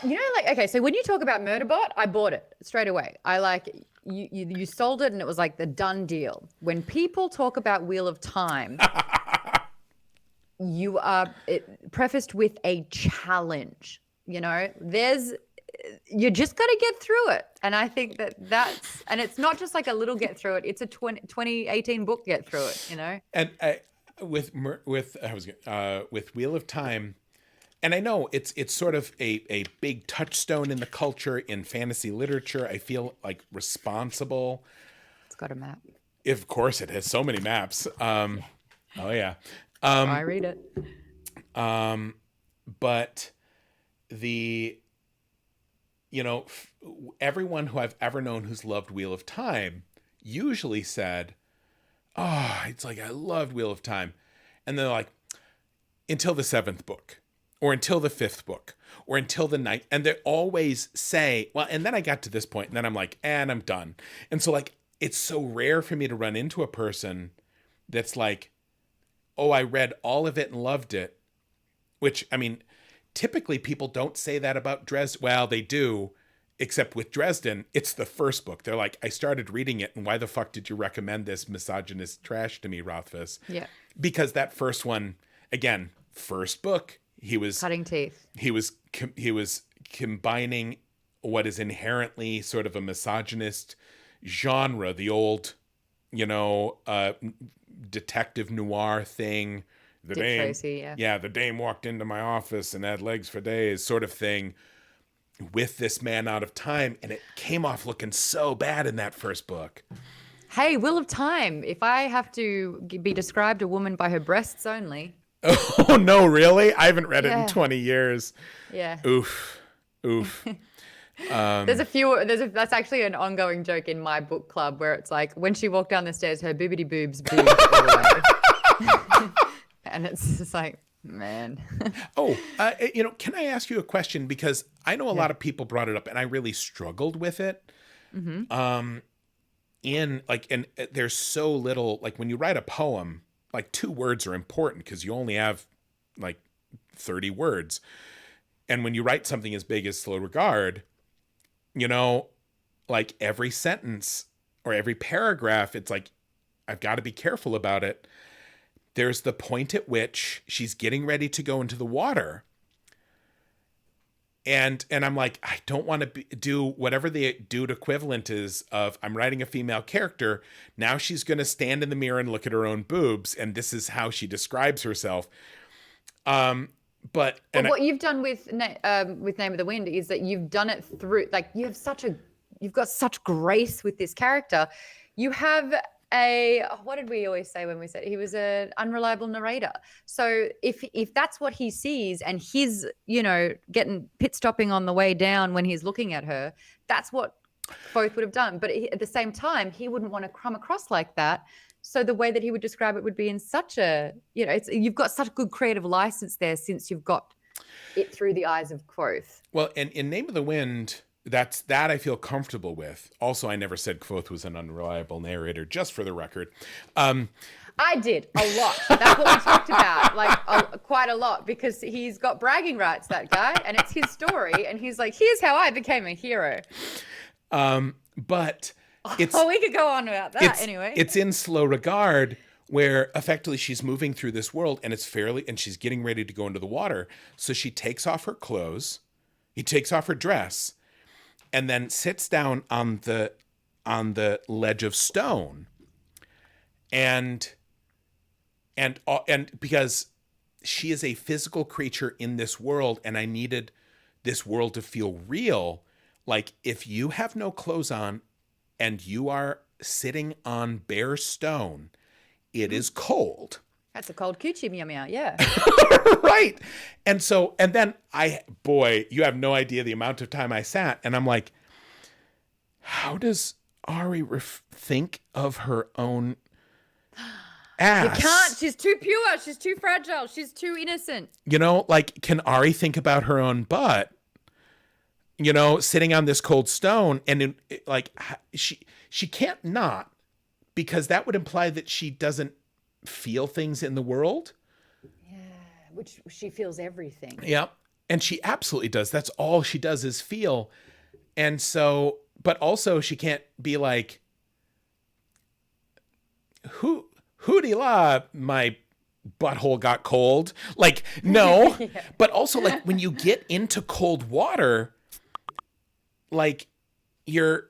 you know, like, okay, so when you talk about Murderbot, I bought it straight away. I like you sold it, and it was like the done deal. When people talk about Wheel of Time, you are prefaced with a challenge. You know, you just got to get through it. And I think and it's not just like a little get through it. It's a 2018 book get through it, you know? And with Wheel of Time, and I know it's sort of a big touchstone in the culture, in fantasy literature. I feel like responsible. It's got a map. Of course, it has so many maps. Oh yeah. I read it. But everyone who I've ever known who's loved Wheel of Time usually said, oh, it's like, I loved Wheel of Time. And they're like, until the 7th book, or until the 5th book, or until the 9th. And they always say, well, and then I got to this point, and then I'm like, and I'm done. And so, like, it's so rare for me to run into a person that's like, oh, I read all of it and loved it, which, I mean, typically people don't say that about Dresden. Well, they do, except with Dresden, it's the first book. They're like, I started reading it, and why the fuck did you recommend this misogynist trash to me, Rothfuss? Yeah. Because that first one, again, first book, he was Cutting teeth. he was combining what is inherently sort of a misogynist genre, the old, detective noir thing. The Dick dame, Tracy, yeah. the dame walked into my office and had legs for days, sort of thing, with this man out of time, and it came off looking so bad in that first book. Hey, Wheel of Time. If I have to be described a woman by her breasts only. Oh no, really? I haven't read it in 20 years. Yeah. Oof. There's a few. That's actually an ongoing joke in my book club where it's like when she walked down the stairs, her boobity boobs boobed all the way. And it's just like, man. Can I ask you a question? Because I know a lot of people brought it up, and I really struggled with it. Mm-hmm. And there's so little, like when you write a poem, like 2 words are important because you only have like 30 words. And when you write something as big as Slow Regard, like every sentence or every paragraph, it's like, I've got to be careful about it. There's the point at which she's getting ready to go into the water. And I'm like, I don't want to do whatever the dude equivalent is of, I'm writing a female character. Now she's going to stand in the mirror and look at her own boobs. And this is how she describes herself. But what you've done with Name of the Wind is that you've done it through, like you've got such grace with this character. You have what did we always say when we said he was an unreliable narrator? So if that's what he sees and he's, getting pit stopping on the way down when he's looking at her, that's what both would have done. But at the same time, he wouldn't want to come across like that. So the way that he would describe it would be in such a, you've got such good creative license there since you've got it through the eyes of Quoth. Well, and in Name of the Wind, that I feel comfortable with. Also, I never said Quoth was an unreliable narrator, just for the record. I did a lot. That's what we talked about, quite a lot, because he's got bragging rights, that guy, and it's his story. And he's like, here's how I became a hero. But it's... we could go on about that anyway. It's in Slow Regard where effectively she's moving through this world and and she's getting ready to go into the water. So she takes off her clothes, he takes off her dress, and then sits down on the ledge of stone. And because she is a physical creature in this world, and I needed this world to feel real. Like if you have no clothes on and you are sitting on bare stone, it is cold. That's a cold coochie, meow meow, yeah. Right. And then you have no idea the amount of time I sat, and I'm like, how does Auri think of her own ass? You can't. She's too pure. She's too fragile. She's too innocent. Can Auri think about her own butt? Sitting on this cold stone, and she can't not, because that would imply that she doesn't feel things in the world. Yeah, which she feels everything. Yeah, and she absolutely does. That's all she does is feel. And so, but also she can't be like, hooty la, my butthole got cold. Like, no. Yeah. But also, like, when you get into cold water, like, you're,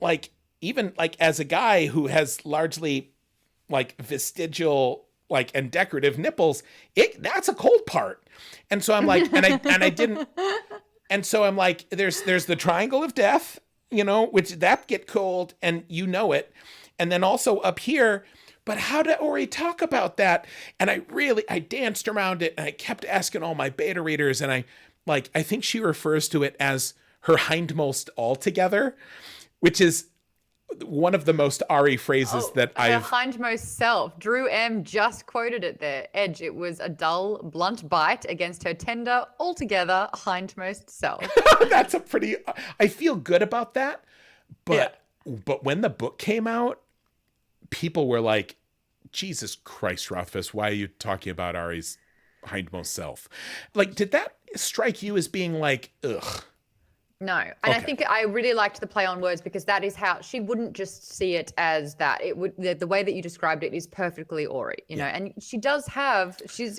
like, even, like, as a guy who has largely, like, vestigial, like, and decorative nipples, that's a cold part. And so I'm like, and I didn't, and so I'm like, there's the triangle of death, which that get cold, and it. And then also up here, but how did Auri talk about that? And I danced around it, and I kept asking all my beta readers, and I think she refers to it as her hindmost altogether, which is one of the most Auri phrases that I've... Her hindmost self. Drew M. just quoted it there. Edge, it was a dull, blunt bite against her tender, altogether hindmost self. That's a pretty... I feel good about that. But when the book came out, people were like, Jesus Christ, Rothfuss, why are you talking about Auri's hindmost self. Like, did that strike you as being like, ugh? No. And Okay. I think I really liked the play on words because that is how she wouldn't just see it as that. It would, the way that you described it is perfectly Auri, you know, and she does have, she's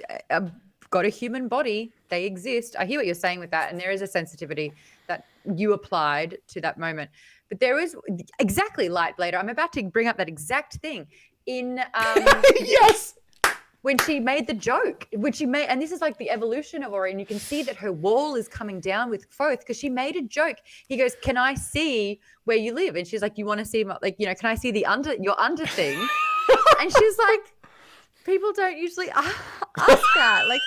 got a human body. They exist. I hear what you're saying with that. And there is a sensitivity that you applied to that moment. But there is exactly Lightblader. I'm about to bring up that exact thing in Yes. when she made the joke, and this is like the evolution of Auri, and you can see that her wall is coming down with Foth because she made a joke. He goes, "Can I see where you live?" And she's like, "You want to see, like, you know, can I see your under thing?" And she's like, "People don't usually ask that." Like,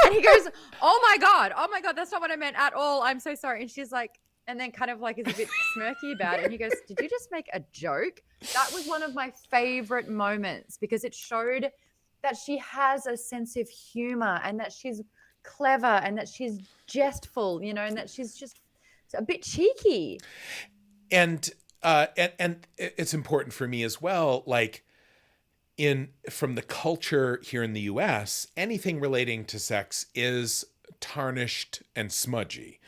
and he goes, oh my God, that's not what I meant at all. I'm so sorry." And she's like, and then kind of like is a bit smirky about it. And he goes, "Did you just make a joke?" That was one of my favorite moments because it showed that she has a sense of humor and that she's clever and that she's jestful, you know, and that she's just a bit cheeky. And it's important for me as well, like from the culture here in the US, anything relating to sex is tarnished and smudgy.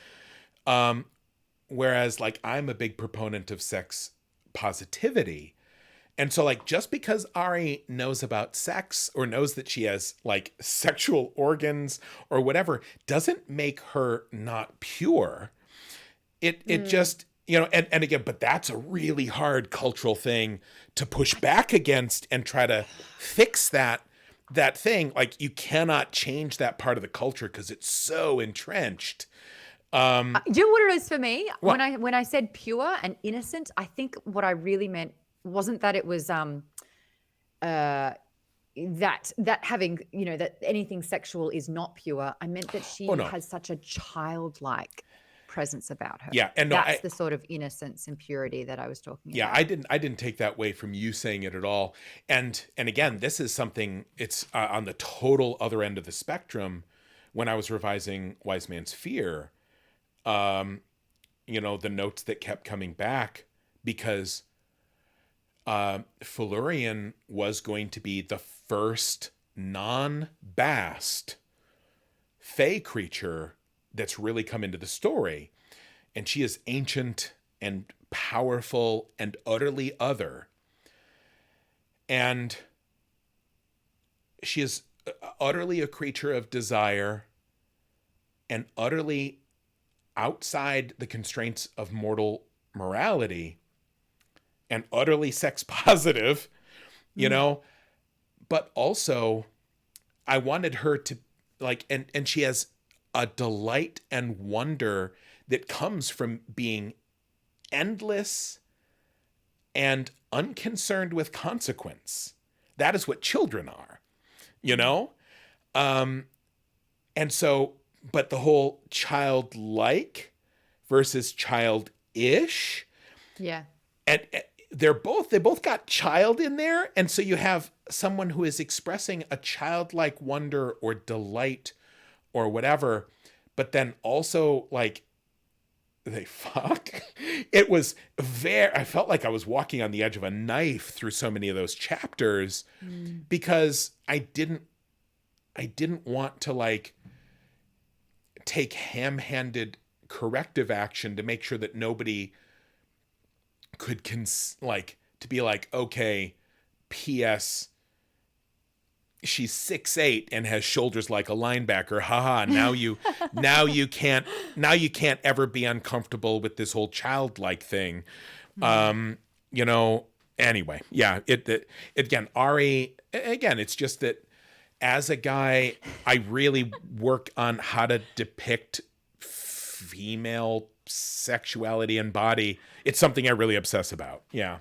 Whereas like I'm a big proponent of sex positivity. And so, like, just because Auri knows about sex or knows that she has, like, sexual organs or whatever doesn't make her not pure. It just, you know, and again, but that's a really hard cultural thing to push back against and try to fix that thing. Like, you cannot change that part of the culture because it's so entrenched. Do you know what it is for me? What? When I said pure and innocent, I think what I really meant wasn't that it was that having, you know, that anything sexual is not pure. I meant that she has such a childlike presence about her. Yeah, and that's the sort of innocence and purity that I was talking about. I didn't take that away from you saying it at all. And again, this is something, it's on the total other end of the spectrum. When I was revising Wise Man's Fear, you know, the notes that kept coming back because Felurian was going to be the first non-bast fae creature that's really come into the story. And she is ancient and powerful and utterly other. And she is utterly a creature of desire and utterly outside the constraints of mortal morality. And utterly sex positive, you know, but also I wanted her to like, and she has a delight and wonder that comes from being endless and unconcerned with consequence. That is what children are, you know? And so, but the whole childlike versus childish. Yeah. And they both got child in there. And so you have someone who is expressing a childlike wonder or delight or whatever, but then also like they fuck. It was I felt like I was walking on the edge of a knife through so many of those chapters because I didn't want to like take ham-handed corrective action to make sure that nobody could to be like, okay, P.S. she's 6'8" and has shoulders like a linebacker. Haha, now you can't ever be uncomfortable with this whole childlike thing. You know, anyway, yeah, again, Auri, again, it's just that as a guy, I really work on how to depict female sexuality and body. It's something I really obsess about. Yeah.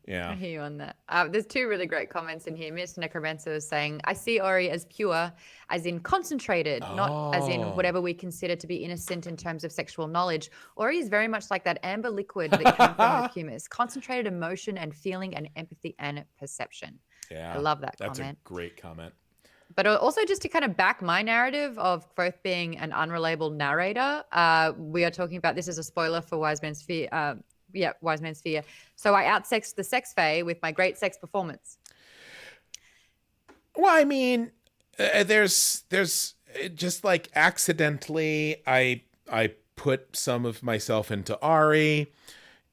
Yeah. I hear you on that. There's two really great comments in here. Miss Necromancer is saying, I see Auri as pure, as in concentrated, not as in whatever we consider to be innocent in terms of sexual knowledge. Auri is very much like that amber liquid that came from the pumice, concentrated emotion and feeling and empathy and perception. Yeah. I love that That's comment. a great comment. But also just to kind of back my narrative of both being an unreliable narrator, we are talking about, this is a spoiler for Wise Man's Fear. Wise Man's Fear. So I outsexed the sex fae with my great sex performance. Well, I mean, there's just like accidentally I put some of myself into Auri.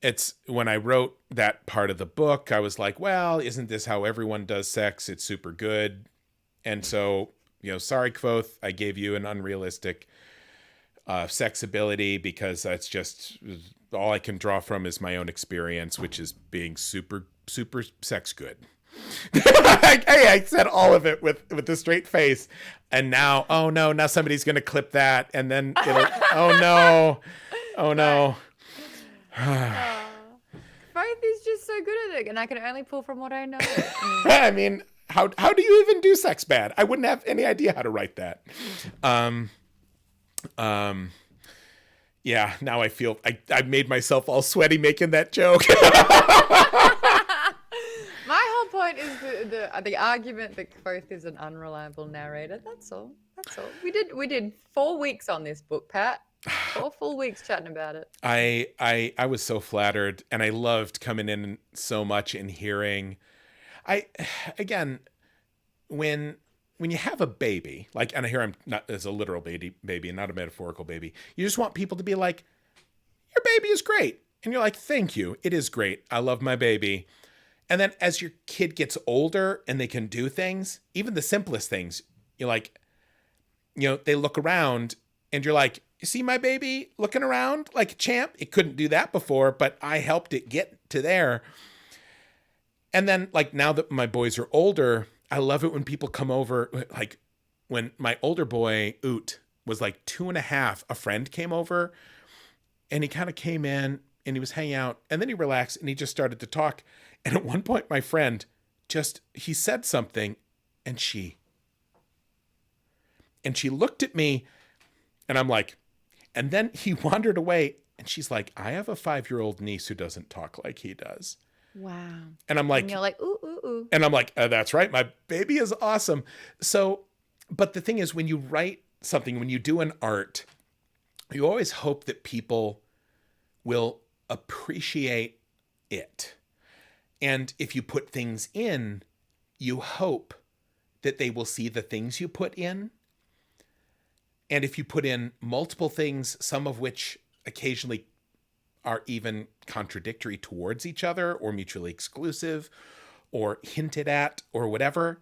It's when I wrote that part of the book, I was like, well, isn't this how everyone does sex? It's super good. And so, sorry, Kvothe, I gave you an unrealistic sex ability because that's just all I can draw from is my own experience, which is being super, super sex good. I said all of it with a straight face. And now, oh no, now somebody's going to clip that. And then it'll, oh no. Both is just so good at it, and I can only pull from what I know. I mean, how do you even do sex bad? I wouldn't have any idea how to write that. Yeah, now I feel I made myself all sweaty making that joke. My whole point is the argument that Kvothe is an unreliable narrator. That's all. We did 4 weeks on this book, Pat. 4 full weeks chatting about it. I was so flattered, and I loved coming in so much and hearing. Again, when you have a baby, like, and here I'm not as a literal baby and not a metaphorical baby, you just want people to be like, your baby is great. And you're like, thank you. It is great. I love my baby. And then as your kid gets older and they can do things, even the simplest things, you're like, they look around and you're like, you see my baby looking around like a champ? It couldn't do that before, but I helped it get to there. And then, like, now that my boys are older, I love it when people come over. Like, when my older boy, Oot, was like 2.5, a friend came over and he kind of came in and he was hanging out and then he relaxed and he just started to talk. And at one point, my friend he said something and she looked at me and I'm like, and then he wandered away and she's like, I have a 5-year-old niece who doesn't talk like he does. Wow. And I'm like, and you're like, ooh, ooh, ooh. And I'm like, that's right. My baby is awesome. So, but the thing is, when you write something, when you do an art, you always hope that people will appreciate it. And if you put things in, you hope that they will see the things you put in. And if you put in multiple things, some of which occasionally are even contradictory towards each other or mutually exclusive or hinted at or whatever,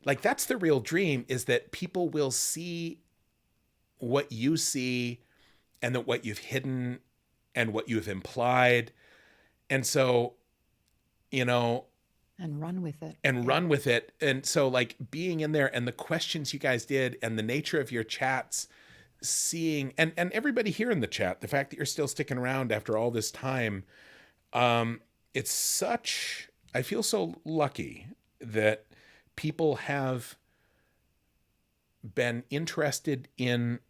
like, that's the real dream, is that people will see what you see and that what you've hidden and what you've implied. And so, and run with it. And so, like, being in there and the questions you guys did and the nature of your chats, seeing, and everybody here in the chat, the fact that you're still sticking around after all this time, it's such, I feel so lucky that people have been interested in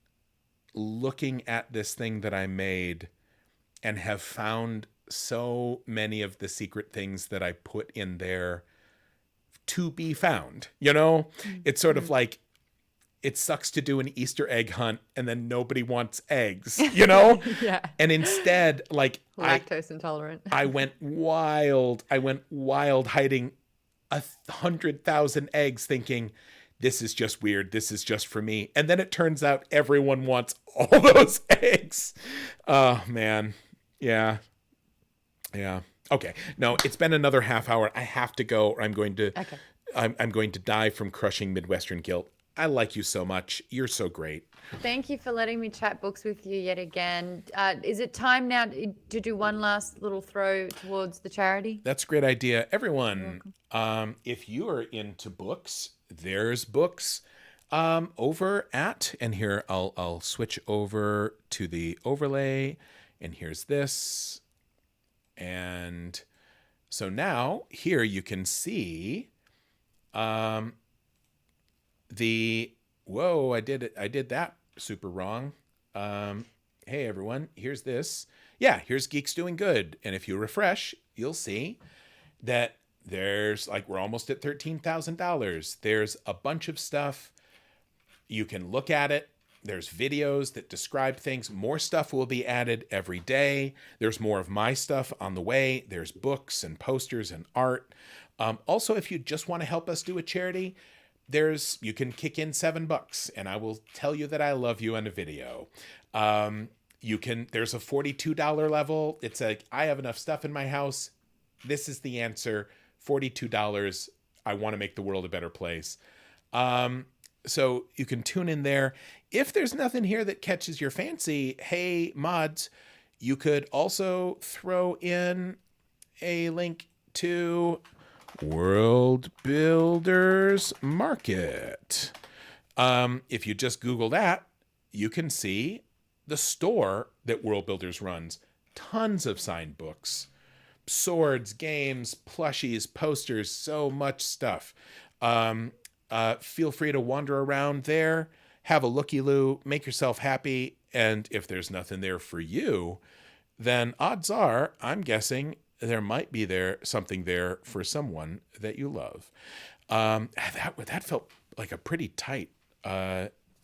looking at this thing that I made and have found so many of the secret things that I put in there to be found. It's sort of like, it sucks to do an Easter egg hunt and then nobody wants eggs, Yeah. And instead, like, Lactose intolerant. I went wild hiding 100,000 eggs thinking, this is just weird. This is just for me. And then it turns out everyone wants all those eggs. Oh, man. Yeah. Okay. No, it's been another half hour. I have to go, or I'm going to die from crushing Midwestern guilt. I like you so much. You're so great. Thank you for letting me chat books with you yet again. Is it time now to do one last little throw towards the charity? That's a great idea. Everyone, if you are into books, there's books over at, and here I'll switch over to the overlay, and here's this. And so now here you can see whoa, I did that super wrong. Hey everyone, here's this. Yeah, here's Geeks Doing Good. And if you refresh, you'll see that there's, like, we're almost at $13,000. There's a bunch of stuff. You can look at it. There's videos that describe things. More stuff will be added every day. There's more of my stuff on the way. There's books and posters and art. Also, if you just want to help us do a charity, you can kick in $7 and I will tell you that I love you in a video. There's a $42 level. It's like, I have enough stuff in my house. This is the answer. $42. I want to make the world a better place. So you can tune in there. If there's nothing here that catches your fancy, hey, mods, you could also throw in a link to World Builders Market. If you just Google that, you can see the store that World Builders runs. Tons of signed books, swords, games, plushies, posters, so much stuff. Feel free to wander around there, have a looky-loo, make yourself happy, and if there's nothing there for you, then odds are, I'm guessing, there might be something there for someone that you love. That felt like a pretty tight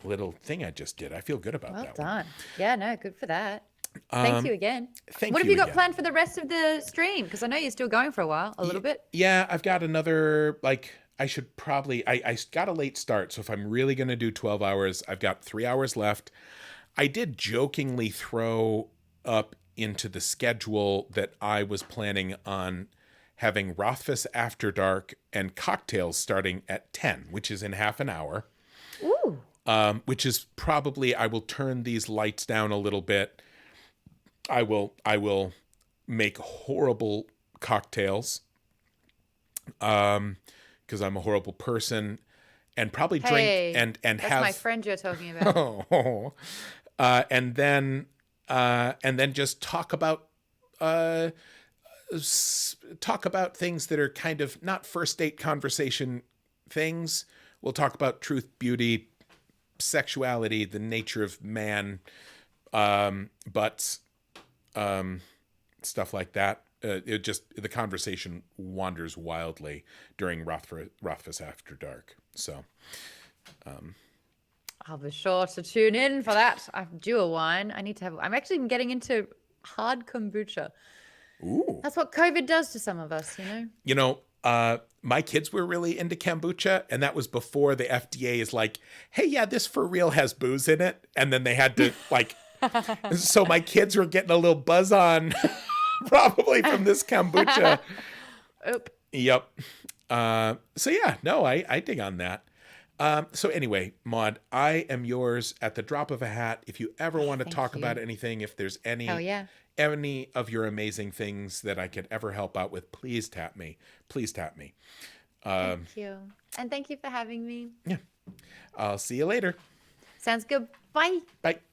little thing I just did. I feel good about that. Well done. Yeah, no, good for that. Thank you again. What have you got planned for the rest of the stream? Because I know you're still going for a while, a little bit. Yeah, I've got another, I should probably, I got a late start. So if I'm really going to do 12 hours, I've got 3 hours left. I did jokingly throw up into the schedule that I was planning on having Rothfuss After Dark and cocktails starting at 10, which is in half an hour. Ooh. Which is probably, I will turn these lights down a little bit. I will make horrible cocktails. Because I'm a horrible person, and probably drink and that's have my friend you're talking about. and then just talk about things that are kind of not first date conversation things. We'll talk about truth, beauty, sexuality, the nature of man, butts, stuff like that. The conversation wanders wildly during Rothfuss After Dark. So, I'll be sure to tune in for that. I'm due a wine. I'm actually getting into hard kombucha. ooh, That's what COVID does to some of us, you know, my kids were really into kombucha, and that was before the FDA is like, hey, yeah, this for real has booze in it, and then they had to so my kids were getting a little buzz on. Probably from this kombucha. Oop. Yep. So yeah, no, I dig on that. So anyway, Maude, I am yours at the drop of a hat. If you ever want to talk about anything, if there's any of your amazing things that I could ever help out with, please tap me. Please tap me. Thank you. And thank you for having me. Yeah. I'll see you later. Sounds good. Bye. Bye.